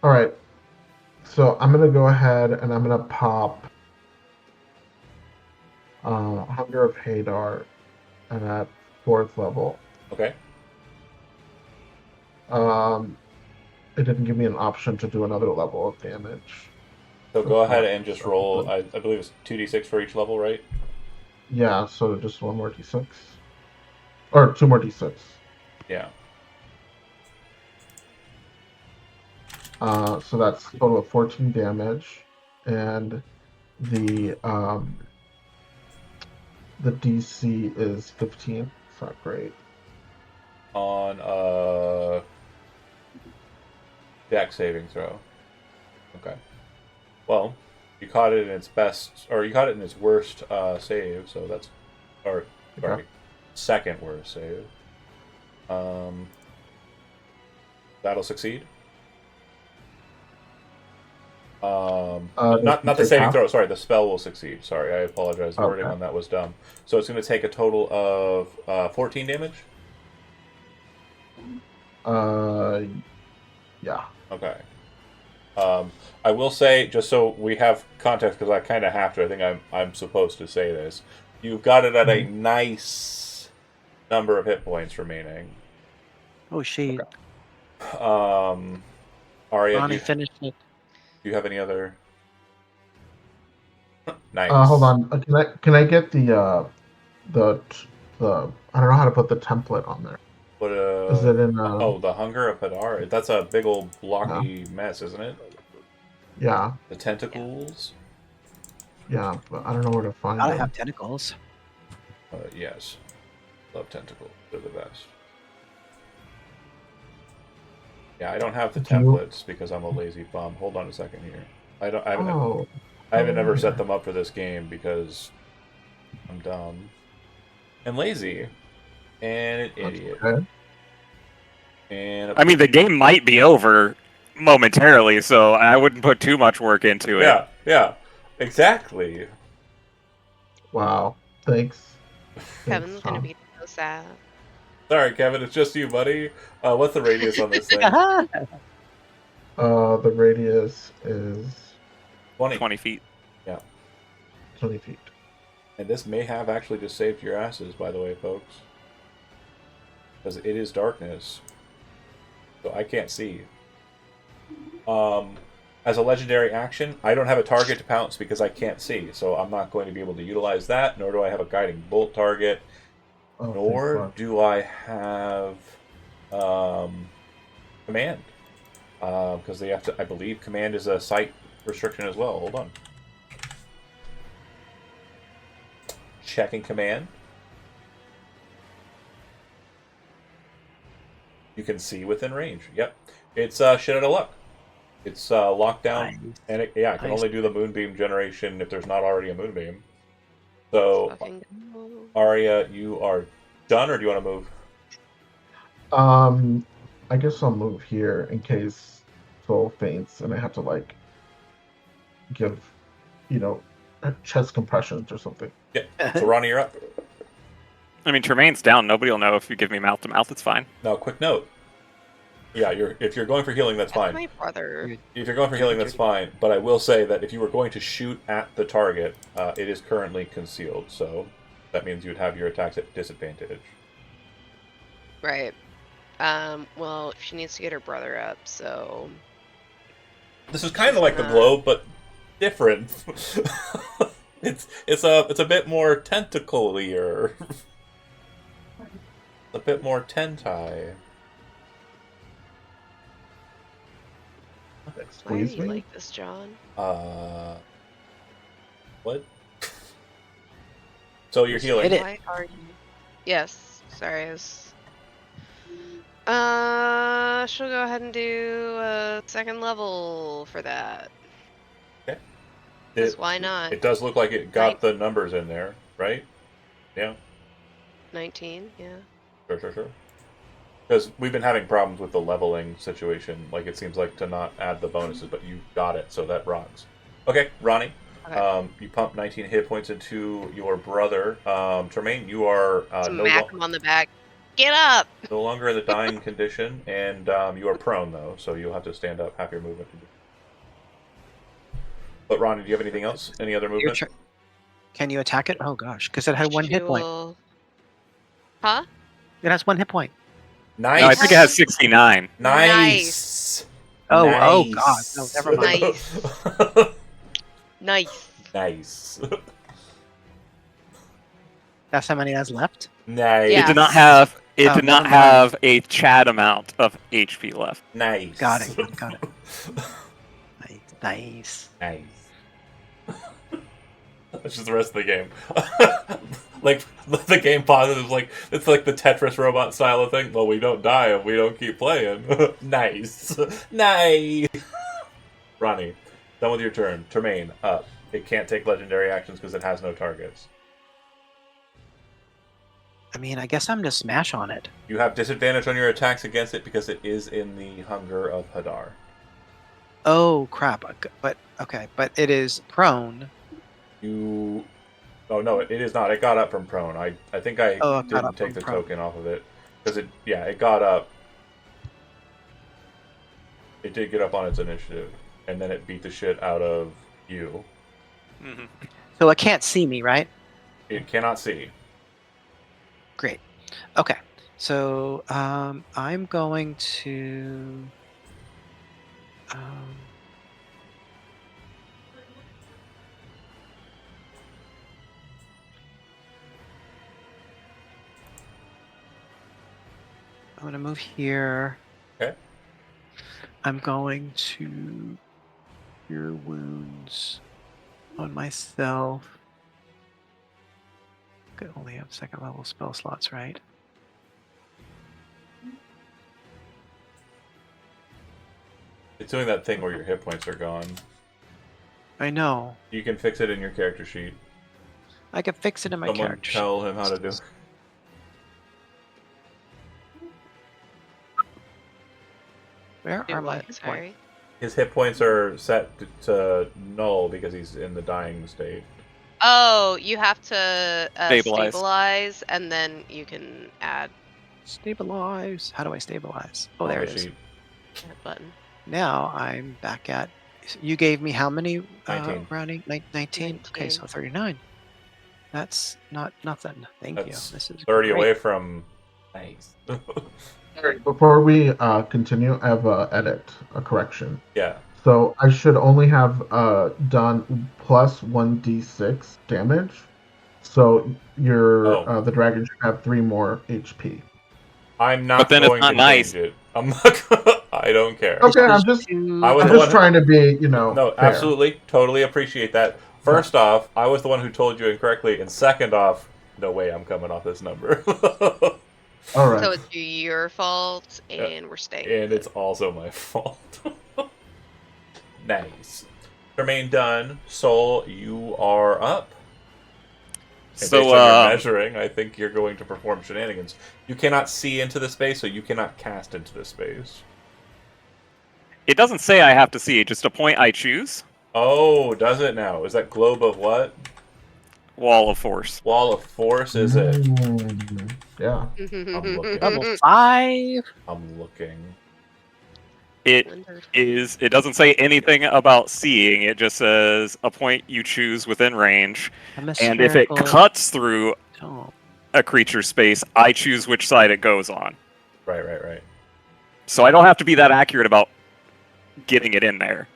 Speaker 4: all right. So I'm gonna go ahead and I'm gonna pop Hunger of Hadar, and at 4th level.
Speaker 1: okay.
Speaker 4: It didn't give me an option to do another level of damage.
Speaker 1: So
Speaker 4: So
Speaker 1: go
Speaker 4: it's
Speaker 1: ahead
Speaker 4: not
Speaker 1: and just roll. I believe it's 2d6 for each level, right?
Speaker 4: Yeah, so just one more d6. Or two more d6.
Speaker 1: Yeah.
Speaker 4: So that's a total of 14 damage. And the DC is 15. It's not great.
Speaker 1: On dex saving throw. Okay. Well, you caught it in its best, or you caught it in its worst save, so that's, or sorry,
Speaker 4: Okay.
Speaker 1: second worst save. That'll succeed. Not the
Speaker 4: take
Speaker 1: saving
Speaker 4: half?
Speaker 1: throw. Sorry, the spell will succeed. Sorry, I apologize. The wording
Speaker 4: Okay.
Speaker 1: on that was dumb. So it's going to take a total of 14 damage.
Speaker 4: Yeah.
Speaker 1: Okay. I will say, just so we have context, because I kind of have to. I think I'm supposed to say this. You've got it at a nice number of hit points remaining.
Speaker 2: Oh, shit.
Speaker 1: Arya,
Speaker 2: Ronnie finished it.
Speaker 1: do you have any other? Nice.
Speaker 4: Hold on. Can I get the I don't know how to put the template on there.
Speaker 1: What
Speaker 4: Is it in
Speaker 1: oh, the hunger of Hadar. That's a big old blocky mess, isn't it?
Speaker 4: Yeah.
Speaker 1: The tentacles.
Speaker 4: Yeah, but I don't know where to find
Speaker 2: Gotta
Speaker 4: them.
Speaker 2: have tentacles.
Speaker 1: Yes. Love tentacles. They're the best. Yeah, I don't have the templates because I'm a lazy bum. Hold on a second here. I haven't ever set them up for this game because I'm dumb and lazy and an idiot.
Speaker 4: Okay.
Speaker 1: And
Speaker 5: I mean, the game might be over momentarily, so I wouldn't put too much work into it.
Speaker 1: Yeah, exactly.
Speaker 4: Wow. Thanks.
Speaker 3: Kevin's gonna be so sad.
Speaker 1: Sorry, Kevin, it's just you, buddy. What's the radius on this thing?
Speaker 4: The radius is
Speaker 5: 20 feet.
Speaker 1: Yeah.
Speaker 4: 20 feet.
Speaker 1: And this may have actually just saved your asses, by the way, folks. Because it is darkness. So I can't see. As a legendary action, I don't have a target to pounce because I can't see. So I'm not going to be able to utilize that, nor do I have a guiding bolt target. Nor do I have command. Because they have to, I believe command is a sight restriction as well. Hold on. Checking command. You can see within range. Yep. It's shit out of luck. It's locked down. And it can only do the moonbeam generation if there's not already a moonbeam. So, Arya, you are done, or do you want to move?
Speaker 4: I guess I'll move here in case Soul faints and I have to like give, chest compressions or something.
Speaker 1: Yeah. So Ronnie, you're up.
Speaker 5: I mean, Tremaine's down. Nobody will know if you give me mouth to mouth. It's fine.
Speaker 1: Now, quick note. Yeah, if you're going for healing, that's fine.
Speaker 3: My brother.
Speaker 1: If you're going for healing, that's fine. But I will say that if you were going to shoot at the target, it is currently concealed. So that means you would have your attacks at disadvantage.
Speaker 3: Right. Well, she needs to get her brother up, so...
Speaker 1: This is kind of like the globe, but different. It's a bit more tentaclier. A bit more tentai.
Speaker 3: Why are you like this, John?
Speaker 1: What? So you're healing.
Speaker 3: Why are you? Yes. Sorry, I was... she'll go ahead and do a second level for that.
Speaker 1: Okay.
Speaker 3: Why not?
Speaker 1: It does look like it got the numbers in there, right? Yeah.
Speaker 3: 19, yeah.
Speaker 1: Sure. Because we've been having problems with the leveling situation. Like, it seems like to not add the bonuses, but you got it, so that rocks. Okay, Ronnie. Okay. You pump 19 hit points into your brother. Tremaine, you are...
Speaker 3: smack him on the back. Get up!
Speaker 1: No longer in the dying condition, and you are prone, though, so you'll have to stand up, half your movement. But, Ronnie, do you have anything else? Any other movement?
Speaker 2: Can you attack it? Oh, gosh, because it had one hit point.
Speaker 3: Huh?
Speaker 2: It has one hit point.
Speaker 1: Nice.
Speaker 5: No, I think it has 69.
Speaker 1: Nice.
Speaker 2: Oh God, no, never mind.
Speaker 3: Nice.
Speaker 1: Nice.
Speaker 2: That's how many it has left.
Speaker 1: Nice.
Speaker 3: Yeah.
Speaker 5: It did not have. It
Speaker 2: Oh,
Speaker 5: did not
Speaker 2: never mind.
Speaker 5: have a Chad amount of HP left.
Speaker 1: Nice.
Speaker 2: Got it. Nice.
Speaker 1: Nice. That's just the rest of the game. Like the game pauses. Like it's like the Tetris robot style of thing. Well, we don't die if we don't keep playing. Nice. Nice. Ronnie, done with your turn. Tremaine, up. It can't take legendary actions because it has no targets.
Speaker 2: I mean, I guess I'm gonna smash on it.
Speaker 1: You have disadvantage on your attacks against it because it is in the hunger of Hadar.
Speaker 2: Oh crap! But okay, but it is prone.
Speaker 1: You. Oh no, it is not. It got up from prone. I think I
Speaker 2: it got
Speaker 1: didn't
Speaker 2: up
Speaker 1: take
Speaker 2: from
Speaker 1: the
Speaker 2: prone.
Speaker 1: token off of it because it got up. It did get up on its initiative, and then it beat the shit out of you.
Speaker 5: Mm-hmm.
Speaker 2: So it can't see me, right?
Speaker 1: It cannot see.
Speaker 2: Great. Okay. So I'm going to. I'm going to move here.
Speaker 1: Okay.
Speaker 2: I'm going to cure wounds on myself. I only have second level spell slots, right?
Speaker 1: It's doing that thing where your hit points are gone.
Speaker 2: I know.
Speaker 1: You can fix it in your character sheet.
Speaker 2: I can fix it in my
Speaker 1: Someone
Speaker 2: character.
Speaker 1: tell him how to do it.
Speaker 2: Where
Speaker 3: Do
Speaker 2: are my
Speaker 3: what?
Speaker 2: hit
Speaker 3: Sorry.
Speaker 2: points?
Speaker 1: His hit points are set to null because he's in the dying state.
Speaker 3: Oh, you have to
Speaker 5: Stabilize.
Speaker 3: stabilize, and then you can add
Speaker 2: Stabilize. How do I stabilize? Oh,
Speaker 1: on
Speaker 2: there
Speaker 1: the
Speaker 2: it is.
Speaker 1: sheet.
Speaker 3: that button.
Speaker 2: Now I'm back at. You gave me how many
Speaker 1: 19.
Speaker 2: rounding? 19? Okay,
Speaker 3: 19.
Speaker 2: so 39. That's not nothing. Thank
Speaker 1: That's
Speaker 2: you. This is
Speaker 1: 30
Speaker 2: great.
Speaker 1: away from nice.
Speaker 4: Before we continue, I have a correction.
Speaker 1: Yeah.
Speaker 4: So I should only have done plus 1d6 damage. So your
Speaker 1: Oh.
Speaker 4: the dragon should have 3 more HP.
Speaker 1: I'm not
Speaker 5: But then it's
Speaker 1: going
Speaker 5: not
Speaker 1: to
Speaker 5: nice.
Speaker 1: change it. I'm not. I don't care.
Speaker 4: Okay,
Speaker 2: This
Speaker 4: I'm
Speaker 2: is
Speaker 4: just
Speaker 2: too
Speaker 1: I was
Speaker 4: I'm
Speaker 1: the
Speaker 4: just
Speaker 1: one-
Speaker 4: trying to be,
Speaker 1: No,
Speaker 4: fair.
Speaker 1: absolutely, totally appreciate that. First off, I was the one who told you incorrectly, and second off, no way I'm coming off this number.
Speaker 4: All right.
Speaker 3: So it's your fault, and we're staying.
Speaker 1: And
Speaker 3: with
Speaker 1: it's also my fault. Nice. Tremaine done. Soul, you are up. And
Speaker 5: So,
Speaker 1: based on your measuring, I think you're going to perform shenanigans. You cannot see into the space, so you cannot cast into the space.
Speaker 5: it doesn't say I have to see, just a point I choose.
Speaker 1: Oh, does it now? Is that globe of what?
Speaker 5: Wall of Force.
Speaker 1: Wall of force, is it?
Speaker 4: Yeah.
Speaker 3: it.
Speaker 1: I'm looking.
Speaker 2: level 5.
Speaker 1: I'm looking.
Speaker 5: It is. It doesn't say anything about seeing. It just says a point you choose within range, and if it cuts through a creature's space, I choose which side it goes on.
Speaker 1: Right.
Speaker 5: So I don't have to be that accurate about getting it in there.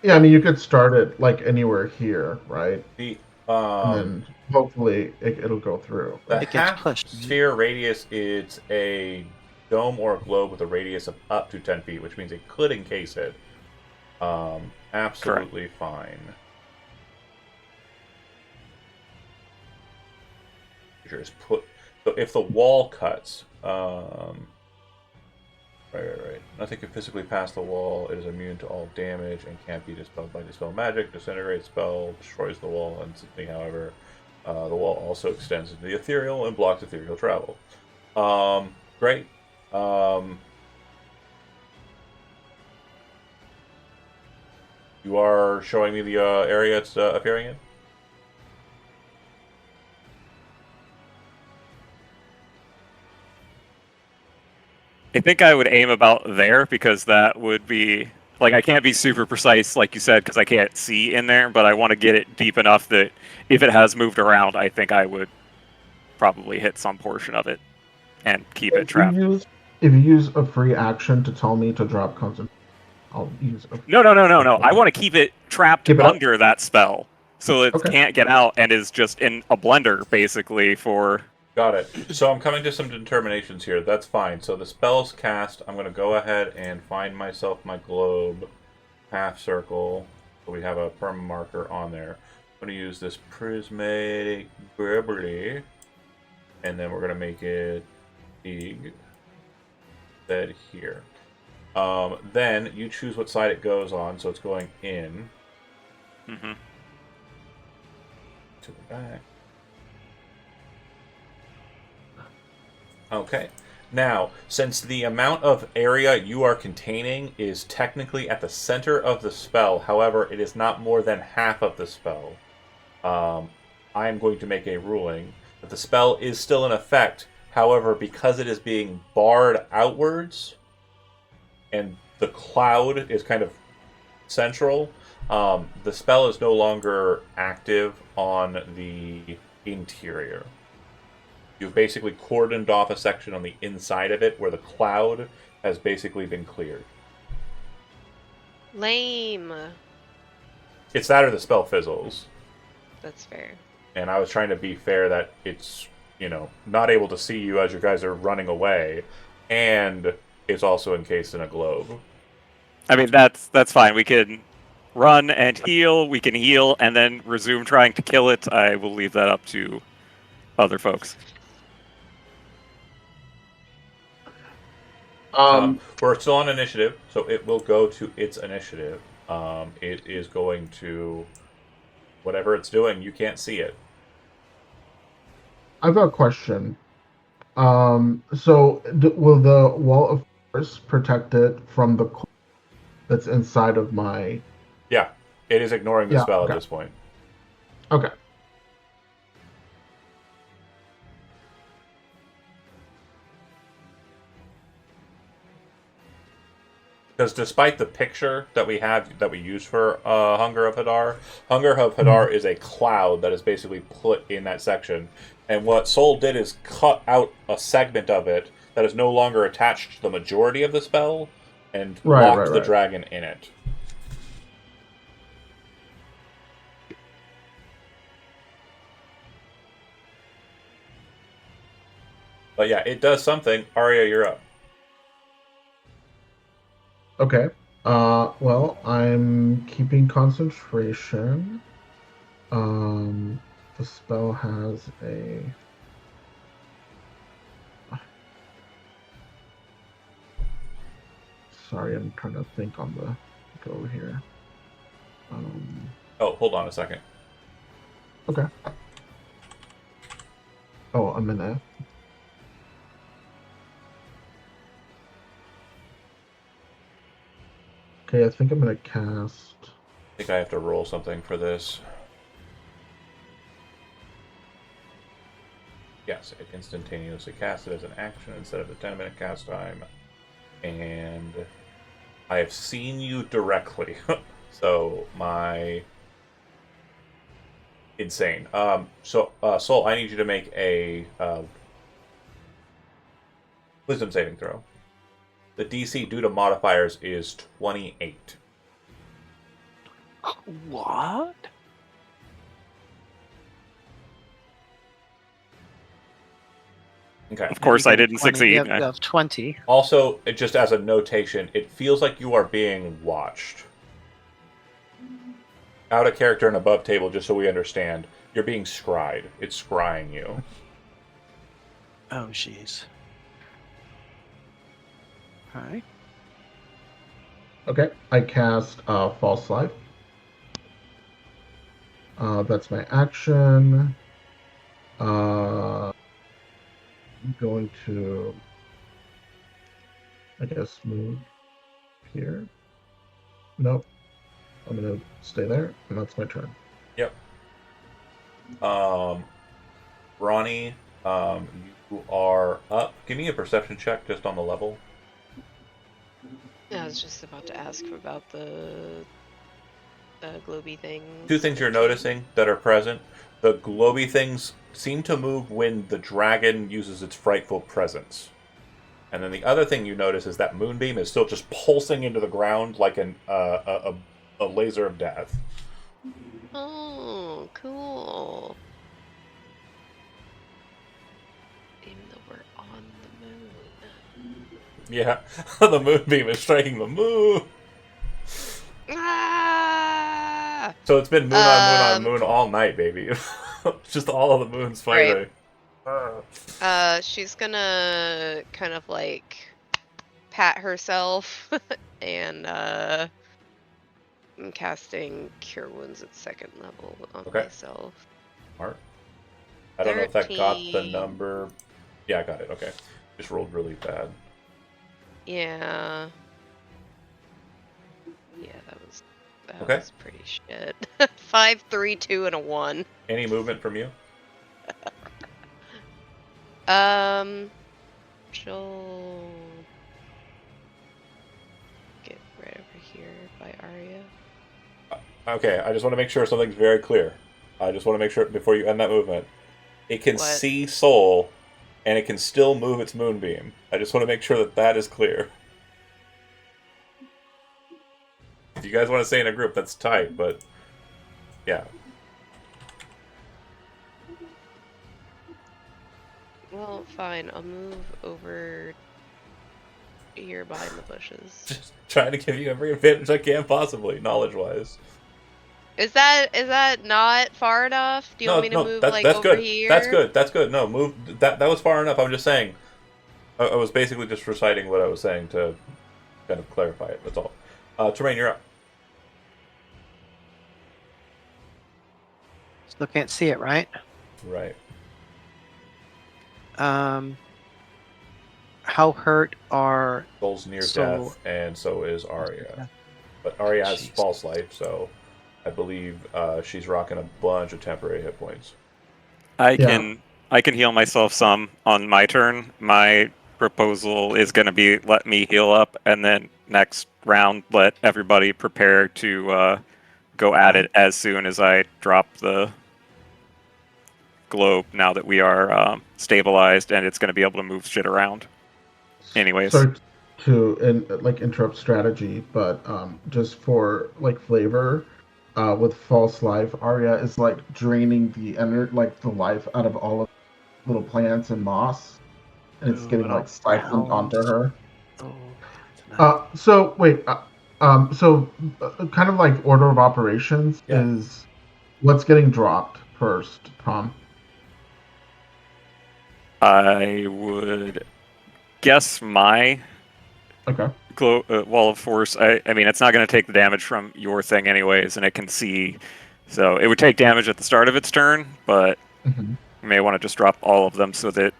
Speaker 4: Yeah, I mean you could start it like anywhere here, right?
Speaker 1: The
Speaker 4: And then hopefully it'll go through.
Speaker 1: the
Speaker 2: It gets pushed.
Speaker 1: half-sphere radius is a dome or a globe with a radius of up to 10 feet, which means it could encase it. Absolutely fine. Just put. So if the wall cuts, right. Nothing can physically pass the wall. It is immune to all damage and can't be dispelled by dispel magic. Disintegrate spell destroys the wall instantly. However, the wall also extends into the ethereal and blocks ethereal travel. Great. You are showing me the area it's appearing in?
Speaker 5: I think I would aim about there because that would be like I can't be super precise like you said because I can't see in there, but I want to get it deep enough that if it has moved around, I think I would probably hit some portion of it and keep it trapped.
Speaker 4: if you use a free action to tell me to drop concentration, I'll use a
Speaker 5: No. I want to keep it trapped
Speaker 4: Keep it up?
Speaker 5: under that spell, so it
Speaker 4: Okay.
Speaker 5: can't get out and is just in a blender basically for.
Speaker 1: Got it. So I'm coming to some determinations here. That's fine. So the spell's cast. I'm going to go ahead and find myself my globe, half circle. So we have a perma marker on there. I'm going to use this prismatic bubbly, and then we're going to make it big. That here. Then you choose what side it goes on. So it's going in
Speaker 5: Mm-hmm.
Speaker 1: to the back. Okay. Now, since the amount of area you are containing is technically at the center of the spell, however, it is not more than half of the spell, I am going to make a ruling that the spell is still in effect. However, because it is being barred outwards, and the cloud is kind of central, the spell is no longer active on the interior. You've basically cordoned off a section on the inside of it where the cloud has basically been cleared.
Speaker 3: Lame.
Speaker 1: It's that or the spell fizzles.
Speaker 3: That's fair.
Speaker 1: And I was trying to be fair that it's, not able to see you as you guys are running away, and it's also encased in a globe.
Speaker 5: I mean, that's fine. We can run and heal. We can heal and then resume trying to kill it. I will leave that up to other folks.
Speaker 1: We're still on initiative, so it will go to its initiative. It is going to whatever it's doing. You can't see it.
Speaker 4: I've got a question. So will the wall of force protect it from the cold that's inside of my?
Speaker 1: Yeah, it is ignoring the
Speaker 4: Yeah,
Speaker 1: spell
Speaker 4: okay.
Speaker 1: at this point.
Speaker 4: Okay.
Speaker 1: Because despite the picture that we have that we use for Hunger of Hadar is a cloud that is basically put in that section. And what Soul did is cut out a segment of it that is no longer attached to the majority of the spell and locked the dragon in it. But yeah, it does something. Arya, you're up.
Speaker 4: Okay. Well, I'm keeping concentration. The spell has a. Sorry, I'm trying to think on the go here.
Speaker 1: Oh, hold on a second.
Speaker 4: Okay. Oh, a minute. Okay, I think I'm gonna cast.
Speaker 1: I think I have to roll something for this. Yes, it instantaneously casts it as an action instead of the 10-minute cast time. And I have seen you directly. So my insane. Soul, I need you to make a wisdom saving throw. The DC due to modifiers is 28.
Speaker 2: What?
Speaker 1: Okay.
Speaker 5: Of course, I didn't
Speaker 2: 20,
Speaker 5: succeed.
Speaker 2: You have 20.
Speaker 1: Also, just as a notation, it feels like you are being watched. Out of character and above table, just so we understand. You're being scryed. It's scrying you.
Speaker 2: Oh, jeez. Alright.
Speaker 4: Okay, I cast False Life. That's my action. I'm going to, I guess, move here. Nope. I'm gonna stay there, and that's my turn.
Speaker 1: Yep. Ronnie, you are up. Give me a perception check just on the level.
Speaker 3: I was just about to ask about the globy thing.
Speaker 1: Two things you're noticing that are present. The globy things seem to move when the dragon uses its frightful presence. And then the other thing you notice is that moonbeam is still just pulsing into the ground like a laser of death.
Speaker 3: Oh, cool. Even though we're on the moon.
Speaker 1: Yeah, the moonbeam is striking the moon.
Speaker 3: Ah!
Speaker 1: So it's been moon on moon on moon all night, baby. Just all of the moons fighting.
Speaker 3: She's gonna kind of like pat herself and I'm casting Cure Wounds at 2nd level on myself.
Speaker 1: Smart. I don't know if that got the
Speaker 3: 13.
Speaker 1: number. Yeah, I got it. Okay. Just rolled really bad.
Speaker 3: Yeah. Yeah, that was pretty shit. 5, 3, 2, and a 1.
Speaker 1: Any movement from you?
Speaker 3: She'll get right over here by Arya.
Speaker 1: Okay, I just want to make sure something's very clear. I just want to make sure before you end that movement. It can
Speaker 3: What?
Speaker 1: see Soul, and it can still move its moonbeam. I just want to make sure that that is clear. If you guys want to stay in a group, that's tight, but yeah.
Speaker 3: Well, fine. I'll move over here behind the bushes.
Speaker 1: Just trying to give you every advantage I can possibly, knowledge-wise.
Speaker 3: Is that not far enough? Do you want me to move like
Speaker 1: that's
Speaker 3: over
Speaker 1: good.
Speaker 3: here?
Speaker 1: That's good. No, move. That was far enough. I'm just saying. I was basically just reciting what I was saying to kind of clarify it. That's all. Tremaine, you're up.
Speaker 2: Still can't see it, right?
Speaker 1: Right.
Speaker 2: How hurt are
Speaker 1: Soul's near
Speaker 2: Soul-
Speaker 1: death, and so is Arya. But Arya has
Speaker 2: Jeez.
Speaker 1: false life, so I believe she's rocking a bunch of temporary hit points.
Speaker 5: I can heal myself some on my turn. My proposal is going to be let me heal up, and then next round let everybody prepare to go at it as soon as I drop the globe. Now that we are stabilized, and it's going to be able to move shit around. Anyways,
Speaker 4: Sorry to interrupt strategy, but just for like flavor, with false life, Arya is like draining the the life out of all of the little plants and moss, and it's getting like siphoned onto her. So wait, kind of like order of operations is what's getting dropped first, Tom?
Speaker 5: I would guess my wall of force. I mean, it's not going to take the damage from your thing anyways, and it can see. So it would take damage at the start of its turn, but you may want to just drop all of them so that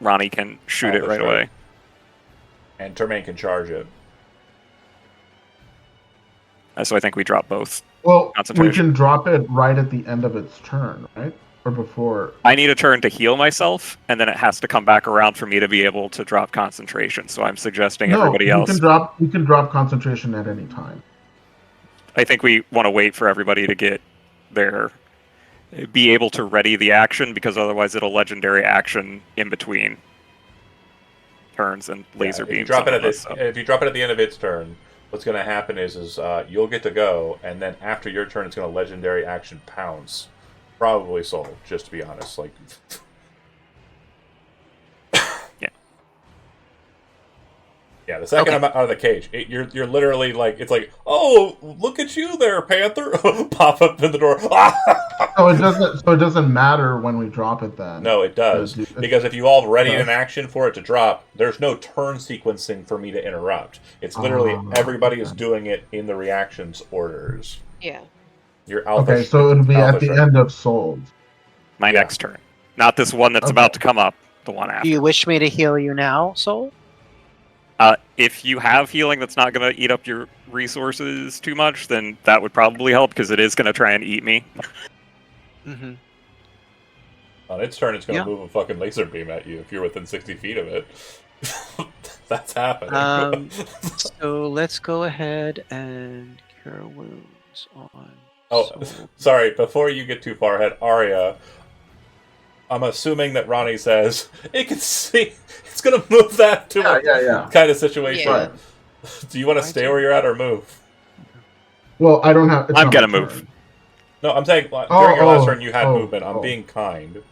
Speaker 5: Ronnie can shoot it right away.
Speaker 1: And Tremaine can charge it.
Speaker 5: So I think we drop both.
Speaker 4: Well, we can drop it right at the end of its turn, right? Or before.
Speaker 5: I need a turn to heal myself, and then it has to come back around for me to be able to drop concentration. So I'm suggesting everybody else.
Speaker 4: We can drop concentration at any time.
Speaker 5: I think we want to wait for everybody to get be able to ready the action, because otherwise it'll legendary action in between turns and laser beams.
Speaker 1: If you drop it at the end of its turn, what's going to happen is you'll get to go, and then after your turn, it's going to legendary action pounce. Probably Soul, just to be honest. Like, yeah. The second I'm out of the cage, you're literally like, it's like, oh, look at you there, Panther! Pop up in the door.
Speaker 4: So it doesn't matter when we drop it then.
Speaker 1: No, it does, because if you all ready an action for it to drop, there's no turn sequencing for me to interrupt. It's literally everybody is doing it in the reactions orders.
Speaker 3: Yeah.
Speaker 1: Your alpha.
Speaker 4: Okay, so it'll be at the end of Soul.
Speaker 5: My next turn, not this one that's about to come up. The one after.
Speaker 2: Do you wish me to heal you now, Soul?
Speaker 5: If you have healing that's not going to eat up your resources too much, then that would probably help, because it is going to try and eat me.
Speaker 2: Mm-hmm.
Speaker 1: On its turn, it's going to move a fucking laser beam at you if you're within 60 feet of it. That's happening.
Speaker 2: So let's go ahead and cure wounds on.
Speaker 1: Oh, sorry. Before you get too far ahead, Arya, I'm assuming that Ronnie says it can see. It's gonna move that to
Speaker 4: Yeah.
Speaker 1: kind of situation.
Speaker 3: Yeah.
Speaker 4: Right.
Speaker 1: Do you want to stay where you're at or move?
Speaker 4: Well, I don't have. It's
Speaker 5: I'm
Speaker 4: not
Speaker 5: gonna
Speaker 4: my
Speaker 5: move.
Speaker 4: turn.
Speaker 1: No, I'm saying during your last turn you had
Speaker 4: oh,
Speaker 1: movement. I'm
Speaker 4: oh.
Speaker 1: being kind.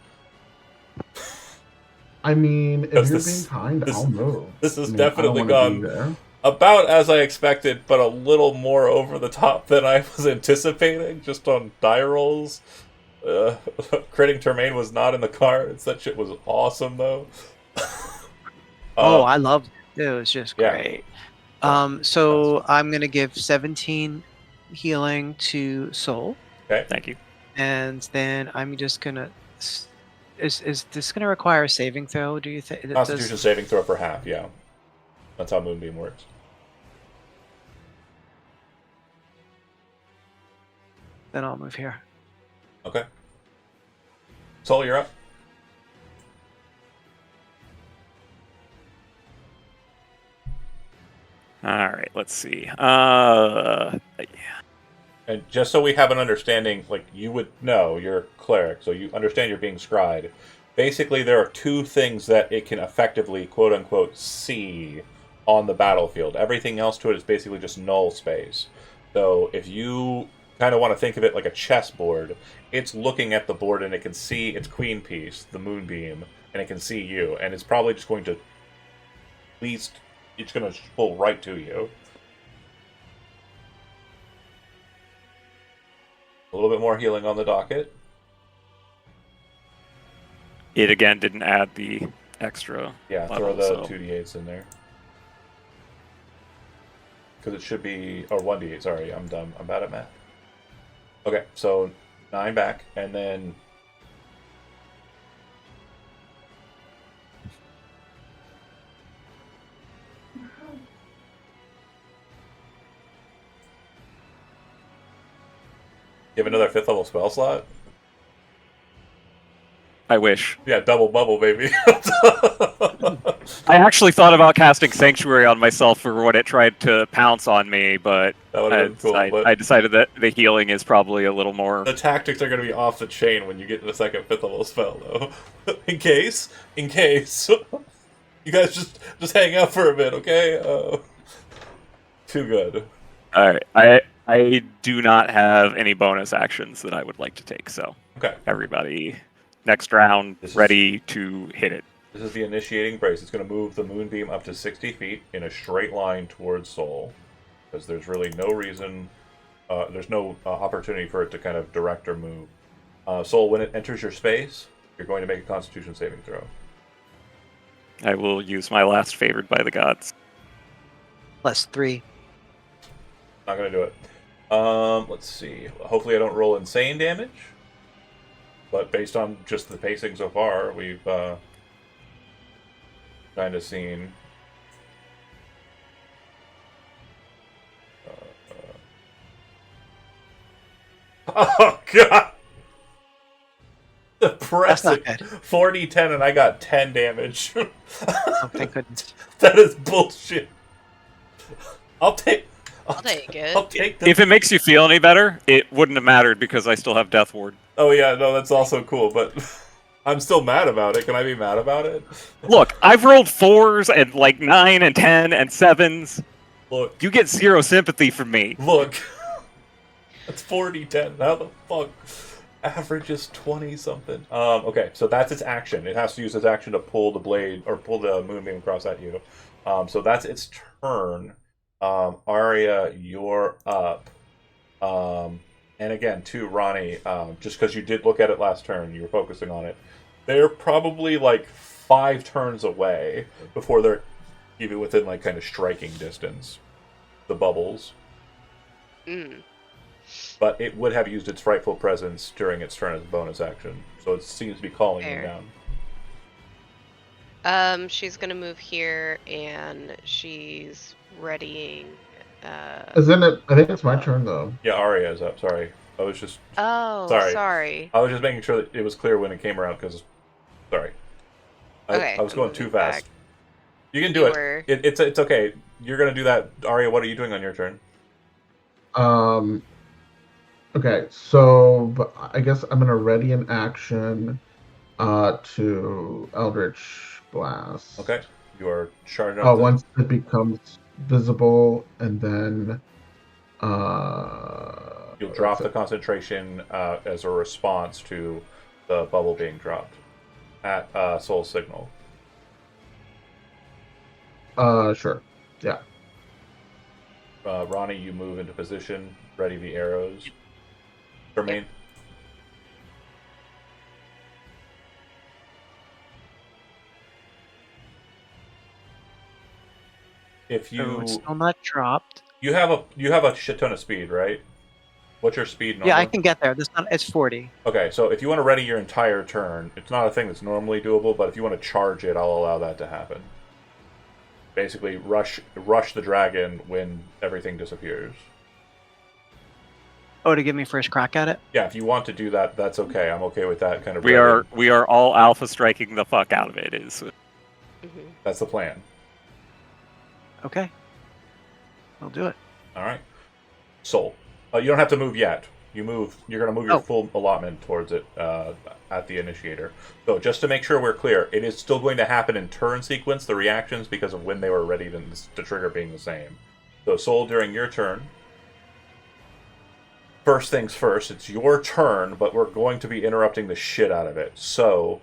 Speaker 4: I mean, if
Speaker 1: 'Cause
Speaker 4: you're
Speaker 1: this-
Speaker 4: being kind,
Speaker 1: this-
Speaker 4: I'll move.
Speaker 1: This has
Speaker 4: I mean,
Speaker 1: definitely
Speaker 4: I don't wanna be
Speaker 1: gone
Speaker 4: there.
Speaker 1: about as I expected, but a little more over the top than I was anticipating, just on die rolls. Critting Termain was not in the cards. That shit was awesome, though.
Speaker 2: I loved it. It was just
Speaker 1: yeah.
Speaker 2: great. So I'm gonna give 17 healing to Soul,
Speaker 1: Okay.
Speaker 5: Thank you.
Speaker 2: and then I'm just gonna. Is this gonna require a saving throw? Do you think?
Speaker 1: Constitution saving throw for half, yeah. That's how Moonbeam works.
Speaker 2: Then I'll move here.
Speaker 1: Okay. Soul, you're up.
Speaker 5: All right, let's see.
Speaker 1: And just so we have an understanding, like, you would know, you're a cleric, so you understand you're being scryed. Basically, there are two things that it can effectively, quote-unquote, see on the battlefield. Everything else to it is basically just null space. So if you kind of want to think of it like a chessboard, it's looking at the board and it can see its queen piece, the moonbeam, and it can see you. And it's probably just going to, at least, it's going to pull right to you. A little bit more healing on the docket.
Speaker 5: It again didn't add the extra.
Speaker 1: Yeah,
Speaker 5: level,
Speaker 1: throw the
Speaker 5: so.
Speaker 1: 2d8s in there. Because it should be... or 1d8, sorry, I'm dumb. I'm bad at math. Okay, so 9 back, and then... You have another 5th level spell slot?
Speaker 5: I wish.
Speaker 1: Yeah, double bubble, baby.
Speaker 5: I actually thought about casting Sanctuary on myself for when it tried to pounce on me, but,
Speaker 1: That would've been cool, but-
Speaker 5: I decided that the healing is probably a little more...
Speaker 1: The tactics are going to be off the chain when you get to the second 5th level spell, though. in case. You guys just hang out for a bit, okay? Too good.
Speaker 5: Alright, I do not have any bonus actions that I would like to take, so...
Speaker 1: Okay.
Speaker 5: Everybody, next round, ready to hit it.
Speaker 1: This is the initiating brace. It's going to move the moonbeam up to 60 feet in a straight line towards Soul. Because there's really no reason... there's no opportunity for it to kind of direct or move. Soul, when it enters your space, you're going to make a Constitution saving throw.
Speaker 5: I will use my last favored by the gods.
Speaker 2: +3.
Speaker 1: Not going to do it. Let's see. Hopefully I don't roll insane damage. But based on just the pacing so far, we've kind of seen... Oh, God! Depressing.
Speaker 2: That's not good.
Speaker 1: 40-10 and I got 10 damage.
Speaker 2: Oh, thank goodness.
Speaker 1: That is bullshit. I'll take
Speaker 3: it.
Speaker 1: I'll take that.
Speaker 5: If it makes you feel any better, it wouldn't have mattered because I still have Death Ward.
Speaker 1: Oh yeah, no, that's also cool, but I'm still mad about it. Can I be mad about it?
Speaker 5: Look, I've rolled 4s and like 9 and 10 and 7s.
Speaker 1: Look,
Speaker 5: You get 0 sympathy from me.
Speaker 1: look. That's 40-10. How the fuck? Average is 20-something. Okay, so that's its action. It has to use its action to pull the blade, or pull the moonbeam across at you. So that's its turn. Arya, you're up. And again, too, Ronnie, just because you did look at it last turn, you were focusing on it, they're probably like 5 turns away before they're even within like kind of striking distance. The bubbles. But it would have used its frightful presence during its turn as a bonus action, so it seems to be calling you down.
Speaker 3: She's gonna move here, and she's readying.
Speaker 4: Isn't it? I think it's my turn though.
Speaker 1: Yeah, Arya is up. Sorry, I was just.
Speaker 3: Oh,
Speaker 1: Sorry.
Speaker 3: sorry.
Speaker 1: I was just making sure that it was clear when it came around because. Sorry.
Speaker 3: Okay,
Speaker 1: I was going
Speaker 3: I'm
Speaker 1: too
Speaker 3: moving
Speaker 1: fast.
Speaker 3: back.
Speaker 1: You can do
Speaker 3: You
Speaker 1: it.
Speaker 3: were-
Speaker 1: It's okay. You're gonna do that, Arya. What are you doing on your turn?
Speaker 4: Okay, so but I guess I'm gonna ready an action to Eldritch Blast.
Speaker 1: Okay. You are charged up.
Speaker 4: Oh, once it becomes visible, and then
Speaker 1: You'll drop the concentration as a response to the bubble being dropped at Soul Signal.
Speaker 4: Sure. Yeah.
Speaker 1: Ronnie, you move into position, ready the arrows. Jermaine? If
Speaker 2: So it's
Speaker 1: you
Speaker 2: still not dropped.
Speaker 1: you have a shit ton of speed, right? What's your speed number?
Speaker 2: Yeah, I can get there. It's 40.
Speaker 1: Okay, so if you want to ready your entire turn, it's not a thing that's normally doable, but if you want to charge it, I'll allow that to happen. Basically, rush the dragon when everything disappears.
Speaker 2: Oh, to give me first crack at it?
Speaker 1: Yeah, if you want to do that, that's okay. I'm okay with that kind of.
Speaker 5: We are all alpha striking the fuck out of it.
Speaker 1: That's the plan.
Speaker 2: Okay. I'll do it.
Speaker 1: All right. Soul. You don't have to move yet. You're going to move your full allotment towards it at the initiator. So just to make sure we're clear, it is still going to happen in turn sequence, the reactions, because of when they were ready, the trigger being the same. So Soul, during your turn, first things first, it's your turn, but we're going to be interrupting the shit out of it. So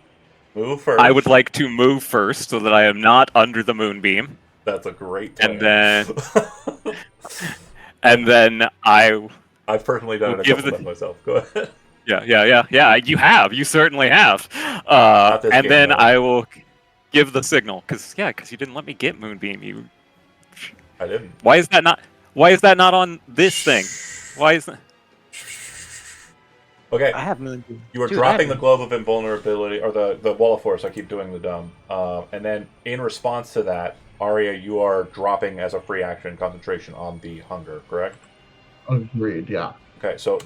Speaker 1: move first.
Speaker 5: I would like to move first so that I am not under the moonbeam.
Speaker 1: That's a great plan.
Speaker 5: And then
Speaker 1: I've personally done it a couple times myself. Go ahead.
Speaker 5: Yeah. You certainly have. And then I will give the signal because you didn't let me get moonbeam.
Speaker 1: I didn't.
Speaker 5: Why is that not on this thing? Why is that?
Speaker 1: Okay.
Speaker 2: I have moonbeam.
Speaker 1: You are dropping the glove of invulnerability, or the wall of force. I keep doing the dumb. And then in response to that, Arya, you are dropping as a free action concentration on the hunger, correct?
Speaker 4: Agreed, yeah.
Speaker 1: Okay, so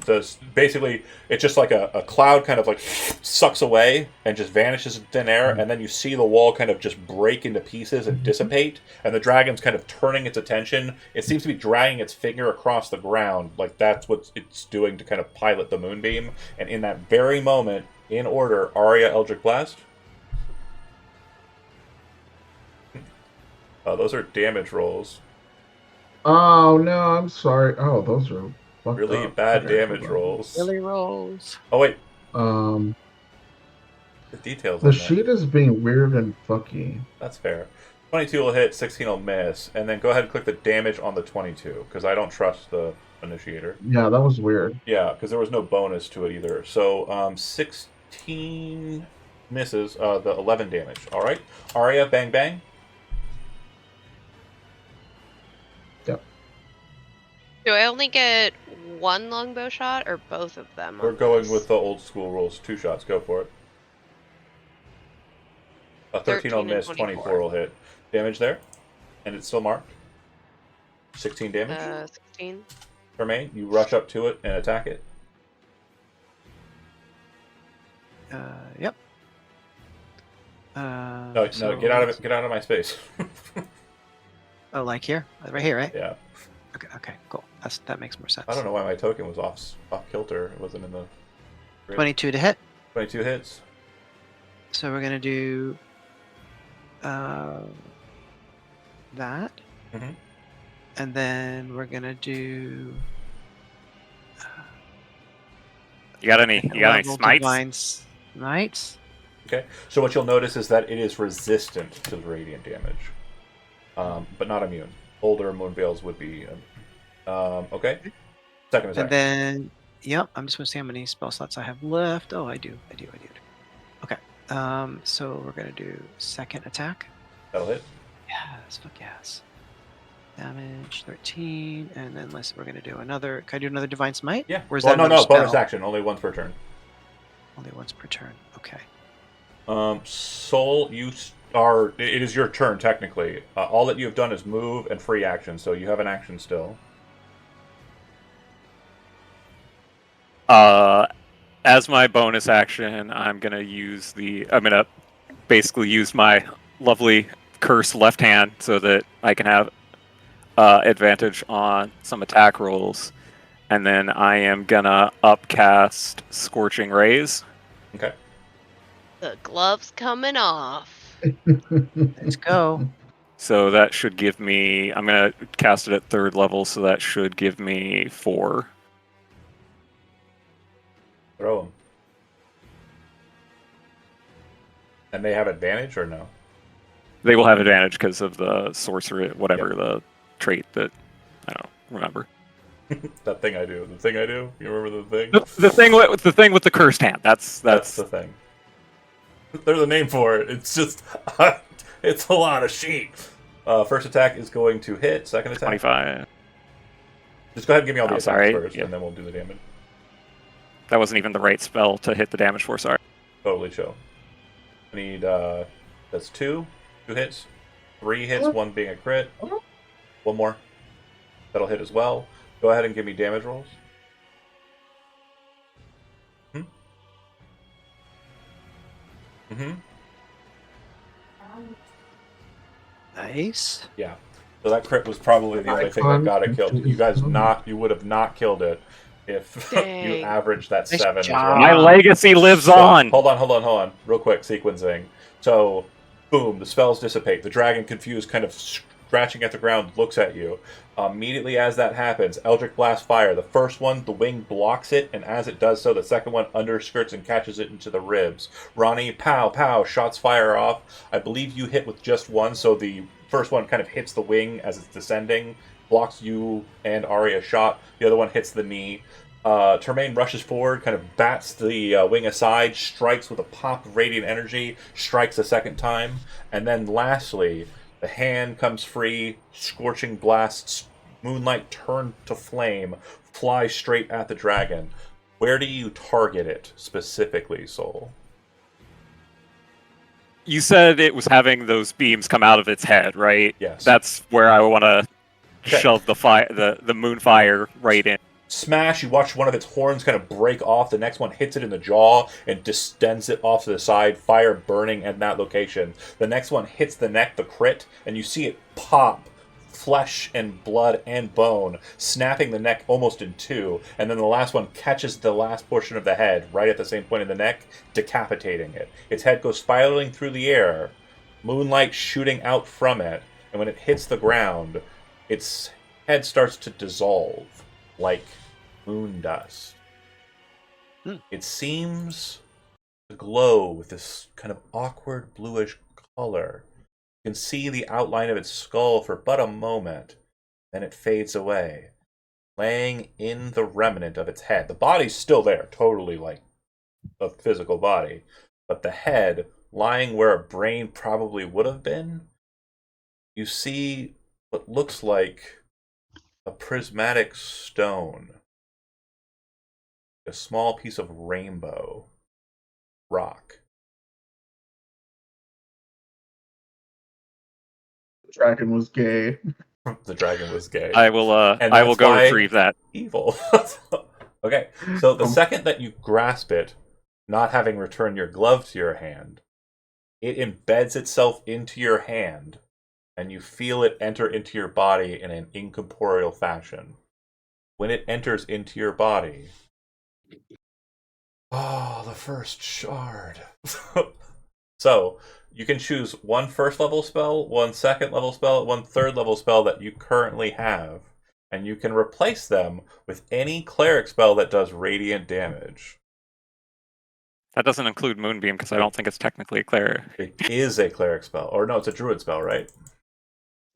Speaker 1: basically it's just like a cloud kind of like sucks away and just vanishes in thin air, and then you see the wall kind of just break into pieces and dissipate, and the dragon's kind of turning its attention. It seems to be dragging its finger across the ground, like that's what it's doing to kind of pilot the moonbeam. And in that very moment, in order, Arya, Eldritch Blast. Those are damage rolls.
Speaker 4: Oh no, I'm sorry. Oh, those are
Speaker 1: really bad damage rolls.
Speaker 2: Really rolls.
Speaker 1: Oh wait.
Speaker 4: The
Speaker 1: details.
Speaker 4: The sheet is being weird and fucky.
Speaker 1: That's fair. 22 will hit, 16 will miss, and then go ahead and click the damage on the 22 because I don't trust the initiator.
Speaker 4: Yeah, that was weird.
Speaker 1: Yeah, because there was no bonus to it either. So 16 misses. The 11 damage. All right, Arya, bang bang.
Speaker 3: Do I only get one longbow shot or both of them?
Speaker 1: We're going with the old school rules. 2 shots. Go for it. A 13 will miss, 24 will hit. Damage there? And it's still marked? 16 damage?
Speaker 3: 16.
Speaker 1: Jermaine, you rush up to it and attack it.
Speaker 2: Yep.
Speaker 1: No, get out of it. Get out of my space.
Speaker 2: Oh, like here? Right here, right?
Speaker 1: Yeah.
Speaker 2: Okay, cool. That makes more sense.
Speaker 1: I don't know why my token was off kilter. It wasn't in the...
Speaker 2: 22 to hit.
Speaker 1: 22 hits.
Speaker 2: So we're going to do that.
Speaker 1: Mm-hmm.
Speaker 2: And then we're going to do...
Speaker 5: You got any smites?
Speaker 2: Divine smites.
Speaker 1: Okay. So what you'll notice is that it is resistant to the radiant damage. But not immune. Older Moonveils would be... okay. Second attack.
Speaker 2: And then, yep, I'm just going to see how many spell slots I have left. Oh, I do. Okay. So we're going to do second attack.
Speaker 1: That'll hit.
Speaker 2: Yes, fuck yes. Damage 13, and then we're going to do another. Can I do another Divine Smite?
Speaker 1: Yeah.
Speaker 2: Or is
Speaker 1: well,
Speaker 2: that
Speaker 1: no, bonus
Speaker 2: spell?
Speaker 1: action. Only once per turn.
Speaker 2: Only once per turn. Okay.
Speaker 1: Soul, it is your turn technically. All that you have done is move and free action, so you have an action still.
Speaker 5: As my bonus action, I'm gonna basically use my lovely curse left hand so that I can have advantage on some attack rolls, and then I am gonna upcast Scorching Rays.
Speaker 1: Okay.
Speaker 3: The glove's coming off.
Speaker 2: Let's go.
Speaker 5: So that should give me. I'm gonna cast it at 3rd level, so that should give me 4.
Speaker 1: Throw them. And they have advantage or no?
Speaker 5: They will have advantage because of the sorcery, whatever the trait that I don't remember.
Speaker 1: That thing I do. The thing I do. You remember the thing?
Speaker 5: The thing with the cursed hand. That's
Speaker 1: the thing. There's a name for it. It's just it's a lot of sheet. First attack is going to hit. Second attack
Speaker 5: 25.
Speaker 1: Just go ahead and give me all the attacks
Speaker 5: sorry.
Speaker 1: first,
Speaker 5: Yeah.
Speaker 1: and then we'll do the damage.
Speaker 5: That wasn't even the right spell to hit the damage for. Sorry.
Speaker 1: Totally chill. I need that's 2 hits, 3 hits, 1 being a crit. 1 more. That'll hit as well. Go ahead and give me damage rolls.
Speaker 2: Nice.
Speaker 1: Yeah. So that crit was probably the only thing that got it killed. You guys you would have not killed it if you
Speaker 3: Dang.
Speaker 1: averaged that
Speaker 2: Nice
Speaker 1: 7 as
Speaker 2: job.
Speaker 1: well.
Speaker 5: My legacy lives on.
Speaker 1: Hold on. Real quick, sequencing. So, boom, the spells dissipate. The dragon, confused, kind of scratching at the ground, looks at you. Immediately as that happens, Eldritch Blast Fire. The first one, the wing blocks it, and as it does so, the second one underskirts and catches it into the ribs. Ronnie, pow, pow, shots fire off. I believe you hit with just one, so the first one kind of hits the wing as it's descending, blocks you and Arya shot. The other one hits the knee. Termaine rushes forward, kind of bats the wing aside, strikes with a pop of radiant energy, strikes a second time, and then lastly, the hand comes free, scorching blasts, moonlight turned to flame, fly straight at the dragon. Where do you target it specifically, Soul?
Speaker 5: You said it was having those beams come out of its head, right?
Speaker 1: Yes.
Speaker 5: That's where I want to
Speaker 1: Okay.
Speaker 5: shove the moon fire right in.
Speaker 1: Smash, you watch one of its horns kind of break off, the next one hits it in the jaw and distends it off to the side, fire burning at that location. The next one hits the neck, the crit, and you see it pop, flesh and blood and bone, snapping the neck almost in two, and then the last one catches the last portion of the head right at the same point in the neck, decapitating it. Its head goes spiraling through the air, moonlight shooting out from it, and when it hits the ground, its head starts to dissolve like moon dust. It seems to glow with this kind of awkward bluish color. You can see the outline of its skull for but a moment, then it fades away, laying in the remnant of its head. The body's still there, totally like a physical body, but the head, lying where a brain probably would have been, you see what looks like a prismatic stone. A small piece of rainbow rock.
Speaker 4: The dragon was gay.
Speaker 1: The dragon was gay.
Speaker 5: I will
Speaker 1: And
Speaker 5: I will
Speaker 1: that's
Speaker 5: go
Speaker 1: why-
Speaker 5: retrieve that.
Speaker 1: Evil. Okay, so the second that you grasp it, not having returned your glove to your hand, it embeds itself into your hand, and you feel it enter into your body in an incorporeal fashion. When it enters into your body, the first shard. So, you can choose one first level spell, one second level spell, one third level spell that you currently have, and you can replace them with any cleric spell that does radiant damage.
Speaker 5: That doesn't include Moonbeam because I don't think it's technically a cleric.
Speaker 1: It is a cleric spell. Or no, it's a druid spell, right?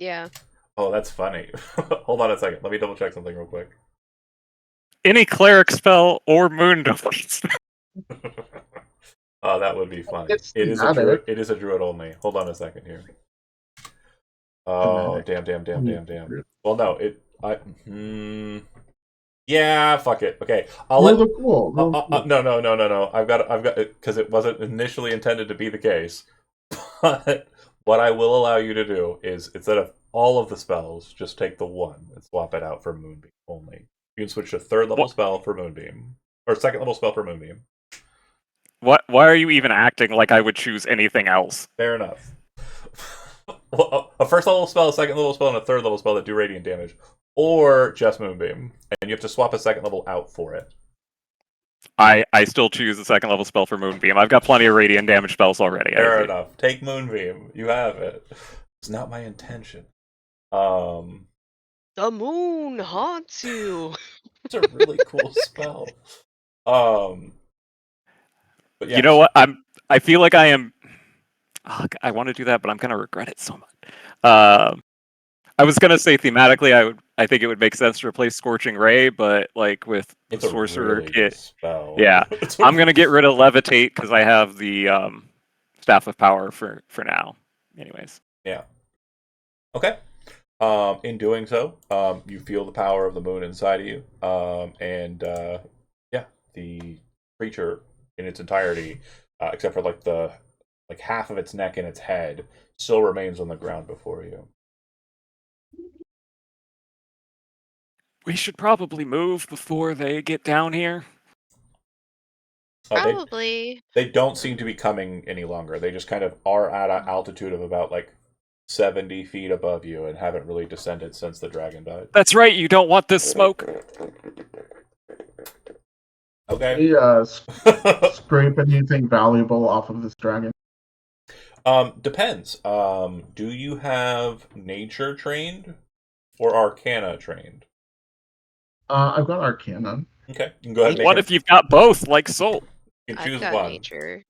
Speaker 3: Yeah.
Speaker 1: Oh, that's funny. Hold on a second. Let me double check something real quick.
Speaker 5: Any cleric spell or moon device.
Speaker 1: Oh, that would be funny.
Speaker 4: It's
Speaker 1: It is a
Speaker 4: thematic.
Speaker 1: druid. It is a druid only. Hold on a second here. Oh,
Speaker 4: Thematic.
Speaker 1: damn. Well, no, yeah, fuck it. Okay, I'll
Speaker 4: Roll
Speaker 1: let.
Speaker 4: the cool. Roll the cool.
Speaker 1: No. I've got because it wasn't initially intended to be the case. But what I will allow you to do is instead of all of the spells, just take the one and swap it out for Moonbeam only. You can switch to third level spell for Moonbeam or second level spell for Moonbeam.
Speaker 5: What? Why are you even acting like I would choose anything else?
Speaker 1: Fair enough. Well, a first level spell, a second level spell, and a third level spell that do radiant damage, or just Moonbeam, and you have to swap a second level out for it.
Speaker 5: I still choose a second level spell for Moonbeam. I've got plenty of radiant damage spells already.
Speaker 1: Fair enough. Take Moonbeam. You have it. It's not my intention.
Speaker 3: The moon haunts you.
Speaker 1: It's a really cool spell. But yeah.
Speaker 5: You know what? I feel like I am. Oh, I want to do that, but I'm gonna regret it so much. I was gonna say thematically, I think it would make sense to replace Scorching Ray, but like with
Speaker 1: It's a
Speaker 5: Sorcerer
Speaker 1: really
Speaker 5: Kit,
Speaker 1: good spell.
Speaker 5: yeah, I'm gonna get rid of Levitate because I have the Staff of Power for now. Anyways,
Speaker 1: Yeah. Okay. In doing so, you feel the power of the moon inside of you, and yeah, the creature in its entirety, except for like half of its neck and its head, still remains on the ground before you.
Speaker 5: we should probably move before they get down here.
Speaker 3: Probably.
Speaker 1: They don't seem to be coming any longer. They just kind of are at an altitude of about like 70 feet above you and haven't really descended since the dragon died.
Speaker 5: That's right. You don't want this smoke.
Speaker 1: Okay.
Speaker 4: Scrape anything valuable off of this dragon?
Speaker 1: Depends. Do you have nature trained or arcana trained?
Speaker 4: I've got Arcana.
Speaker 1: Okay, you can go ahead and make
Speaker 5: What if you've got both, like Soul?
Speaker 1: you can
Speaker 3: I've
Speaker 1: choose
Speaker 3: got
Speaker 1: one.
Speaker 3: nature.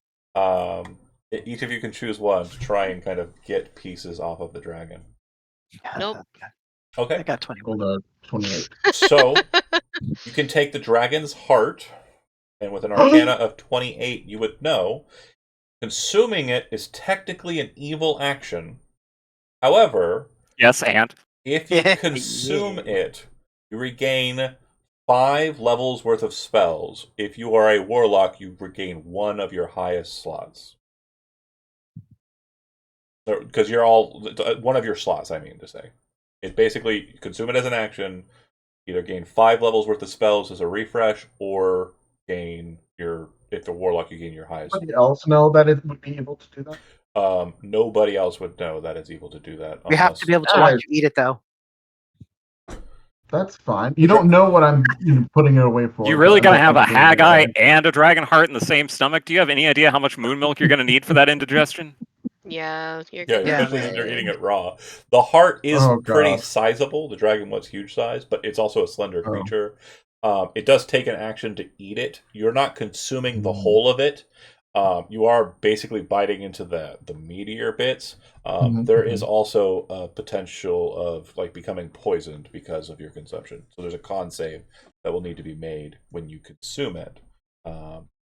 Speaker 1: Each of you can choose one to try and kind of get pieces off of the dragon.
Speaker 3: Nope.
Speaker 2: I
Speaker 1: Okay,
Speaker 2: got 21.
Speaker 4: Rolled a 28.
Speaker 1: so you can take the dragon's heart, and with an arcana of 28, you would know consuming it is technically an evil action. However,
Speaker 5: Yes, and
Speaker 1: if you consume it, you regain 5 levels worth of spells. If you are a warlock, you regain 1 of your highest slots. Because you're all 1 of your slots, I mean to say. It basically, consume it as an action, either gain 5 levels worth of spells as a refresh, or gain if the warlock, you gain your highest.
Speaker 4: Anybody else know that it would be able to do that?
Speaker 1: Nobody else would know that it's able to do that.
Speaker 2: We have to be able to watch you eat it, though.
Speaker 4: That's fine. You don't know what I'm putting it away for.
Speaker 5: you really
Speaker 4: but
Speaker 5: gonna
Speaker 4: I'm
Speaker 5: have a
Speaker 4: not gonna do it
Speaker 5: Haggai
Speaker 4: anyway.
Speaker 5: and a Dragon Heart in the same stomach? Do you have any idea how much moon milk you're gonna need for that indigestion?
Speaker 3: Yeah, you're
Speaker 1: Yeah,
Speaker 3: gonna
Speaker 1: especially
Speaker 3: need
Speaker 1: since you're
Speaker 3: it.
Speaker 1: eating it raw. The heart is
Speaker 4: Oh,
Speaker 1: pretty
Speaker 4: God.
Speaker 1: sizable. The dragon was huge size, but it's also a slender
Speaker 4: Oh.
Speaker 1: creature. It does take an action to eat it. You're not consuming the
Speaker 4: Mm.
Speaker 1: whole of it. You are basically biting into the meatier bits.
Speaker 4: Mhm,
Speaker 1: There is also a potential of like becoming poisoned because of your consumption. So there's a con save that will need to be made when you consume it.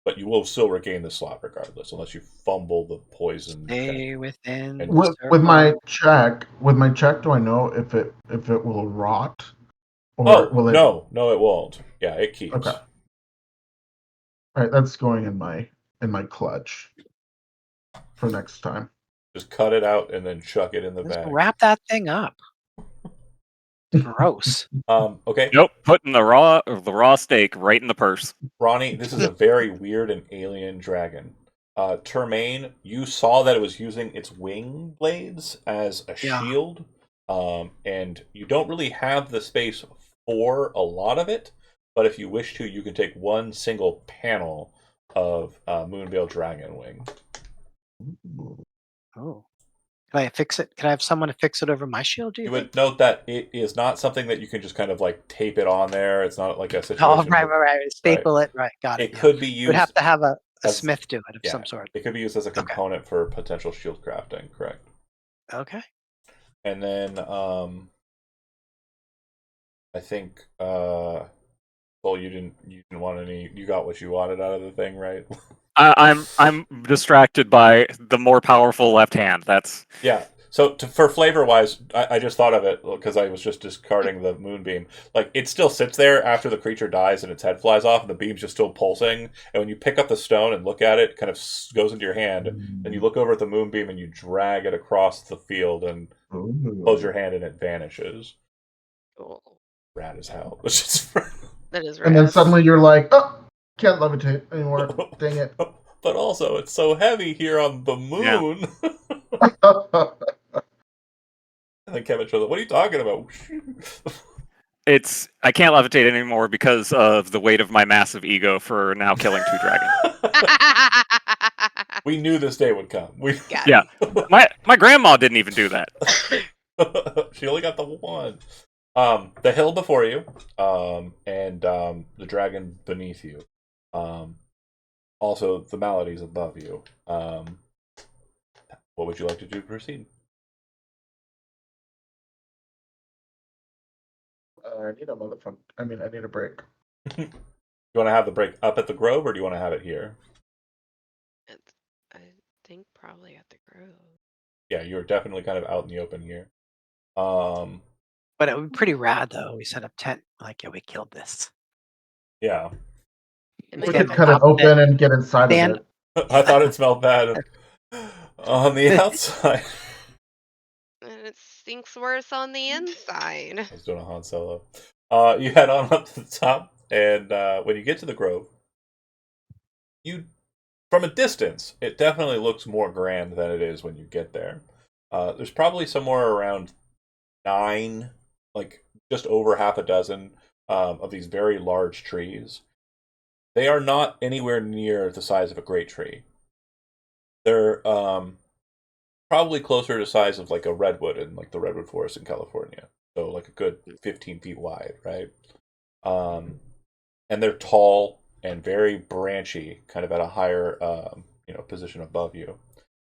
Speaker 1: But you will still regain the slot regardless, unless you fumble the poison.
Speaker 2: Stay within.
Speaker 1: And-
Speaker 2: the
Speaker 4: With my
Speaker 2: circle.
Speaker 4: check, do I know if it will rot, or
Speaker 1: Oh,
Speaker 4: will it?
Speaker 1: no, it won't. Yeah, it keeps.
Speaker 4: Okay. All right, that's going in my clutch for next time.
Speaker 1: Just cut it out and then chuck it in the
Speaker 2: Just
Speaker 1: bag.
Speaker 2: wrap that thing up. Gross.
Speaker 1: Okay,
Speaker 5: Nope, putting the raw steak right in the purse.
Speaker 1: Ronnie, this is a very weird and alien dragon. Termaine, you saw that it was using its wing blades as a
Speaker 2: Yeah.
Speaker 1: shield, and you don't really have the space for a lot of it, but if you wish to, you can take one single panel of Moonveil Dragon Wing.
Speaker 2: Oh. Can I fix it? Can I have someone to fix it over my shield? Do you
Speaker 1: You
Speaker 2: think?
Speaker 1: would note that it is not something that you can just kind of like tape it on there. It's not like a situation.
Speaker 2: Oh, right. Staple it. Right. Got it.
Speaker 1: It could be
Speaker 2: You
Speaker 1: used.
Speaker 2: would have to have a
Speaker 1: as-
Speaker 2: smith do it of
Speaker 1: yeah,
Speaker 2: some sort.
Speaker 1: It could be used as a component for potential shield crafting, correct?
Speaker 2: Okay.
Speaker 1: And then I think well, you didn't want any. You got what you wanted out of the thing, right?
Speaker 5: I'm distracted by the more powerful left hand. That's
Speaker 1: Yeah. So for flavor wise, I just thought of it because I was just discarding the moonbeam. Like it still sits there after the creature dies and its head flies off, and the beam's just still pulsing. And when you pick up the stone and look at it, it kind of goes into your hand, and you look over at the moonbeam and you drag it across the field and close your hand, and it vanishes.
Speaker 3: Cool.
Speaker 1: Rad as hell. It's just
Speaker 3: That is right.
Speaker 4: And then suddenly you're like, oh, can't levitate anymore. Dang it.
Speaker 1: But also, it's so heavy here on the moon. And then Kevin shows up. What are you talking about?
Speaker 5: I can't levitate anymore because of the weight of my massive ego for now killing 2 dragons.
Speaker 1: We knew this day would come.
Speaker 3: Got
Speaker 5: Yeah, my grandma didn't even do that.
Speaker 1: She only got the one. The hill before you, and the dragon beneath you. Also, the maladies above you. What would you like to do to proceed?
Speaker 4: I need a motherfucker. I mean, I need a break.
Speaker 1: You want to have the break up at the grove, or do you want to have it here?
Speaker 3: I think probably at the grove.
Speaker 1: Yeah, you're definitely kind of out in the open here.
Speaker 2: But it would be pretty rad though. We set up tent. Like, yeah, we killed this.
Speaker 1: Yeah.
Speaker 3: It
Speaker 4: We
Speaker 3: might
Speaker 2: Stand
Speaker 4: could
Speaker 2: on
Speaker 4: cut it
Speaker 2: top of
Speaker 4: open and get inside
Speaker 2: Stand.
Speaker 4: of it.
Speaker 1: I thought it smelled bad on the outside.
Speaker 3: And it stinks worse on the inside.
Speaker 1: I was doing a Han Solo. You head on up to the top, and when you get to the grove, from a distance, it definitely looks more grand than it is when you get there. There's probably somewhere around 9, like just over half a dozen of these very large trees. They are not anywhere near the size of a great tree. They're probably closer to size of like a redwood in like the redwood forest in California. So like a good 15 feet wide, right? And they're tall and very branchy, kind of at a higher position above you.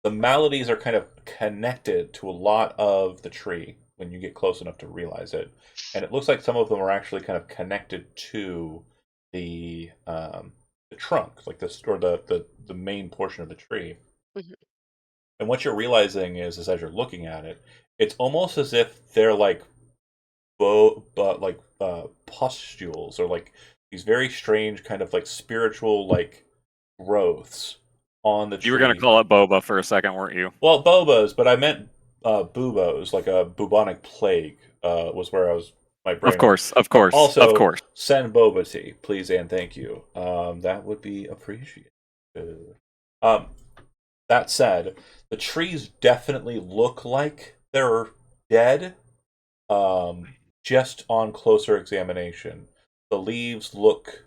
Speaker 1: The maladies are kind of connected to a lot of the tree when you get close enough to realize it, and it looks like some of them are actually kind of connected to the trunk, like this, or the main portion of the tree.
Speaker 3: Mhm.
Speaker 1: And what you're realizing is as you're looking at it, it's almost as if they're like pustules, or like these very strange kind of like spiritual like growths on the
Speaker 5: You were gonna
Speaker 1: tree.
Speaker 5: call it boba for a second, weren't you?
Speaker 1: Well, bobas, but I meant buboes, like a bubonic plague was where I was. My brain.
Speaker 5: Of course, of course,
Speaker 1: Also,
Speaker 5: of course.
Speaker 1: send boba tea, please and thank you. That would be appreciated. Um, that said, the trees definitely look like they're dead. Just on closer examination, the leaves look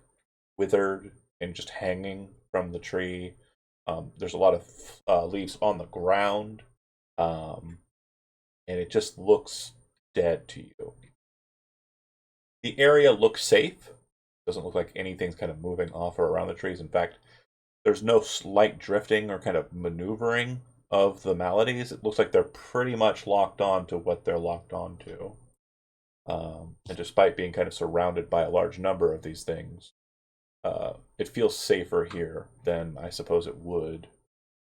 Speaker 1: withered and just hanging from the tree. There's a lot of leaves on the ground, and it just looks dead to you. The area looks safe. Doesn't look like anything's kind of moving off or around the trees. In fact, there's no slight drifting or kind of maneuvering of the maladies. It looks like they're pretty much locked on to what they're locked on to. And despite being kind of surrounded by a large number of these things, it feels safer here than I suppose it would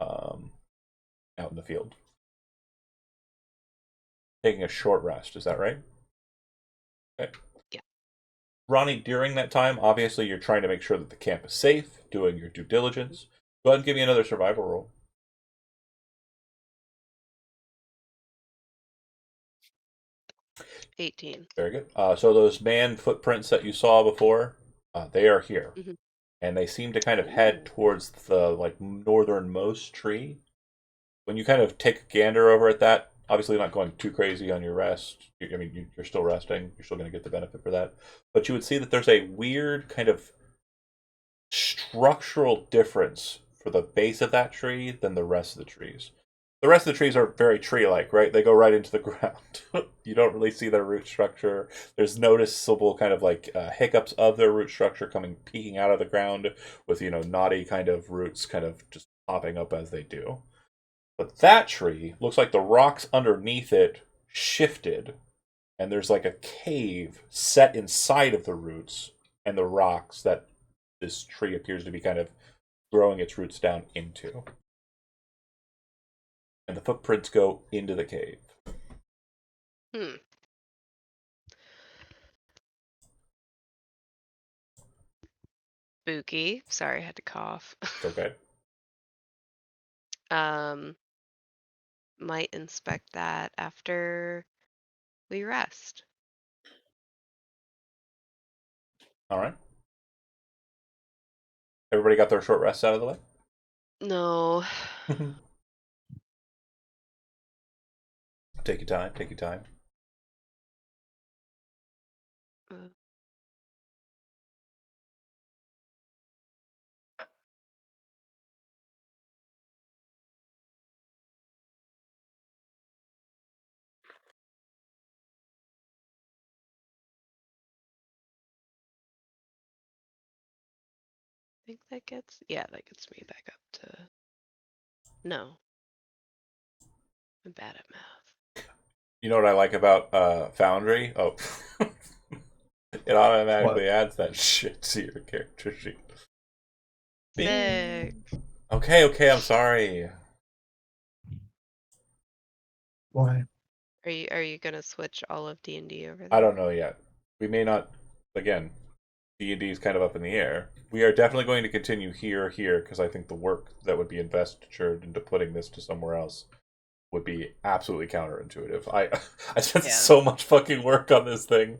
Speaker 1: out in the field. Taking a short rest, is that right? Okay.
Speaker 3: Yeah.
Speaker 1: Ronnie, during that time, obviously you're trying to make sure that the camp is safe, doing your due diligence. Go ahead and give me another survival roll.
Speaker 3: 18.
Speaker 1: Very good. So those man footprints that you saw before, they are here.
Speaker 3: Mm-hmm.
Speaker 1: And they seem to kind of head towards the like northernmost tree. When you kind of take a gander over at that, obviously not going too crazy on your rest. I mean, you're still resting. You're still going to get the benefit for that. But you would see that there's a weird kind of structural difference for the base of that tree than the rest of the trees. The rest of the trees are very tree-like, right? They go right into the ground. You don't really see their root structure. There's noticeable kind of like hiccups of their root structure peeking out of the ground with, knotty kind of roots kind of just popping up as they do. But that tree looks like the rocks underneath it shifted, and there's like a cave set inside of the roots and the rocks that this tree appears to be kind of growing its roots down into. And the footprints go into the cave.
Speaker 3: Spooky. Sorry, I had to cough.
Speaker 1: It's okay.
Speaker 3: Might inspect that after we rest.
Speaker 1: All right. Everybody got their short rests out of the way?
Speaker 3: No.
Speaker 1: Take your time. Take your time.
Speaker 3: I think that gets, yeah, that gets me back up to, no. I'm bad at math.
Speaker 1: You know what I like about Foundry? Oh, it automatically adds that shit to your character sheet.
Speaker 3: Sick.
Speaker 1: Okay, I'm sorry.
Speaker 4: Why?
Speaker 3: Are you gonna switch all of D&D over there?
Speaker 1: I don't know yet. We may not. Again, D&D is kind of up in the air. We are definitely going to continue here, because I think the work that would be invested into putting this to somewhere else would be absolutely counterintuitive. I spent so much fucking work on this thing.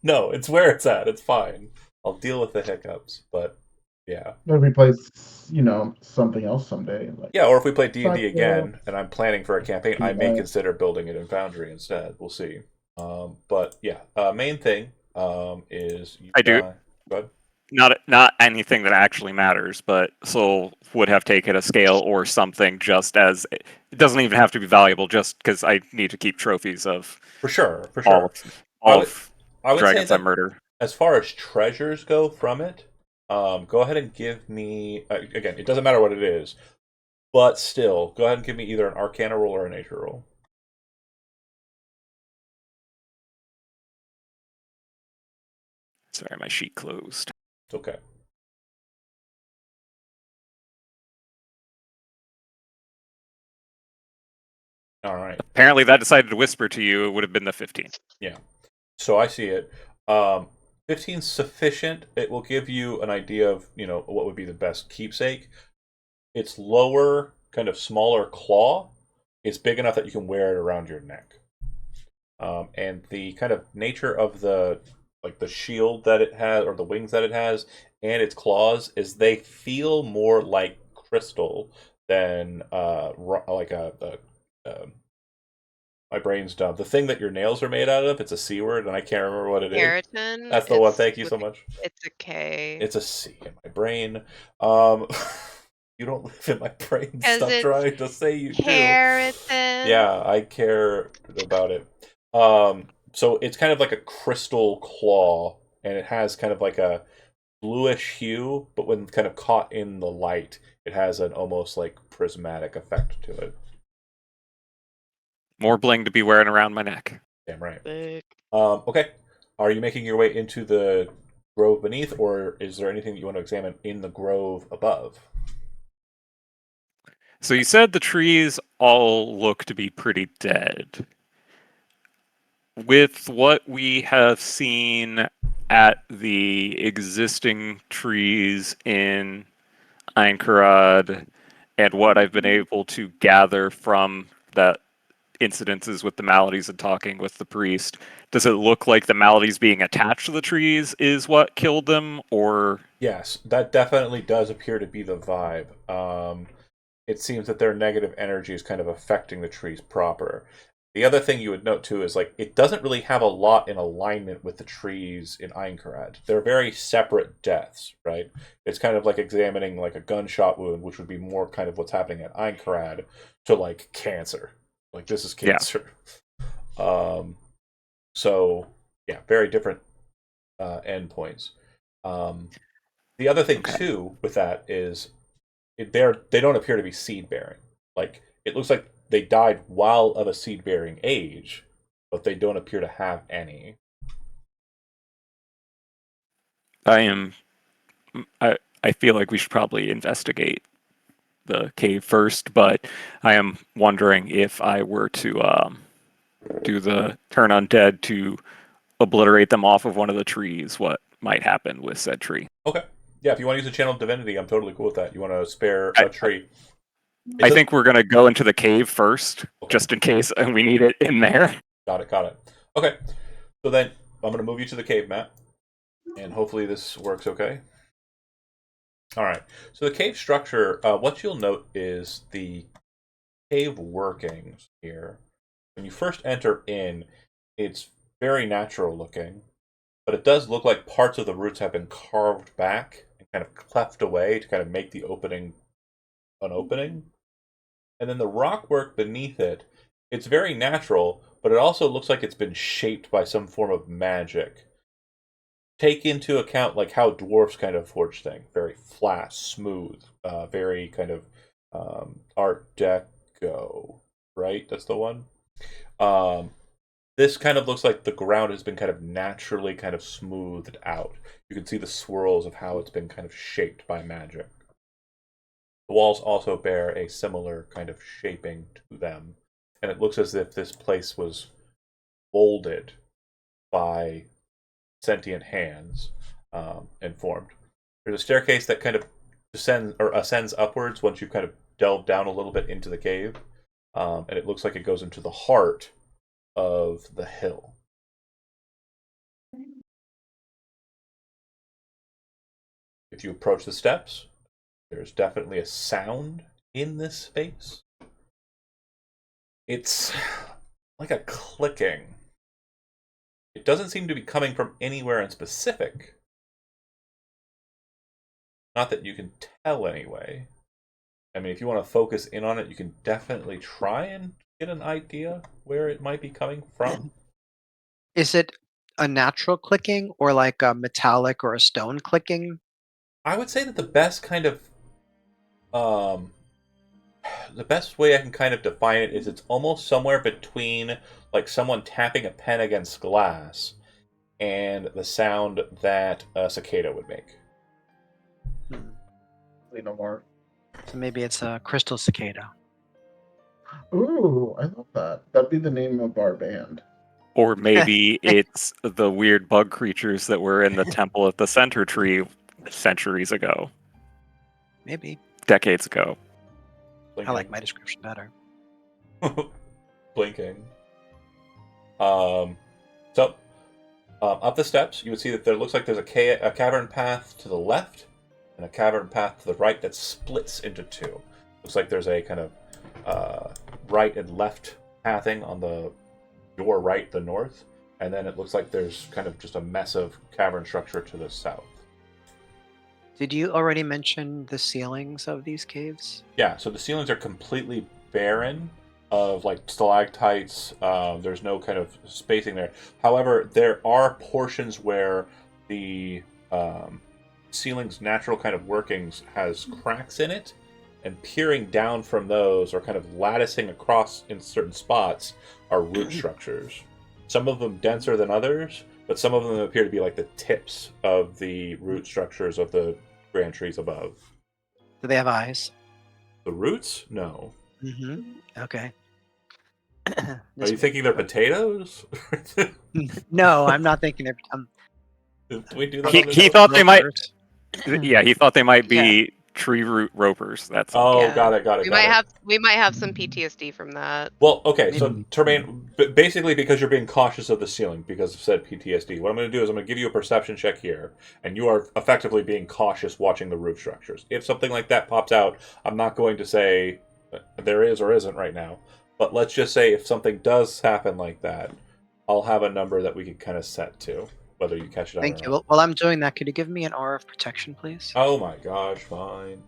Speaker 1: No, it's where it's at. It's fine. I'll deal with the hiccups, but yeah.
Speaker 4: Maybe play, something else someday. Like,
Speaker 1: Yeah, or if we play D&D
Speaker 4: Cycle.
Speaker 1: again, and I'm planning for a campaign, I may
Speaker 4: Yeah.
Speaker 1: consider building it in Foundry instead. We'll see. But yeah, main thing is you
Speaker 5: I do.
Speaker 1: Go ahead.
Speaker 5: Not anything that actually matters, but Soul would have taken a scale or something just as it doesn't even have to be valuable, just because I need to keep trophies of
Speaker 1: For sure.
Speaker 5: all of
Speaker 1: I would say
Speaker 5: dragons I
Speaker 1: that
Speaker 5: murder.
Speaker 1: as far as treasures go from it, go ahead and give me again. It doesn't matter what it is, but still, go ahead and give me either an Arcana roll or a Nature roll.
Speaker 5: Sorry, my sheet closed.
Speaker 1: It's okay. All right.
Speaker 5: Apparently, that decided to whisper to you. It would have been the 15.
Speaker 1: Yeah. So I see it. 15 sufficient. It will give you an idea of what would be the best keepsake. Its lower, kind of smaller claw is big enough that you can wear it around your neck. And the kind of nature of the shield that it has, or the wings that it has, and its claws is they feel more like crystal than like my brain's dumb. The thing that your nails are made out of, it's a C word, and I can't remember what it is.
Speaker 3: Keratin.
Speaker 1: That's the one. Thank you so much.
Speaker 3: It's a K.
Speaker 1: It's a C in my brain. You don't live in my brain. Stop
Speaker 3: it's
Speaker 1: trying to say you do.
Speaker 3: Keratin.
Speaker 1: Yeah, I care about it. So it's kind of like a crystal claw, and it has kind of like a bluish hue, but when kind of caught in the light, it has an almost like prismatic effect to it.
Speaker 5: More bling to be wearing around my neck.
Speaker 1: Damn right.
Speaker 3: Sick.
Speaker 1: Okay. Are you making your way into the grove beneath, or is there anything that you want to examine in the grove above?
Speaker 5: So you said the trees all look to be pretty dead. With what we have seen at the existing trees in Einkarad and what I've been able to gather from that incidences with the maladies and talking with the priest, does it look like the maladies being attached to the trees is what killed them, or?
Speaker 1: Yes, that definitely does appear to be the vibe. It seems that their negative energy is kind of affecting the trees proper. The other thing you would note too is it doesn't really have a lot in alignment with the trees in Einkarad. They're very separate deaths, right? It's kind of like examining like a gunshot wound, which would be more kind of what's happening at Einkarad, to cancer. This is cancer. Yeah. So yeah, very different endpoints. The other thing too with that is they don't appear to be seed bearing. It looks like they died while of a seed bearing age, but they don't appear to have any.
Speaker 5: I feel like we should probably investigate the cave first, but I am wondering if I were to do the turn undead to obliterate them off of one of the trees, what might happen with said tree.
Speaker 1: Okay. Yeah, if you want to use a channel of divinity, I'm totally cool with that. You want to spare a tree.
Speaker 5: I think we're going to go into the cave first, just in case we need it in there.
Speaker 1: Got it. Okay. So then I'm going to move you to the cave, Matt. And hopefully this works okay. All right. So the cave structure, what you'll note is the cave workings here. When you first enter in, it's very natural looking. but it does look like parts of the roots have been carved back and kind of cleft away to kind of make the opening an opening. And then the rockwork beneath it, it's very natural, but it also looks like it's been shaped by some form of magic. Take into account like how dwarves kind of forge things, very flat, smooth, very kind of Art Deco, right? That's the one. This kind of looks like the ground has been kind of naturally kind of smoothed out. You can see the swirls of how it's been kind of shaped by magic. The walls also bear a similar kind of shaping to them, and it looks as if this place was molded by sentient hands and formed. There's a staircase that kind of ascends upwards once you kind of delve down a little bit into the cave, and it looks like it goes into the heart of the hill. If you approach the steps, there's definitely a sound in this space. It's like a clicking. It doesn't seem to be coming from anywhere in specific. Not that you can tell anyway. I mean, if you want to focus in on it, you can definitely try and get an idea where it might be coming from.
Speaker 2: Is it a natural clicking or like a metallic or a stone clicking?
Speaker 1: I would say that the best kind of the best way I can kind of define it is it's almost somewhere between like someone tapping a pen against glass and the sound that a cicada would make.
Speaker 4: No more.
Speaker 2: So maybe it's a crystal cicada.
Speaker 4: Ooh, I love that. That'd be the name of our band.
Speaker 5: Or maybe it's the weird bug creatures that were in the temple at the center tree centuries ago,
Speaker 2: Maybe.
Speaker 5: decades ago.
Speaker 2: I like my description better.
Speaker 1: Blinking. So, up the steps, you would see that there looks like there's a cavern path to the left and a cavern path to the right that splits into two. Looks like there's a kind of right and left pathing on your right, the north, and then it looks like there's kind of just a mess of cavern structure to the south.
Speaker 2: Did you already mention the ceilings of these caves?
Speaker 1: Yeah, so the ceilings are completely barren of like stalactites. There's no kind of spacing there. However, there are portions where the ceiling's natural kind of workings has cracks in it, and peering down from those or kind of latticing across in certain spots are root structures. Some of them denser than others, but some of them appear to be like the tips of the root structures of the grand trees above.
Speaker 2: Do they have eyes?
Speaker 1: The roots? No.
Speaker 2: Mm-hmm. Okay.
Speaker 1: Are you thinking they're potatoes?
Speaker 2: No, I'm not thinking they're.
Speaker 1: Did we do that?
Speaker 5: He thought they might.
Speaker 2: ropers.
Speaker 5: Yeah, he thought they might be tree root ropers. That's all.
Speaker 1: Oh,
Speaker 3: Yeah.
Speaker 1: got it.
Speaker 3: We might have some PTSD from that.
Speaker 1: Well, okay, so
Speaker 2: Maybe.
Speaker 1: Termaine, basically because you're being cautious of the ceiling because of said PTSD, what I'm going to do is I'm going to give you a perception check here, and you are effectively being cautious watching the roof structures. If something like that pops out, I'm not going to say there is or isn't right now, but let's just say if something does happen like that, I'll have a number that we can kind of set to, whether you catch it on
Speaker 2: Thank
Speaker 1: or
Speaker 2: you.
Speaker 1: not.
Speaker 2: While I'm doing that, could you give me an aura of protection, please?
Speaker 1: Oh my gosh, fine.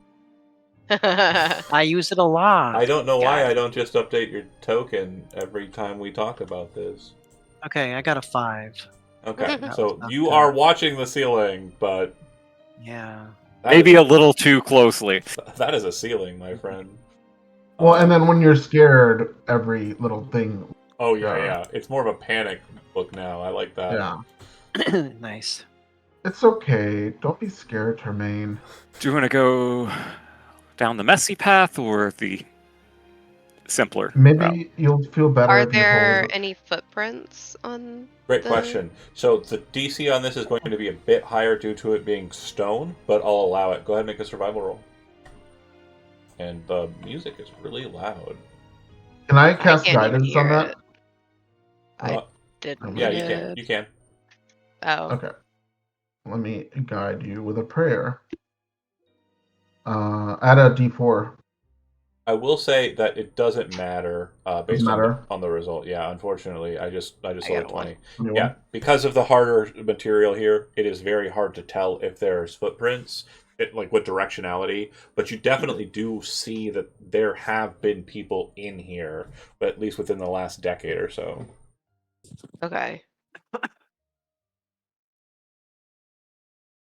Speaker 2: I use it a lot.
Speaker 1: I don't know why
Speaker 3: God.
Speaker 1: I don't just update your token every time we talk about this.
Speaker 2: Okay, I got a 5.
Speaker 1: Okay,
Speaker 2: That
Speaker 1: so
Speaker 2: was not
Speaker 1: you
Speaker 2: good.
Speaker 1: are watching the ceiling, but
Speaker 2: Yeah.
Speaker 5: Maybe a little too closely.
Speaker 1: that is a ceiling, my friend.
Speaker 4: Well, and then when you're scared, every little thing.
Speaker 1: Oh yeah. It's more of a panic book now. I like that.
Speaker 4: Yeah.
Speaker 2: Nice.
Speaker 4: It's okay. Don't be scared, Termaine.
Speaker 5: Do you want to go down the messy path or the simpler
Speaker 4: Maybe
Speaker 5: route?
Speaker 4: you'll feel better
Speaker 3: Are
Speaker 4: if you
Speaker 3: there
Speaker 4: hold.
Speaker 3: any footprints on?
Speaker 1: Great
Speaker 3: The-
Speaker 1: question. So the DC on this is going to be a bit higher due to it being stone, but I'll allow it. Go ahead and make a survival roll. And the music is really loud.
Speaker 4: Can I
Speaker 3: I
Speaker 4: cast
Speaker 3: can't even
Speaker 4: guidance on
Speaker 3: hear
Speaker 4: that?
Speaker 3: it. I
Speaker 1: Uh,
Speaker 3: didn't.
Speaker 1: yeah,
Speaker 3: need
Speaker 1: you can.
Speaker 3: it.
Speaker 1: You can.
Speaker 3: Oh.
Speaker 4: Okay. Let me guide you with a prayer. Add a d4.
Speaker 1: I will say that it doesn't matter based
Speaker 4: Doesn't matter.
Speaker 1: on the result. Yeah, unfortunately, I just
Speaker 3: I
Speaker 1: rolled
Speaker 3: got
Speaker 1: a
Speaker 3: a 1.
Speaker 1: 20. Yeah, because of the harder material here, it is very hard to tell if there's footprints, like with directionality. But you definitely do see that there have been people in here, but at least within the last decade or so.
Speaker 3: Okay.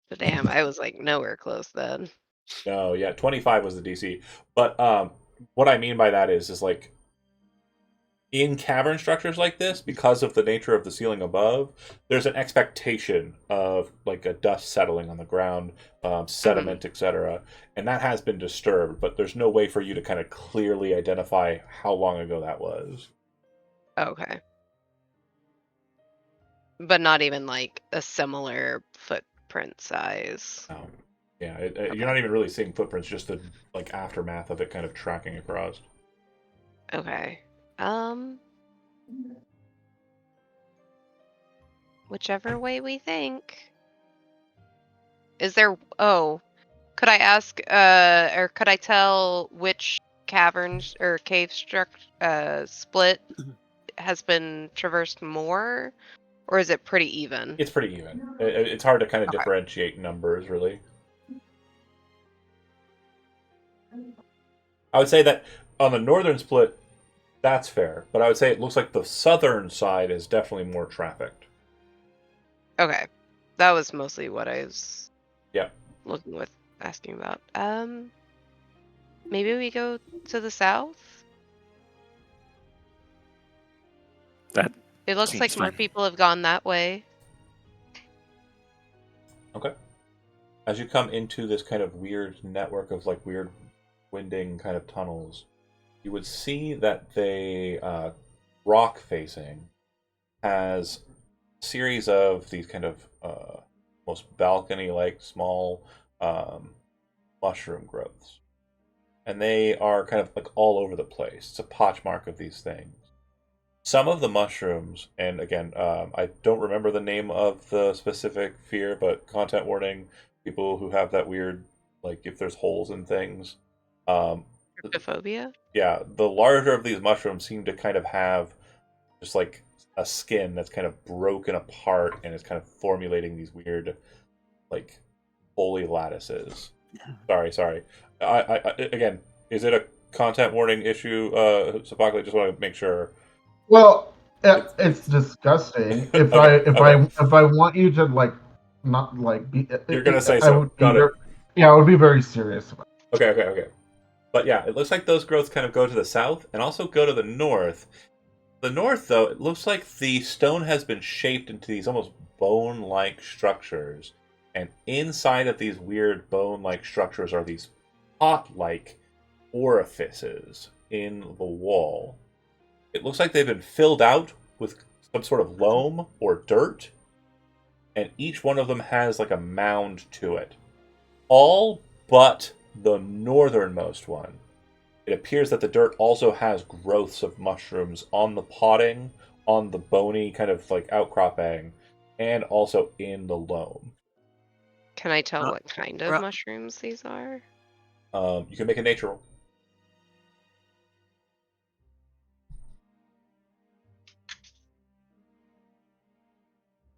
Speaker 3: But damn, I was like nowhere close then.
Speaker 1: No, yeah, 25 was the DC. But what I mean by that is like in cavern structures like this, because of the nature of the ceiling above, there's an expectation of like a dust settling on the ground, sediment, etc., and that has been disturbed. But there's no way for you to kind of clearly identify how long ago that was.
Speaker 3: Okay. But not even like a similar footprint size.
Speaker 1: Yeah,
Speaker 3: Okay.
Speaker 1: you're not even really seeing footprints; just the like aftermath of it kind of tracking across.
Speaker 3: Okay. Whichever way we think. Is there could I ask or could I tell which caverns or cave split has been traversed more, or is it pretty even?
Speaker 1: It's pretty even. It's hard to kind of
Speaker 3: Okay.
Speaker 1: differentiate numbers, really. I would say that on the northern split, that's fair, but I would say it looks like the southern side is definitely more trafficked.
Speaker 3: Okay. That was mostly what I was
Speaker 1: Yeah.
Speaker 3: asking about. Maybe we go to the south?
Speaker 5: That
Speaker 3: It looks
Speaker 5: seems
Speaker 3: like more
Speaker 5: fine.
Speaker 3: people have gone that way.
Speaker 1: Okay. As you come into this kind of weird network of like weird winding kind of tunnels, you would see that they rock facing has a series of these kind of almost balcony like small mushroom growths. And they are kind of like all over the place. It's a potchmark of these things. Some of the mushrooms, and again, I don't remember the name of the specific fear, but content warning: people who have that weird, like if there's holes in things. Um,
Speaker 3: Cryptophobia?
Speaker 1: yeah, the larger of these mushrooms seem to kind of have just like a skin that's kind of broken apart and is kind of formulating these weird, like, holy lattices. Sorry. Again, is it a content warning issue? Sabakli, just want to make sure.
Speaker 4: Well,
Speaker 1: It's,
Speaker 4: it's disgusting. If
Speaker 1: okay,
Speaker 4: if I want you to like not like be,
Speaker 1: you're gonna say
Speaker 4: I
Speaker 1: so.
Speaker 4: would be
Speaker 1: Got
Speaker 4: very,
Speaker 1: it.
Speaker 4: yeah, I would be very serious about
Speaker 1: Okay. But yeah, it looks like those growths kind of go to the south and also go to the north. The north, though, it looks like the stone has been shaped into these almost bone-like structures, and inside of these weird bone-like structures are these pot-like orifices in the wall. It looks like they've been filled out with some sort of loam or dirt, and each one of them has like a mound to it. All but the northernmost one. It appears that the dirt also has growths of mushrooms on the potting, on the bony kind of like outcropping, and also in the loam.
Speaker 3: Can I tell
Speaker 2: Uh,
Speaker 3: what kind of
Speaker 2: Ro-
Speaker 3: mushrooms these are?
Speaker 1: You can make a nature roll.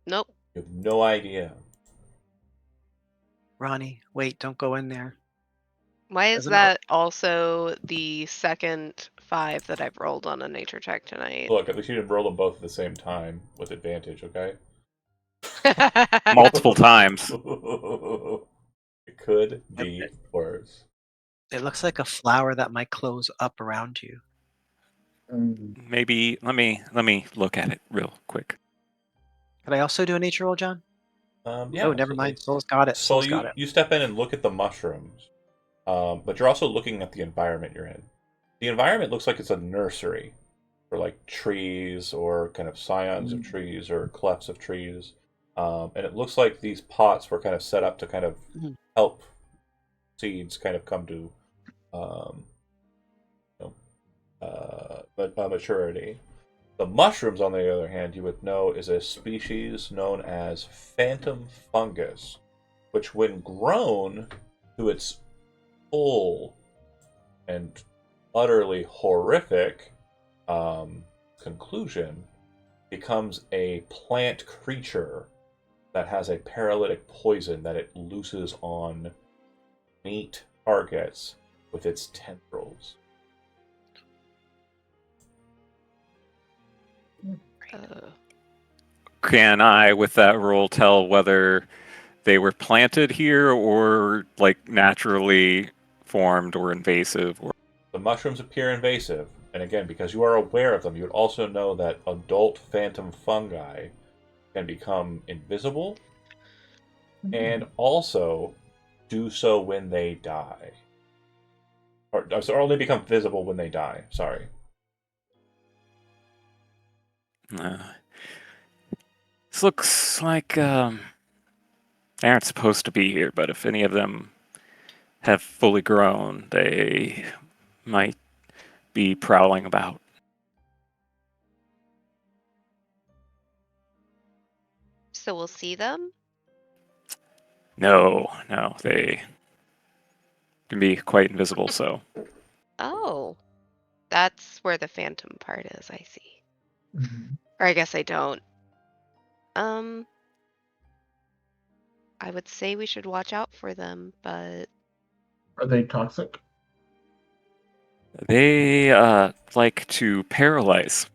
Speaker 3: Nope.
Speaker 1: You have no idea.
Speaker 2: Ronnie, wait, don't go in there.
Speaker 3: Why is
Speaker 2: Doesn't it
Speaker 3: that also the second 5 that I've rolled on a nature check tonight?
Speaker 1: Look, at least you didn't roll them both at the same time with advantage, okay?
Speaker 5: Multiple times.
Speaker 1: It could
Speaker 2: It,
Speaker 1: be
Speaker 2: it,
Speaker 1: worse.
Speaker 2: it looks like a flower that might close up around you.
Speaker 4: it.
Speaker 5: Maybe let me look at it real quick.
Speaker 2: Could I also do a nature roll, John?
Speaker 1: Yeah,
Speaker 2: Oh, never
Speaker 1: absolutely.
Speaker 2: mind. Soul's got it.
Speaker 1: So
Speaker 2: Soul's got it.
Speaker 1: you step in and look at the mushrooms, but you're also looking at the environment you're in. The environment looks like it's a nursery for like trees or kind of scions of trees or clefts of trees, and it looks like these pots were kind of set up to kind of
Speaker 2: Mhm.
Speaker 1: help seeds kind of come to um, you maturity. The mushrooms, on the other hand, you would know is a species known as phantom fungus, which, when grown to its full and utterly horrific conclusion, becomes a plant creature that has a paralytic poison that it looses on meat targets with its tendrils.
Speaker 5: Can I, with that roll, tell whether they were planted here or like naturally formed or invasive? Or
Speaker 1: The mushrooms appear invasive, and again, because you are aware of them, you would also know that adult phantom fungi can become invisible and also do so when they die. Or only become visible when they die, sorry.
Speaker 5: This looks like they aren't supposed to be here, but if any of them have fully grown, they might be prowling about.
Speaker 3: So we'll see them?
Speaker 5: No, they can be quite invisible, so.
Speaker 3: Oh. That's where the phantom part is, I see. Or I guess I don't. I would say we should watch out for them, but
Speaker 4: Are they toxic?
Speaker 5: They like to paralyze.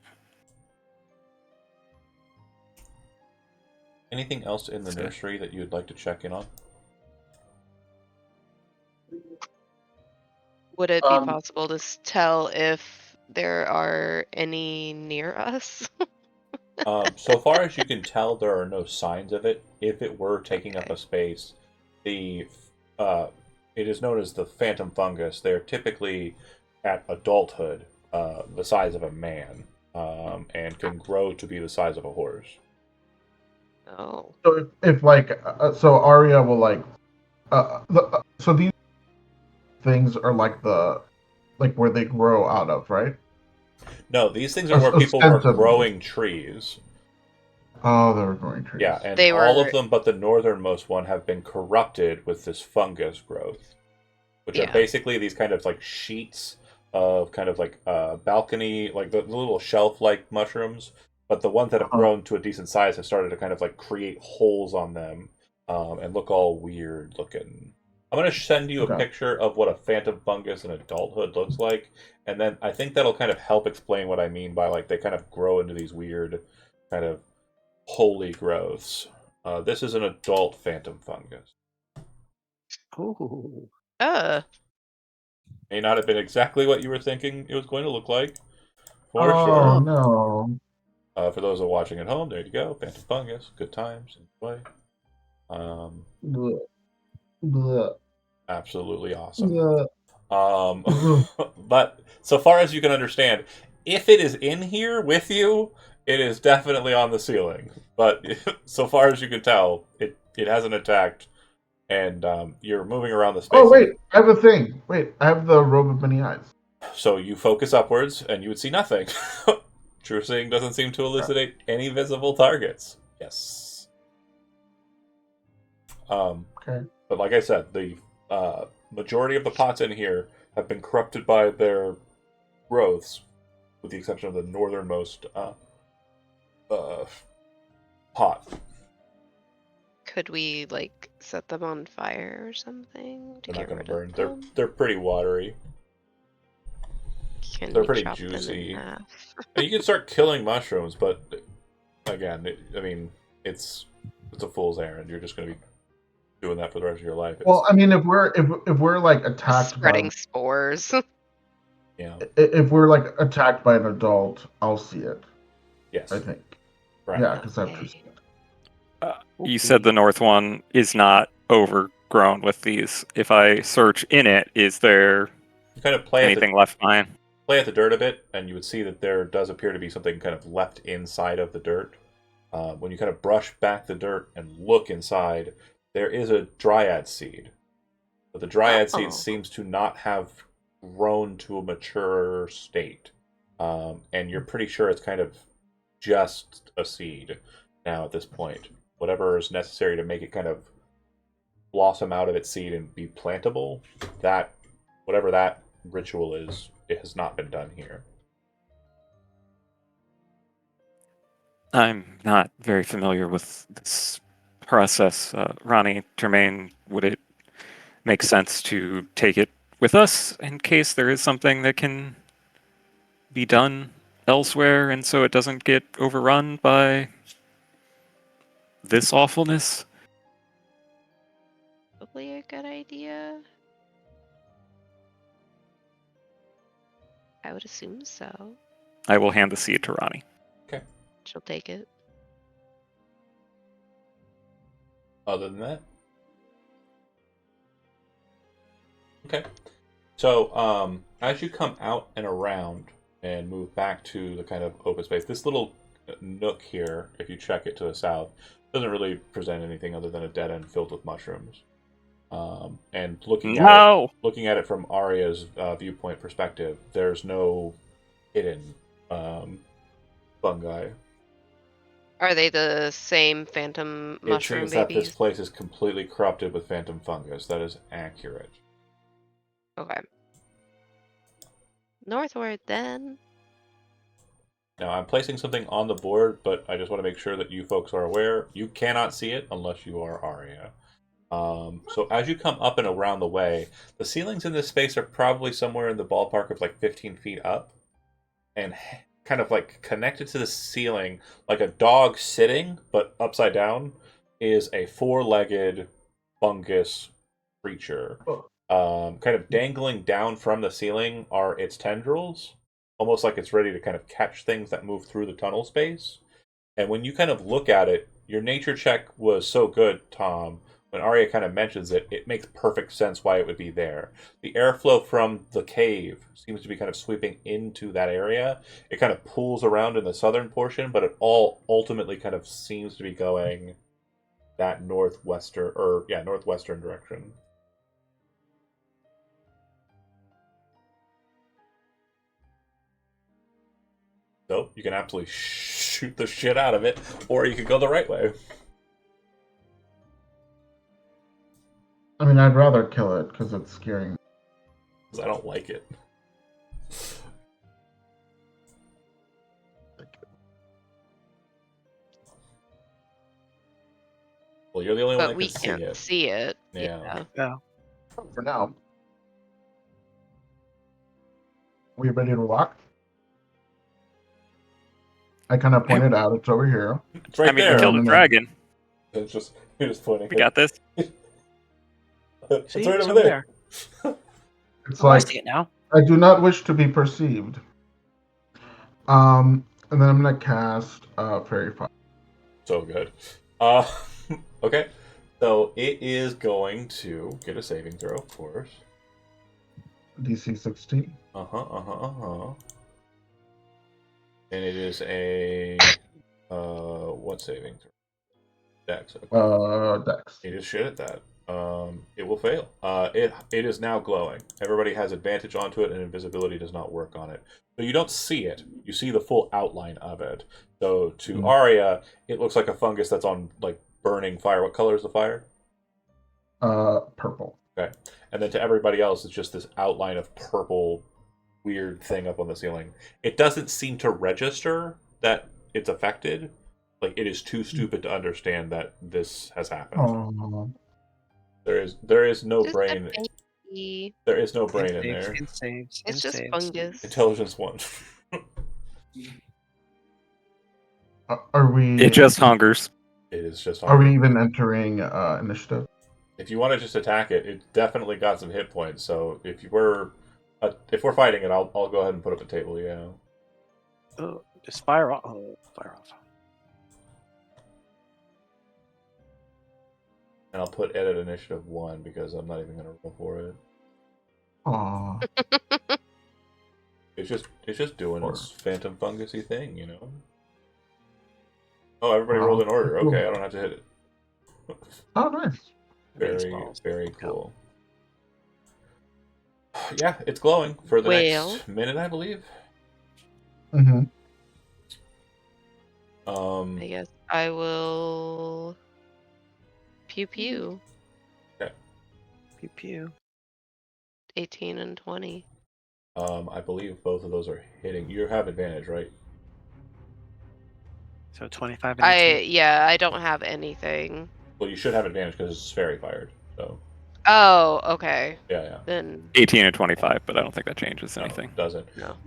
Speaker 1: Anything else in the nursery that you would like to check in on?
Speaker 3: would it be possible to tell if there are any near us?
Speaker 1: So far as you can tell, there are no signs of it. If it were taking up a space, it is known as the phantom fungus. They're typically at adulthood the size of a man, and can grow to be the size of a horse.
Speaker 3: Oh.
Speaker 4: So if like, so Arya will like, so these things are like where they grow out of, right?
Speaker 1: No, these things are where people were growing trees.
Speaker 4: Oh, they were growing trees.
Speaker 1: Yeah, and all of them but the northernmost one have been corrupted with this fungus growth, which are basically these kind of like sheets of kind of like balcony, like the little shelf-like mushrooms. But the ones that have grown to a decent size have started to kind of like create holes on them and look all weird looking. I'm going to send you a picture of what a phantom fungus in adulthood looks like, and then I think that'll kind of help explain what I mean by like they kind of grow into these weird kind of holy growths. This is an adult phantom fungus.
Speaker 2: Ooh.
Speaker 1: May not have been exactly what you were thinking it was going to look like. For
Speaker 4: oh,
Speaker 1: sure.
Speaker 4: No.
Speaker 1: For those who are watching at home, there you go. Phantom fungus. Good times. Enjoy.
Speaker 4: Blech. Blech.
Speaker 1: Absolutely awesome.
Speaker 4: Blech.
Speaker 1: But so far as you can understand, if it is in here with you, it is definitely on the ceiling. But so far as you can tell, it hasn't attacked, and you're moving around the space.
Speaker 4: Oh, wait. I have a thing. Wait. I have the robe of many eyes.
Speaker 1: So you focus upwards, and you would see nothing. True Seeing doesn't seem to elucidate any visible targets. Yes.
Speaker 4: Okay.
Speaker 1: But like I said, the majority of the pots in here have been corrupted by their growths, with the exception of the northernmost pot.
Speaker 3: Could we like set them on fire or something to
Speaker 1: They're not
Speaker 3: get
Speaker 1: going
Speaker 3: rid
Speaker 1: to burn.
Speaker 3: of them?
Speaker 1: They're pretty watery.
Speaker 3: Can
Speaker 1: They're
Speaker 3: we
Speaker 1: pretty
Speaker 3: chop
Speaker 1: juicy.
Speaker 3: them in half?
Speaker 1: And you can start killing mushrooms, but again, it's a fool's errand. You're just going to be doing that for the rest of your life.
Speaker 4: Well, I mean, if we're like attacked
Speaker 3: Spreading spores.
Speaker 1: Yeah.
Speaker 4: If we're like attacked by an adult, I'll see it.
Speaker 1: Yes.
Speaker 4: I think.
Speaker 1: Right.
Speaker 4: Yeah, because I've true seen it.
Speaker 5: You said the north one is not overgrown with these. If I search in it, is there
Speaker 1: You kind of play
Speaker 5: anything left behind?
Speaker 1: Play at the dirt a bit, and you would see that there does appear to be something kind of left inside of the dirt. When you kind of brush back the dirt and look inside, there is a Dryad seed. But the Dryad seed seems to not have grown to a mature state. And you're pretty sure it's kind of just a seed now at this point. Whatever is necessary to make it kind of blossom out of its seed and be plantable, whatever that ritual is it has not been done here.
Speaker 5: I'm not very familiar with this process. Ronnie, Jermaine, would it make sense to take it with us in case there is something that can be done elsewhere and so it doesn't get overrun by this awfulness?
Speaker 3: Probably a good idea. I would assume so.
Speaker 5: I will hand the seed to Ronnie.
Speaker 3: She'll take it.
Speaker 1: Other than that, okay. So, as you come out and around and move back to the kind of open space, this little nook here, if you check it to the south, doesn't really present anything other than a dead end filled with mushrooms. And looking at it from Arya's viewpoint perspective, there's no hidden fungi.
Speaker 3: Are they the same phantom
Speaker 1: It
Speaker 3: mushroom
Speaker 1: seems that
Speaker 3: babies?
Speaker 1: this place is completely corrupted with phantom fungus. That is accurate.
Speaker 3: Okay. Northward then.
Speaker 1: Now, I'm placing something on the board, but I just want to make sure that you folks are aware. You cannot see it unless you are Arya. So as you come up and around the way, the ceilings in this space are probably somewhere in the ballpark of like 15 feet up. And kind of like connected to the ceiling, like a dog sitting, but upside down, is a four-legged fungus creature. Kind of dangling down from the ceiling are its tendrils, almost like it's ready to kind of catch things that move through the tunnel space. And when you kind of look at it, your nature check was so good, Tom. When Arya kind of mentions it, it makes perfect sense why it would be there. The airflow from the cave seems to be kind of sweeping into that area. It kind of pulls around in the southern portion, but it all ultimately kind of seems to be going that northwestern direction. So you can absolutely shoot the shit out of it, or you could go the right way.
Speaker 4: I mean, I'd rather kill it because it's scaring.
Speaker 1: Because I don't like it. Well, you're the only one
Speaker 3: But
Speaker 1: that
Speaker 3: we
Speaker 1: can see
Speaker 3: can't
Speaker 1: it.
Speaker 3: see it.
Speaker 1: Yeah.
Speaker 2: Yeah.
Speaker 4: For now. We ready to rock? I kind of pointed out it's over here.
Speaker 1: It's right
Speaker 5: I mean,
Speaker 1: there.
Speaker 5: we killed a dragon.
Speaker 1: It's just you're just pointing.
Speaker 5: We got this.
Speaker 1: It's
Speaker 2: See,
Speaker 1: right
Speaker 2: it's
Speaker 1: over there.
Speaker 4: It's
Speaker 2: Oh, I
Speaker 4: like
Speaker 2: see it now.
Speaker 4: I do not wish to be perceived. And then I'm gonna cast Fairy Fire.
Speaker 1: So good. Uh, okay. So it is going to get a saving throw, of course.
Speaker 4: DC 16.
Speaker 1: And it is a what saving throw? Dex. Okay.
Speaker 4: Dex.
Speaker 1: It is shit at that. It will fail. It is now glowing. Everybody has advantage onto it, and invisibility does not work on it. So you don't see it. You see the full outline of it. So to Arya, it looks like a fungus that's on like burning fire. What color is the fire?
Speaker 4: Purple.
Speaker 1: Okay. And then to everybody else, it's just this outline of purple, weird thing up on the ceiling. It doesn't seem to register that it's affected. Like it is too stupid to understand that this has happened.
Speaker 4: Oh.
Speaker 1: There is no
Speaker 3: Just
Speaker 1: brain.
Speaker 3: a baby.
Speaker 1: There is no brain in there.
Speaker 2: In saves.
Speaker 3: It's just fungus.
Speaker 1: Intelligence 1.
Speaker 4: Are we?
Speaker 5: It just hungers.
Speaker 1: It is just.
Speaker 4: Are we even entering initiative?
Speaker 1: If you want to just attack it, it definitely got some hit points. So if we're fighting it, I'll go ahead and put up a table. Yeah.
Speaker 2: Oh, just fire off. Oh, fire off.
Speaker 1: And I'll put edit initiative 1 because I'm not even going to roll for it.
Speaker 4: Aw.
Speaker 1: It's just doing its phantom fungusy thing, you know. Oh, everybody rolled in order. Okay, I don't have to hit it.
Speaker 4: Oh, nice.
Speaker 1: Very cool. Yeah, it's glowing for the next minute, I believe.
Speaker 4: Mm-hmm.
Speaker 3: I guess I will pew pew.
Speaker 1: Okay.
Speaker 2: Pew pew.
Speaker 3: 18 and 20.
Speaker 1: I believe both of those are hitting. You have advantage, right?
Speaker 2: So 25 and 18.
Speaker 3: I don't have anything.
Speaker 1: Well, you should have advantage because it's fairy fired. So
Speaker 3: Oh, okay.
Speaker 1: yeah.
Speaker 3: Then
Speaker 5: 18 and 25, but I don't think that changes
Speaker 1: No,
Speaker 5: anything.
Speaker 1: it doesn't.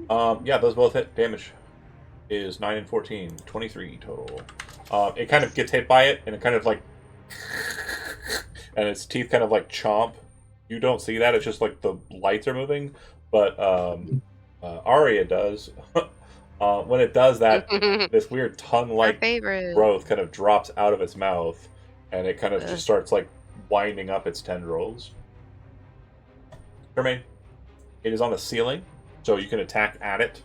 Speaker 3: no.
Speaker 1: Yeah, those both hit. Damage is 9 and 14, 23 total. It kind of gets hit by it, and it kind of like, and its teeth kind of like chomp. You don't see that; it's just like the lights are moving. But Arya does. When it does that, this weird
Speaker 3: Our
Speaker 1: tongue-like
Speaker 3: favorite.
Speaker 1: growth kind of drops out of its mouth, and it kind of
Speaker 3: Ugh.
Speaker 1: just starts like winding up its tendrils. Jermaine, it is on the ceiling, so you can attack at it.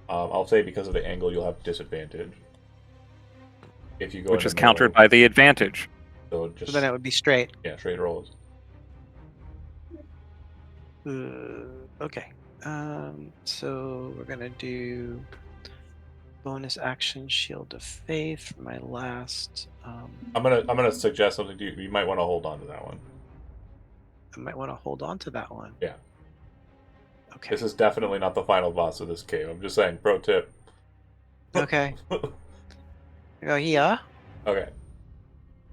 Speaker 1: I'll say because of the angle, you'll have disadvantage. If you go,
Speaker 5: Which
Speaker 1: in
Speaker 5: is
Speaker 1: the
Speaker 5: countered
Speaker 1: middle.
Speaker 5: by the advantage.
Speaker 1: So
Speaker 2: So
Speaker 1: just
Speaker 2: then it would be straight.
Speaker 1: straight rolls.
Speaker 2: Okay. So we're gonna do bonus action Shield of Faith for my last.
Speaker 1: I'm gonna suggest something to you. You might want to hold on to that one.
Speaker 2: I might want to hold on to that one.
Speaker 1: Yeah.
Speaker 2: Okay.
Speaker 1: This is definitely not the final boss of this cave. I'm just saying, pro tip.
Speaker 2: Okay. I go here,
Speaker 1: Okay,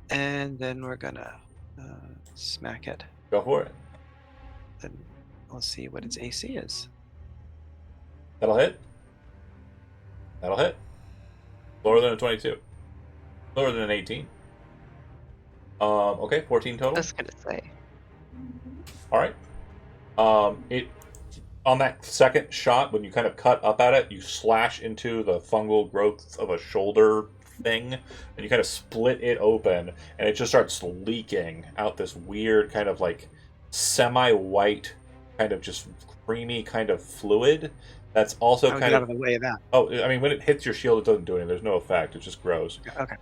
Speaker 2: and then we're gonna smack it.
Speaker 1: go for it.
Speaker 2: Then we'll see what its AC is.
Speaker 1: That'll hit. That'll hit. Lower than a 22. Lower than an 18. Okay, 14
Speaker 3: I
Speaker 1: total.
Speaker 3: was gonna say.
Speaker 1: All right. It on that second shot, when you kind of cut up at it, you slash into the fungal growth of a shoulder thing, and you kind of split it open, and it just starts leaking out this weird kind of like semi-white, kind of just creamy kind of fluid. That's also
Speaker 2: I'll
Speaker 1: kind
Speaker 2: get out
Speaker 1: of
Speaker 2: of the way of that.
Speaker 1: oh, I mean, when it hits your shield, it doesn't do anything. There's no effect. It just grows.
Speaker 2: Okay.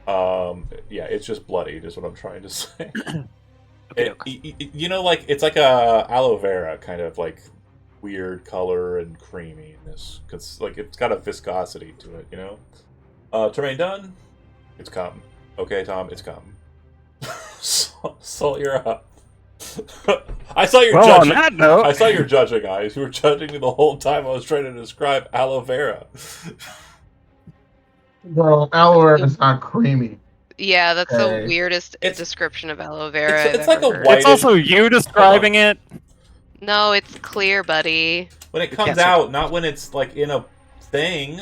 Speaker 1: Yeah, it's just bloodied, is what I'm trying to say.
Speaker 2: Okay.
Speaker 1: You know, like it's like a aloe vera kind of like weird color and creaminess because like it's got a viscosity to it. You know. Terrain done. It's come. Okay, Tom, it's come. Salt, you're up. I saw your
Speaker 5: Well, on
Speaker 1: judging.
Speaker 5: that note,
Speaker 1: I saw your judging eyes. You were judging me the whole time I was trying to describe aloe vera.
Speaker 4: Well, aloe vera is not creamy.
Speaker 3: Yeah, that's the
Speaker 4: Okay.
Speaker 3: weirdest
Speaker 1: It's-
Speaker 3: description of aloe vera I've
Speaker 1: it's like
Speaker 3: ever
Speaker 1: a
Speaker 3: heard.
Speaker 1: white-
Speaker 5: it's also you describing it.
Speaker 3: No, it's clear, buddy.
Speaker 1: When it
Speaker 2: We
Speaker 1: comes
Speaker 2: can't say
Speaker 1: out, not when it's like in a thing.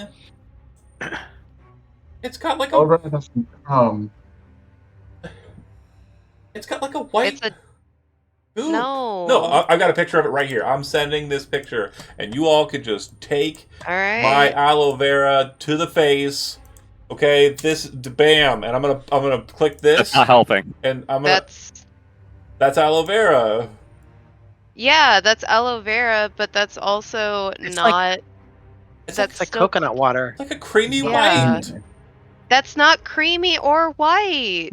Speaker 1: It's got like
Speaker 4: Aloe
Speaker 1: a.
Speaker 4: vera doesn't come.
Speaker 1: It's got like a white.
Speaker 3: It's a
Speaker 1: goop.
Speaker 3: no.
Speaker 1: No, I've got a picture of it right here. I'm sending this picture, and you all could just take
Speaker 3: All right.
Speaker 1: my aloe vera to the face. Okay, this bam, and I'm gonna click this,
Speaker 5: That's not helping.
Speaker 1: and that's aloe vera.
Speaker 3: Yeah, that's aloe vera, but that's also
Speaker 2: It's
Speaker 3: not.
Speaker 1: It's
Speaker 3: That's
Speaker 2: It's like
Speaker 3: still-
Speaker 2: coconut water.
Speaker 1: like a creamy
Speaker 3: Yeah.
Speaker 1: white.
Speaker 3: That's not creamy or white.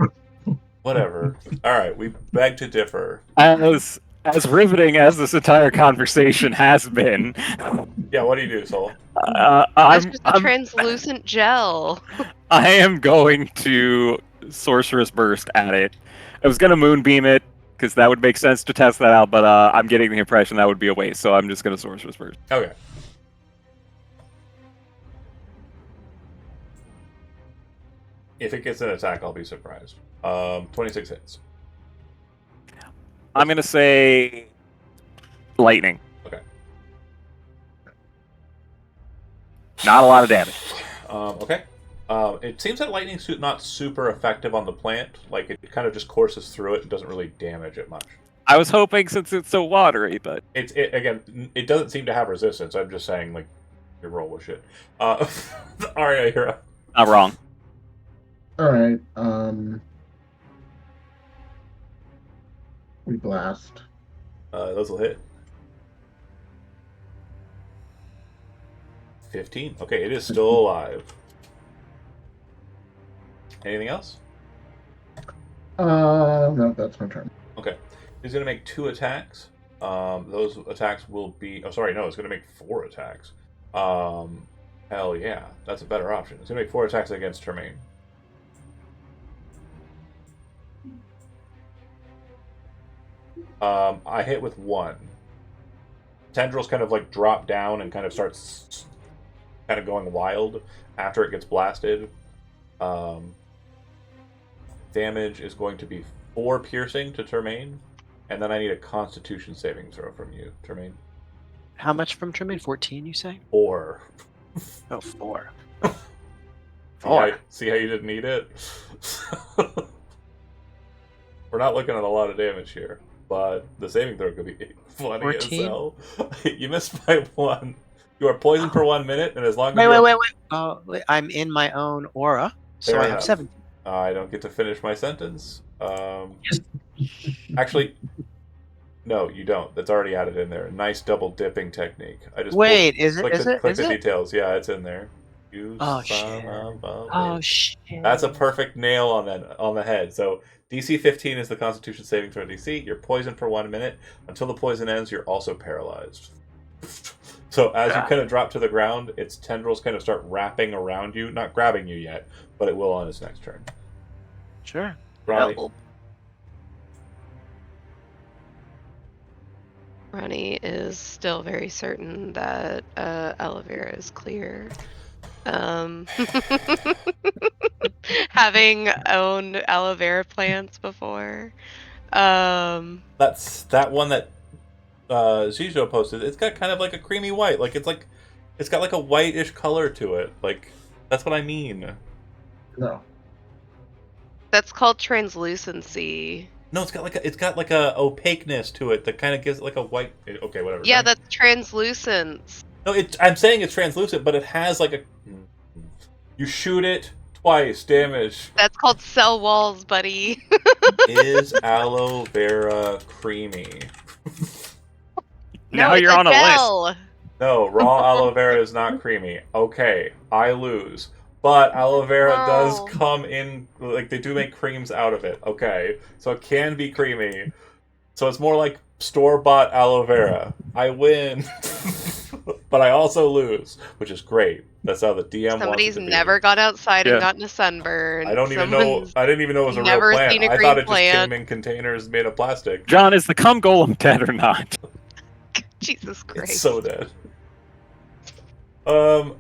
Speaker 1: Whatever. All right, we beg to differ.
Speaker 5: As riveting as this entire conversation has been,
Speaker 1: Yeah, what do you do, Soul?
Speaker 3: That's just a translucent gel.
Speaker 5: I am going to Sorceress Burst at it. I was gonna Moonbeam it because that would make sense to test that out, but I'm getting the impression that would be a waste, so I'm just gonna Sorceress Burst.
Speaker 1: Okay. If it gets an attack, I'll be surprised. 26 hits.
Speaker 5: I'm gonna say lightning.
Speaker 1: Okay.
Speaker 5: Not a lot of damage.
Speaker 1: Okay. It seems that lightning's not super effective on the plant. Like, it kind of just courses through it and doesn't really damage it much.
Speaker 5: I was hoping since it's so watery, but
Speaker 1: Again, it doesn't seem to have resistance. I'm just saying, like, your roll was shit. Arya, you're up.
Speaker 5: not wrong.
Speaker 4: All right. We blast.
Speaker 1: Those will hit. 15. Okay, it is still alive. Anything else?
Speaker 4: No, that's my turn.
Speaker 1: Okay. He's going to make 2 attacks. Those attacks will be... Oh, sorry, no, it's going to make 4 attacks. Hell yeah, that's a better option. It's going to make 4 attacks against Tremaine. I hit with 1. tendrils kind of like drop down and kind of starts kind of going wild after it gets blasted. Damage is going to be 4 piercing to Termaine, and then I need a Constitution saving throw from you, Termaine.
Speaker 2: How much from Tremaine? 14, you say?
Speaker 1: 4.
Speaker 2: Oh, 4.
Speaker 1: See how you didn't need it? We're not looking at a lot of damage here, but the saving throw could be funny
Speaker 2: 14?
Speaker 1: as hell. You missed by 1. You are poisoned for 1 minute, and as long as
Speaker 2: Wait. Oh, wait, I'm in my own aura, so
Speaker 1: Fair
Speaker 2: I
Speaker 1: enough.
Speaker 2: have 17.
Speaker 1: I don't get to finish my sentence. Actually, no, you don't. That's already added in there. Nice double dipping technique. I just
Speaker 2: Wait, is it?
Speaker 1: click the details. Yeah, it's in there. You
Speaker 2: Oh,
Speaker 1: son
Speaker 2: shit.
Speaker 1: of a
Speaker 2: Oh,
Speaker 1: bitch.
Speaker 2: shit.
Speaker 1: That's a perfect nail on the head. So DC 15 is the Constitution saving throw DC. You're poisoned for 1 minute. Until the poison ends, you're also paralyzed. So as you kind of drop to the ground, its tendrils kind of start wrapping around you. Not grabbing you yet, but it will on its next turn.
Speaker 2: Sure.
Speaker 1: Ronnie.
Speaker 2: Help.
Speaker 3: Ronnie is still very certain that aloe vera is clear. Having owned aloe vera plants before.
Speaker 1: That's that one that Zizo posted. It's got kind of like a creamy white. It's got like a whitish color to it. Like, that's what I mean.
Speaker 4: No.
Speaker 3: That's called translucency.
Speaker 1: No, it's got like a opaqueness to it that kind of gives it like a white. Okay, whatever.
Speaker 3: Yeah, that's translucence.
Speaker 1: No, I'm saying it's translucent, but it has like a. You shoot it twice, damage.
Speaker 3: That's called cell walls, buddy.
Speaker 1: Is aloe vera creamy?
Speaker 5: Now
Speaker 3: it's
Speaker 5: you're on a list.
Speaker 3: gel.
Speaker 1: No, raw aloe vera is not creamy. Okay, I lose. But aloe vera does
Speaker 3: No.
Speaker 1: come in, like, they do make creams out of it. Okay, so it can be creamy. So it's more like store-bought aloe vera. I win. But I also lose, which is great. That's how the DM
Speaker 3: Somebody's
Speaker 1: wants it to
Speaker 3: never gone outside
Speaker 5: Yeah.
Speaker 3: and gotten a sunburn.
Speaker 1: be. I didn't even know it was a real
Speaker 3: never
Speaker 1: plant.
Speaker 3: seen a
Speaker 1: I
Speaker 3: green
Speaker 1: thought it just
Speaker 3: plant.
Speaker 1: came in containers made of plastic.
Speaker 5: John, is the cum golem dead or not?
Speaker 3: Jesus Christ.
Speaker 1: It's so dead.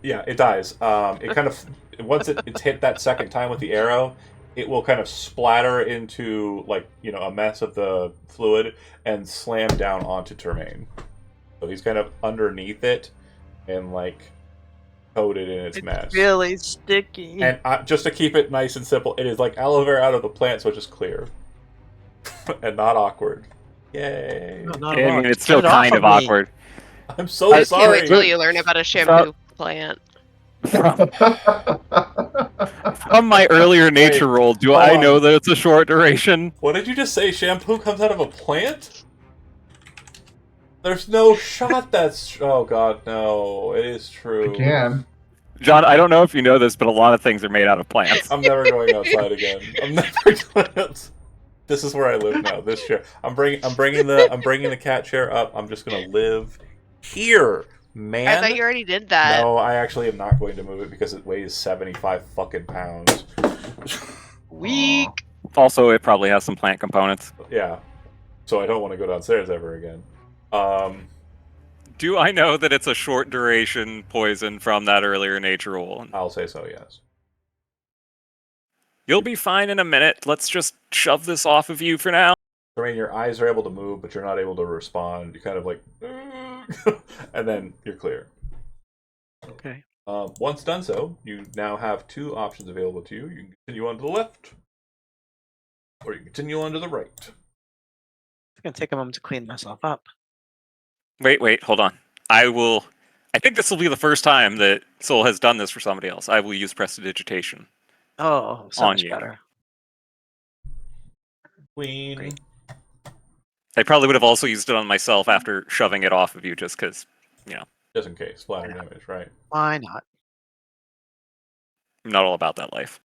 Speaker 1: Yeah, it dies. It kind of once it's hit that second time with the arrow, it will kind of splatter into like a mess of the fluid and slam down onto Termaine. So he's kind of underneath it and like coated in its mess.
Speaker 2: Really sticky.
Speaker 1: And just to keep it nice and simple, it is like aloe vera out of the plant, so it's just clear and not awkward. Yay!
Speaker 2: No, not
Speaker 5: I
Speaker 2: at all.
Speaker 5: mean, it's
Speaker 2: Get
Speaker 5: still
Speaker 2: it off
Speaker 5: kind of
Speaker 2: me.
Speaker 5: awkward.
Speaker 1: I'm so
Speaker 3: I can't
Speaker 1: sorry.
Speaker 3: wait till you learn about a shampoo plant.
Speaker 5: From my earlier nature roll, do
Speaker 1: hold
Speaker 5: I
Speaker 1: on.
Speaker 5: know that it's a short duration?
Speaker 1: What did you just say? Shampoo comes out of a plant? There's no shot that's... Oh god, no. It is true.
Speaker 4: Again.
Speaker 5: John, I don't know if you know this, but a lot of things are made out of plants.
Speaker 1: I'm never going outside again. I'm never going outside. This is where I live now. This chair. I'm bringing the cat chair up. I'm just gonna live here, man.
Speaker 3: I thought you already did that.
Speaker 1: No, I actually am not going to move it because it weighs 75 fucking pounds.
Speaker 3: Weak.
Speaker 5: Also, it probably has some plant components.
Speaker 1: Yeah. So I don't want to go downstairs ever again.
Speaker 5: Do I know that it's a short duration poison from that earlier nature roll?
Speaker 1: I'll say so, yes.
Speaker 5: You'll be fine in a minute. Let's just shove this off of you for now.
Speaker 1: I mean, your eyes are able to move, but you're not able to respond. You're kind of like, and then you're clear.
Speaker 2: Okay.
Speaker 1: Once done so, you now have 2 options available to you. You can continue on to the left, or you can continue on to the right.
Speaker 2: It's gonna take a moment to clean myself up.
Speaker 5: Wait, hold on. I think this will be the first time that Soul has done this for somebody else. I will use prestidigitation.
Speaker 2: Oh, so
Speaker 5: On
Speaker 2: much
Speaker 5: you.
Speaker 2: better.
Speaker 1: Queen.
Speaker 2: Great.
Speaker 5: I probably would have also used it on myself after shoving it off of you, just because,
Speaker 1: Just in case. Splatter damage, right.
Speaker 2: Why not?
Speaker 5: I'm not all about that life.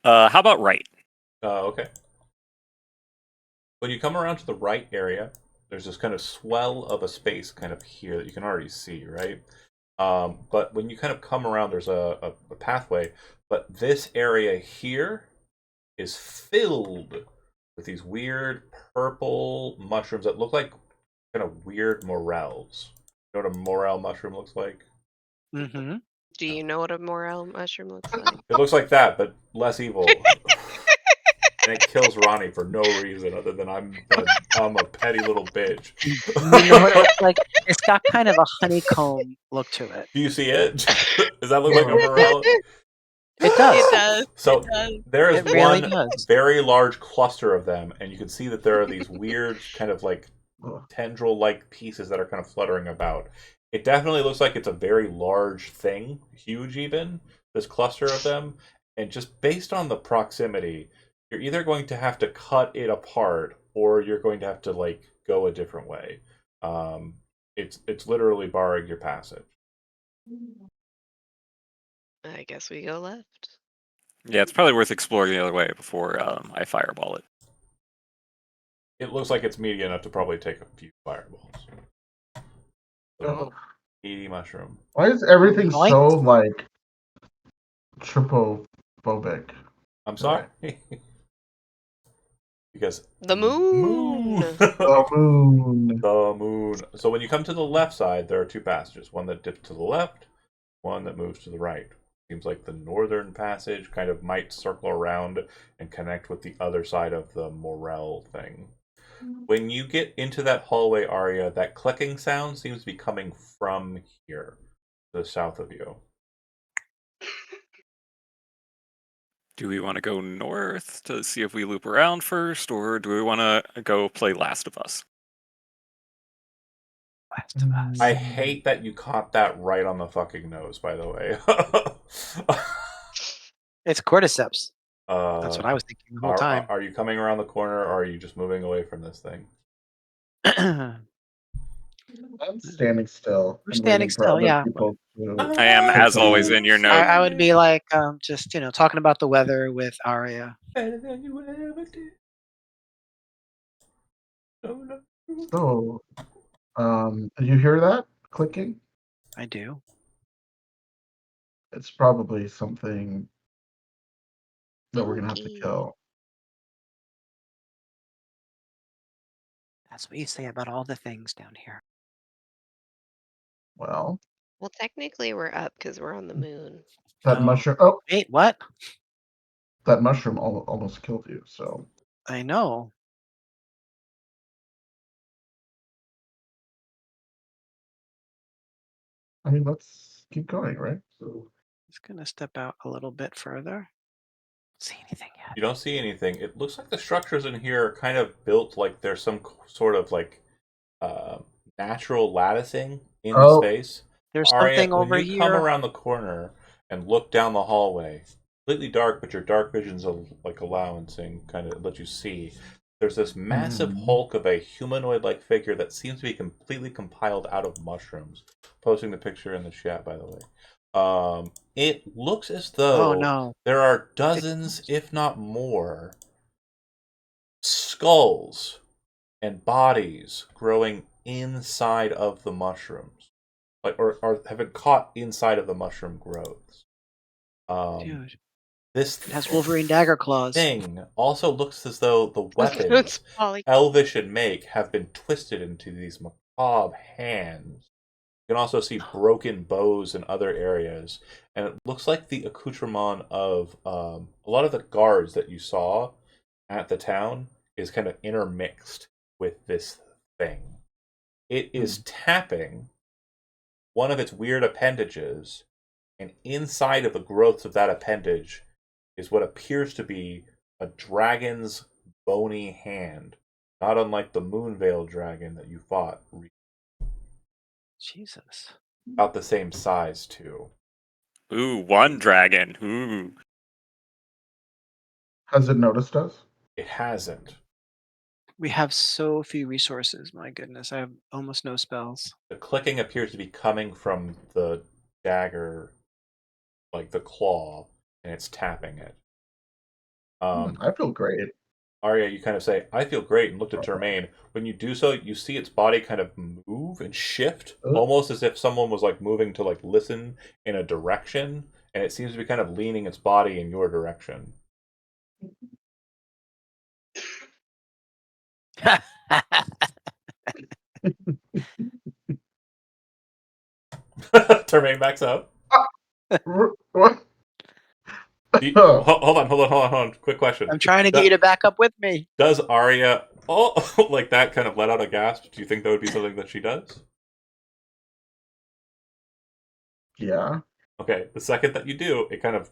Speaker 5: How about right?
Speaker 1: Okay. When you come around to the right area, there's this kind of swell of a space kind of here that you can already see, right? But when you kind of come around, there's a pathway. But this area here is filled with these weird purple mushrooms that look like kind of weird morels. You know what a morel mushroom looks like?
Speaker 2: Mm-hmm.
Speaker 3: Do you know what a morel mushroom looks like?
Speaker 1: It looks like that, but less evil. And it kills Ronnie for no reason other than I'm a petty little bitch.
Speaker 2: You know what it looks like? It's got kind of a honeycomb look to it.
Speaker 1: Do you see it? Does that look like a morel?
Speaker 2: It does.
Speaker 3: It does.
Speaker 1: So
Speaker 3: It does.
Speaker 1: there is
Speaker 2: It really
Speaker 1: one
Speaker 2: does.
Speaker 1: very large cluster of them, and you can see that there are these weird kind of like tendril-like pieces that are kind of fluttering about. It definitely looks like it's a very large thing, huge even, this cluster of them. And just based on the proximity, you're either going to have to cut it apart or you're going to have to like go a different way. It's literally barring your passage.
Speaker 3: I guess we go left.
Speaker 5: Yeah, it's probably worth exploring the other way before I fireball it.
Speaker 1: It looks like it's meaty enough to probably take a few fireballs.
Speaker 4: Oh.
Speaker 1: 80 mushroom.
Speaker 4: Why is everything
Speaker 2: Yoink.
Speaker 4: so like tropophobic?
Speaker 1: I'm sorry. Because
Speaker 3: The moon.
Speaker 4: The moon.
Speaker 1: The moon. So when you come to the left side, there are two passages. One that dips to the left, one that moves to the right. Seems like the northern passage kind of might circle around and connect with the other side of the morel thing. When you get into that hallway area, that clicking sound seems to be coming from here, to the south of you.
Speaker 5: Do we want to go north to see if we loop around first, or do we want to go play Last of Us?
Speaker 2: Last of Us.
Speaker 1: I hate that you caught that right on the fucking nose, by the way.
Speaker 2: It's cordyceps. That's what I was thinking the whole time.
Speaker 1: Are you coming around the corner, or are you just moving away from this thing?
Speaker 4: I'm standing still.
Speaker 2: We're
Speaker 4: and
Speaker 2: standing
Speaker 4: waiting for
Speaker 2: still,
Speaker 4: other
Speaker 2: yeah.
Speaker 4: people to-
Speaker 5: I am, as always, in your note.
Speaker 2: I would be like, just talking about the weather with Arya.
Speaker 1: Better than you ever did. No, no.
Speaker 4: So, you hear that clicking?
Speaker 2: I do.
Speaker 4: It's probably something that we're gonna have to
Speaker 3: Spooky.
Speaker 4: kill.
Speaker 2: That's what you say about all the things down here.
Speaker 4: Well,
Speaker 3: Well, technically we're up because we're on the moon.
Speaker 4: that
Speaker 2: Oh.
Speaker 4: mushroom. Oh,
Speaker 2: Wait, what?
Speaker 4: that mushroom almost killed you. So
Speaker 2: I know.
Speaker 4: I mean, let's keep going, right? So
Speaker 2: Just gonna step out a little bit further. See anything yet?
Speaker 1: You don't see anything. It looks like the structures in here are kind of built like there's some sort of like natural latticing in the
Speaker 4: Oh.
Speaker 1: space.
Speaker 2: There's
Speaker 1: Arya,
Speaker 2: something over
Speaker 1: when you come
Speaker 2: here.
Speaker 1: around the corner and look down the hallway, completely dark, but your dark vision's like allowing kind of let you see. There's this massive hulk of a humanoid-like figure that seems to be completely compiled out of mushrooms. Posting the picture in the chat, by the way. It looks as though
Speaker 2: Oh no.
Speaker 1: there are dozens, if not more, skulls and bodies growing inside of the mushrooms, like or have been caught inside of the mushroom growths.
Speaker 2: Dude.
Speaker 1: This
Speaker 2: It has Wolverine dagger claws.
Speaker 1: thing also looks as though the weapons,
Speaker 3: It's Polly.
Speaker 1: elvish in make, have been twisted into these macabre hands. You can also see broken bows in other areas, and it looks like the accoutrement of a lot of the guards that you saw at the town is kind of intermixed with this thing. It is tapping one of its weird appendages, and inside of the growths of that appendage is what appears to be a dragon's bony hand, not unlike the Moonveil dragon that you fought.
Speaker 2: Jesus.
Speaker 1: About the same size, too.
Speaker 5: Ooh, one dragon. Ooh.
Speaker 4: has it noticed us?
Speaker 1: It hasn't.
Speaker 2: We have so few resources. My goodness, I have almost no spells.
Speaker 1: The clicking appears to be coming from the dagger, like the claw, and it's tapping it.
Speaker 4: I feel great.
Speaker 1: Arya, you kind of say, I feel great, and look at Termaine. When you do so, you see its body kind of move and shift, almost as if someone was like moving to like listen in a direction, and it seems to be kind of leaning its body in your direction. Termain backs up.
Speaker 4: What?
Speaker 1: Hold on. Quick question.
Speaker 2: I'm trying to get you to back up with me.
Speaker 1: Does Arya, like that, kind of let out a gasp? Do you think that would be something that she does?
Speaker 4: Yeah.
Speaker 1: Okay, the second that you do, it kind of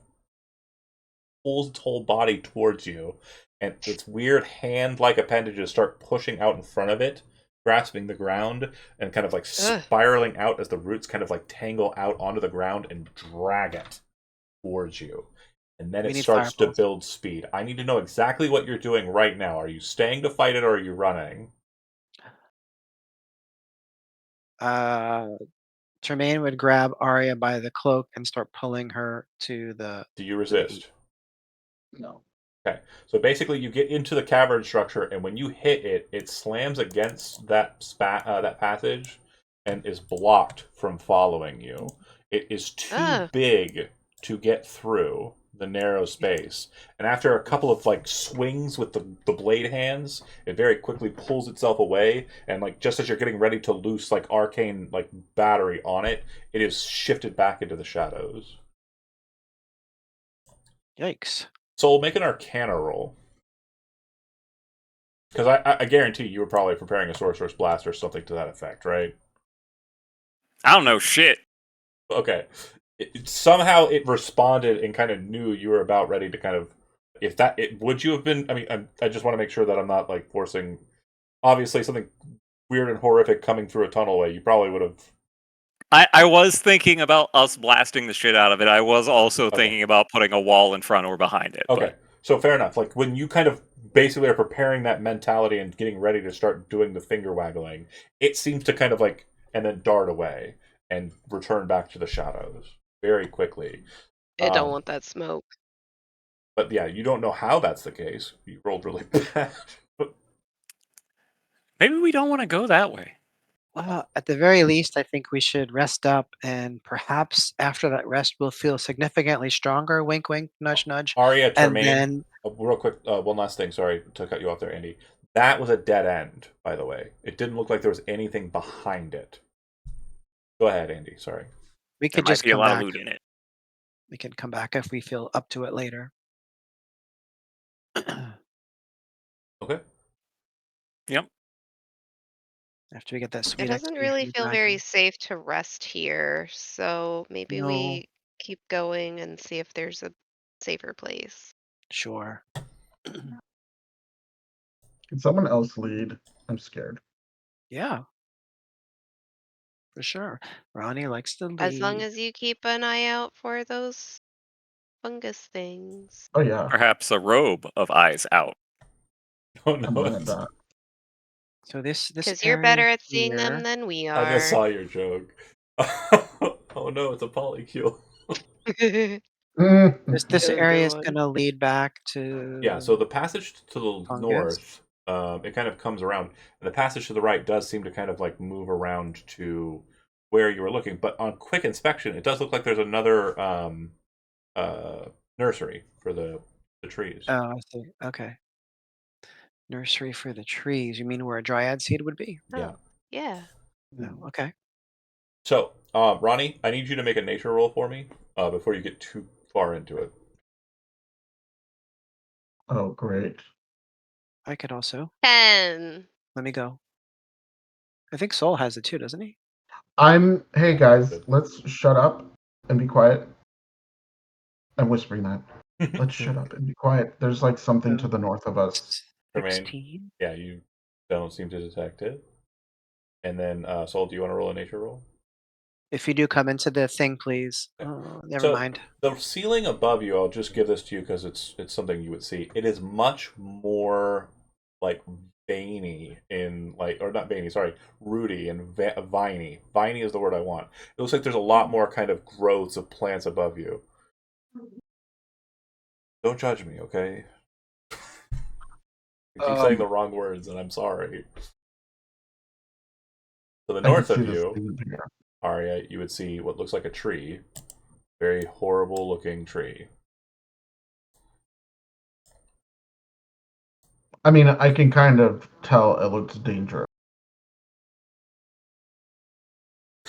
Speaker 1: pulls its whole body towards you, and its weird hand-like appendages start pushing out in front of it, grasping the ground, and kind of like
Speaker 3: Ugh.
Speaker 1: spiraling out as the roots kind of like tangle out onto the ground and drag it towards you. And then
Speaker 2: We
Speaker 1: it
Speaker 2: need
Speaker 1: starts to
Speaker 2: fireballs.
Speaker 1: build speed. I need to know exactly what you're doing right now. Are you staying to fight it, or are you running?
Speaker 2: Tremaine would grab Arya by the cloak and start pulling her to the.
Speaker 1: Do you resist?
Speaker 4: No.
Speaker 1: Okay, so basically you get into the cavern structure, and when you hit it, it slams against that passage and is blocked from following you. It is too
Speaker 3: Ugh.
Speaker 1: big to get through the narrow space, and after a couple of like swings with the blade hands, it very quickly pulls itself away, and like just as you're getting ready to loose like arcane like battery on it, it is shifted back into the shadows.
Speaker 2: Yikes!
Speaker 1: Soul, make an Arcana roll. Because I guarantee you were probably preparing a Sorcerer's Blast or something to that effect, right?
Speaker 5: I don't know shit.
Speaker 1: Okay. Somehow it responded and kind of knew you were about ready to kind of... If that... would you have been... I mean, I just want to make sure that I'm not, like, forcing... Obviously, something weird and horrific coming through a tunnel way. You probably would have...
Speaker 5: I was thinking about us blasting the shit out of it. I was also
Speaker 1: Okay.
Speaker 5: thinking about putting a wall in front or behind it.
Speaker 1: Okay. So fair enough. Like, when you kind of basically are preparing that mentality and getting ready to start doing the finger waggling, it seems to kind of, like... And then dart away and return back to the shadows very quickly.
Speaker 3: I don't want that smoke.
Speaker 1: But yeah, you don't know how that's the case. You rolled really bad.
Speaker 5: Maybe we don't want to go that way.
Speaker 2: Well, at the very least, I think we should rest up, and perhaps after that rest, we'll feel significantly stronger. Wink, wink, nudge, nudge.
Speaker 1: Arya
Speaker 2: And
Speaker 1: Termain,
Speaker 2: then,
Speaker 1: real quick, one last thing. Sorry to cut you off there, Andy. That was a dead end, by the way. It didn't look like there was anything behind it. Go ahead, Andy. Sorry.
Speaker 2: we
Speaker 5: There
Speaker 2: could
Speaker 5: might
Speaker 2: just
Speaker 5: be a
Speaker 2: come
Speaker 5: lot
Speaker 2: back.
Speaker 5: of loot in it.
Speaker 2: We can come back if we feel up to it later.
Speaker 1: Okay.
Speaker 5: Yep.
Speaker 2: After we get that
Speaker 3: It
Speaker 2: sweet
Speaker 3: doesn't
Speaker 2: XP
Speaker 3: really
Speaker 2: from the
Speaker 3: feel very
Speaker 2: dragon.
Speaker 3: safe to rest here, so maybe
Speaker 2: No,
Speaker 3: we keep going and see if there's a safer place.
Speaker 2: sure.
Speaker 4: Can someone else lead? I'm scared.
Speaker 2: Yeah, for sure. Ronnie likes to
Speaker 3: As long
Speaker 2: lead.
Speaker 3: as you keep an eye out for those fungus things.
Speaker 4: Oh yeah,
Speaker 5: Perhaps a robe of eyes out.
Speaker 1: Oh
Speaker 4: I'm
Speaker 1: no.
Speaker 4: looking at that.
Speaker 2: So this
Speaker 3: Because you're
Speaker 2: area
Speaker 3: better at seeing them
Speaker 2: here.
Speaker 3: than we
Speaker 1: I just
Speaker 3: are.
Speaker 1: saw your joke. Oh no, it's a polycule.
Speaker 2: This
Speaker 3: Oh,
Speaker 2: area is
Speaker 3: God.
Speaker 2: gonna lead back to
Speaker 1: Yeah, so the passage to the
Speaker 2: fungus.
Speaker 1: north, it kind of comes around, and the passage to the right does seem to kind of like move around to where you were looking. But on quick inspection, it does look like there's another nursery for the trees.
Speaker 2: Oh, I see. Okay. Nursery for the trees. You mean where a dryad seed would be?
Speaker 1: Yeah.
Speaker 3: Oh, yeah.
Speaker 2: No. Okay.
Speaker 1: So, Ronnie, I need you to make a nature roll for me before you get too far into it.
Speaker 4: Oh great.
Speaker 2: I could also.
Speaker 3: 10.
Speaker 2: Let me go. I think Soul has it too, doesn't he?
Speaker 4: Hey guys,
Speaker 1: Good.
Speaker 4: let's shut up and be quiet. I'm whispering that. Let's shut up and be quiet. There's like something to the north of us.
Speaker 1: Jermaine,
Speaker 2: 16.
Speaker 1: yeah, you don't seem to detect it. And then, Soul, do you want to roll a nature roll?
Speaker 2: If you do come into the thing, please.
Speaker 1: Okay.
Speaker 2: Oh, never
Speaker 1: So
Speaker 2: mind.
Speaker 1: the ceiling above you, I'll just give this to you because it's something you would see. It is much more like veiny in like, or not veiny, sorry, rooty and viney. Viney is the word I want. It looks like there's a lot more kind of growths of plants above you. Don't judge me, okay? I keep saying the wrong words, and I'm sorry. To the
Speaker 4: I can
Speaker 1: north
Speaker 4: see
Speaker 1: of
Speaker 4: this
Speaker 1: you,
Speaker 4: thing here.
Speaker 1: Arya, you would see what looks like a tree. Very horrible looking tree.
Speaker 4: I mean, I can kind of tell it looks dangerous.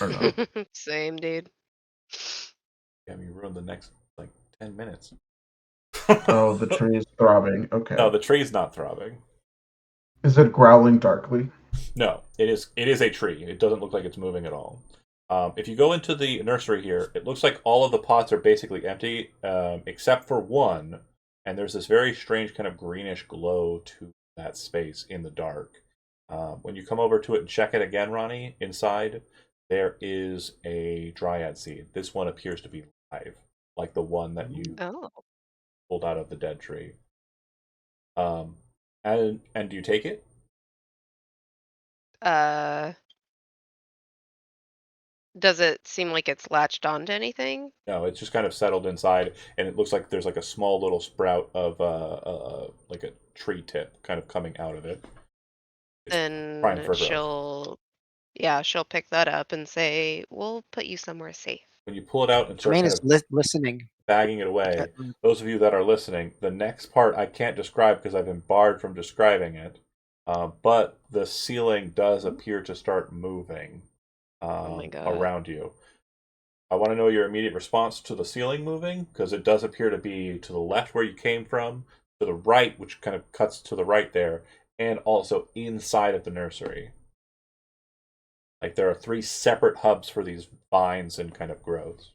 Speaker 4: Or no.
Speaker 3: Same, dude.
Speaker 1: Damn, you ruined the next like 10 minutes.
Speaker 4: Oh, the tree is throbbing. Okay.
Speaker 1: No, the tree's not throbbing.
Speaker 4: Is it growling darkly?
Speaker 1: No, it is. It is a tree. It doesn't look like it's moving at all. If you go into the nursery here, it looks like all of the pots are basically empty, except for one, and there's this very strange kind of greenish glow to that space in the dark. When you come over to it and check it again, Ronnie, inside there is a Dryad seed. This one appears to be live, like the one that you
Speaker 3: Oh.
Speaker 1: pulled out of the dead tree. And do you take it?
Speaker 3: Does it seem like it's latched onto anything?
Speaker 1: No, it's just kind of settled inside, and it looks like there's like a small little sprout of like a tree tip kind of coming out of it. It's prime
Speaker 3: Then
Speaker 1: for growth.
Speaker 3: she'll pick that up and say, "We'll put you somewhere safe."
Speaker 1: When you pull it out and start
Speaker 2: Tremaine
Speaker 1: kind
Speaker 2: is
Speaker 1: of
Speaker 2: listening.
Speaker 1: bagging it away,
Speaker 2: Mm.
Speaker 1: those of you that are listening, the next part I can't describe because I've been barred from describing it. But the ceiling does appear to start moving
Speaker 3: Oh my God.
Speaker 1: around you. I want to know your immediate response to the ceiling moving, because it does appear to be to the left where you came from, to the right, which kind of cuts to the right there, and also inside of the nursery. Like there are 3 separate hubs for these vines and kind of growths.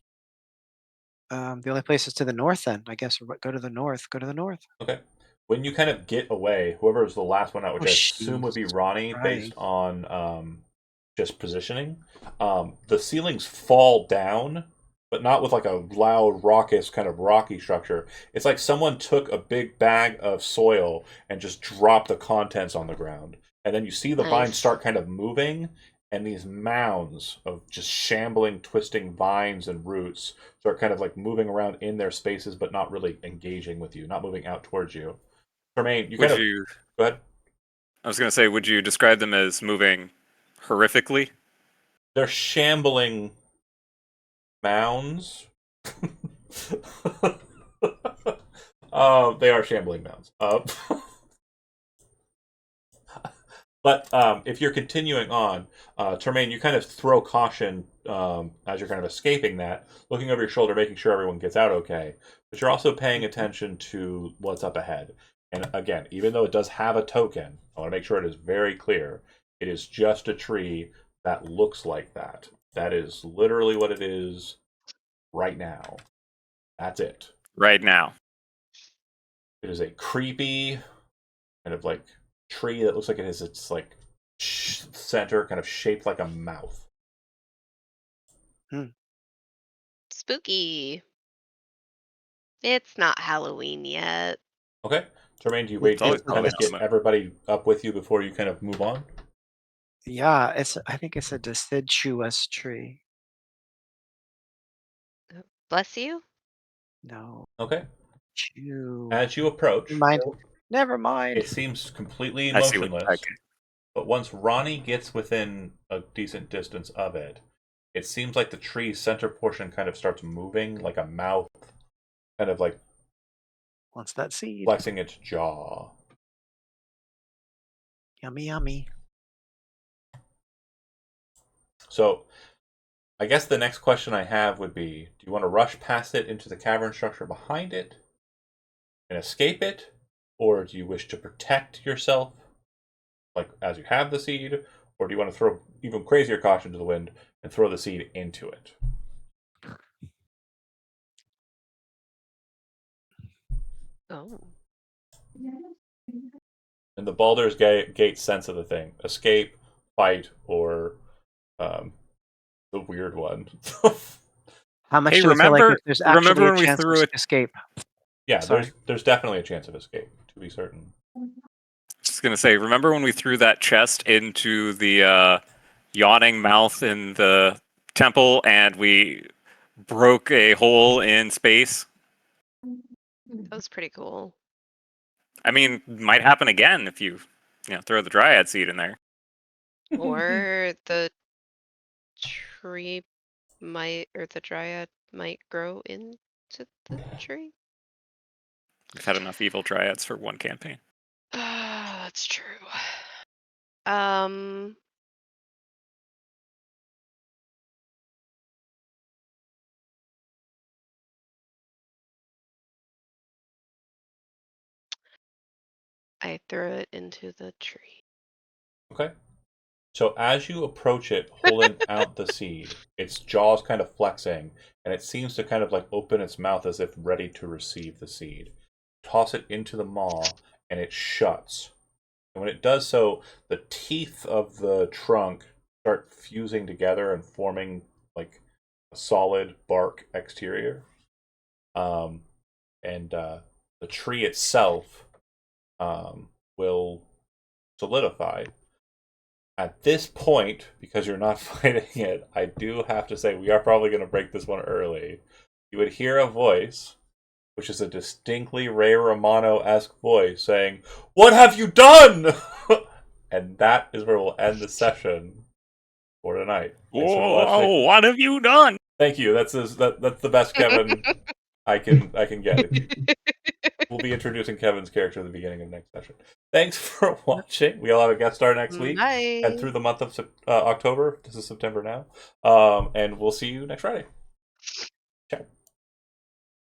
Speaker 2: The only place is to the north. Then I guess go to the north. Go to the north.
Speaker 1: Okay. When you kind of get away, whoever was the last one out, which
Speaker 2: Oh,
Speaker 1: I assume would be
Speaker 2: she's
Speaker 1: Ronnie,
Speaker 2: right.
Speaker 1: based on just positioning, the ceilings fall down, but not with like a loud, raucous kind of rocky structure. It's like someone took a big bag of soil and just dropped the contents on the ground. And then you see the vines
Speaker 3: Nice.
Speaker 1: start kind of moving, and these mounds of just shambling, twisting vines and roots start kind of like moving around in their spaces, but not really engaging with you, not moving out towards you. Tremaine, you
Speaker 5: Would
Speaker 1: kind of
Speaker 5: you?
Speaker 1: go ahead.
Speaker 5: I was gonna say, would you describe them as moving horrifically?
Speaker 1: They're shambling mounds. They are shambling mounds. But if you're continuing on, Tremaine, you kind of throw caution as you're kind of escaping that, looking over your shoulder, making sure everyone gets out okay. But you're also paying attention to what's up ahead. And again, even though it does have a token, I want to make sure it is very clear. It is just a tree that looks like that. That is literally what it is right now. That's it.
Speaker 5: Right now.
Speaker 1: It is a creepy kind of like tree that looks like it has its like center kind of shaped like a mouth.
Speaker 3: Spooky. It's not Halloween yet.
Speaker 1: Okay. Jermaine, do you
Speaker 2: It's
Speaker 1: wait to
Speaker 5: always
Speaker 1: kind of
Speaker 5: Halloween.
Speaker 1: get everybody up with you before you kind of move on?
Speaker 2: Yeah, I think it's a deciduous tree.
Speaker 3: Bless you.
Speaker 2: No.
Speaker 1: Okay.
Speaker 2: Chew.
Speaker 1: As you approach,
Speaker 2: Never mind. Never mind.
Speaker 1: it seems completely
Speaker 5: I see what
Speaker 1: motionless.
Speaker 5: like.
Speaker 1: But once Ronnie gets within a decent distance of it, it seems like the tree's center portion kind of starts moving like a mouth, kind of like
Speaker 2: Wants that seed.
Speaker 1: flexing its jaw.
Speaker 2: Yummy, yummy.
Speaker 1: So, I guess the next question I have would be, do you want to rush past it into the cavern structure behind it and escape it? Or do you wish to protect yourself, like as you have the seed? Or do you want to throw even crazier caution to the wind and throw the seed into it?
Speaker 3: Oh.
Speaker 1: In the Baldur's Gate sense of the thing, escape, fight, or the weird one.
Speaker 2: How much
Speaker 5: Hey,
Speaker 2: do we feel like
Speaker 5: remember-
Speaker 2: there's
Speaker 5: remember
Speaker 2: actually a
Speaker 5: when we
Speaker 2: chance
Speaker 5: threw
Speaker 2: of
Speaker 5: it-
Speaker 2: escape?
Speaker 1: Yeah,
Speaker 2: Sorry.
Speaker 1: there's definitely a chance of escape, to be certain.
Speaker 5: Just gonna say, remember when we threw that chest into the yawning mouth in the temple and we broke a hole in space?
Speaker 3: That was pretty cool.
Speaker 5: I mean, might happen again if you throw the Dryad seed in there.
Speaker 3: Or the tree the Dryad might grow into the tree.
Speaker 5: We've had enough evil Dryads for one campaign.
Speaker 3: That's true. Um. I throw it into the tree.
Speaker 1: Okay. So as you approach it, holding out the seed, its jaws kind of flexing, and it seems to kind of like open its mouth as if ready to receive the seed. Toss it into the maw, and it shuts. And when it does so, the teeth of the trunk start fusing together and forming like a solid bark exterior. Um, and the tree itself will solidify. At this point, because you're not fighting it, I do have to say we are probably going to break this one early. You would hear a voice, which is a distinctly Ray Romano-esque voice, saying, "What have you done?" And that is where we'll end the session for tonight.
Speaker 5: Whoa, what have you done?
Speaker 1: Thank you. That's the best Kevin I can get. We'll be introducing Kevin's character at the beginning of next session. Thanks for watching. We'll have a guest star next week and
Speaker 3: Bye.
Speaker 1: through the month of October. This is September now. And we'll see you next Friday.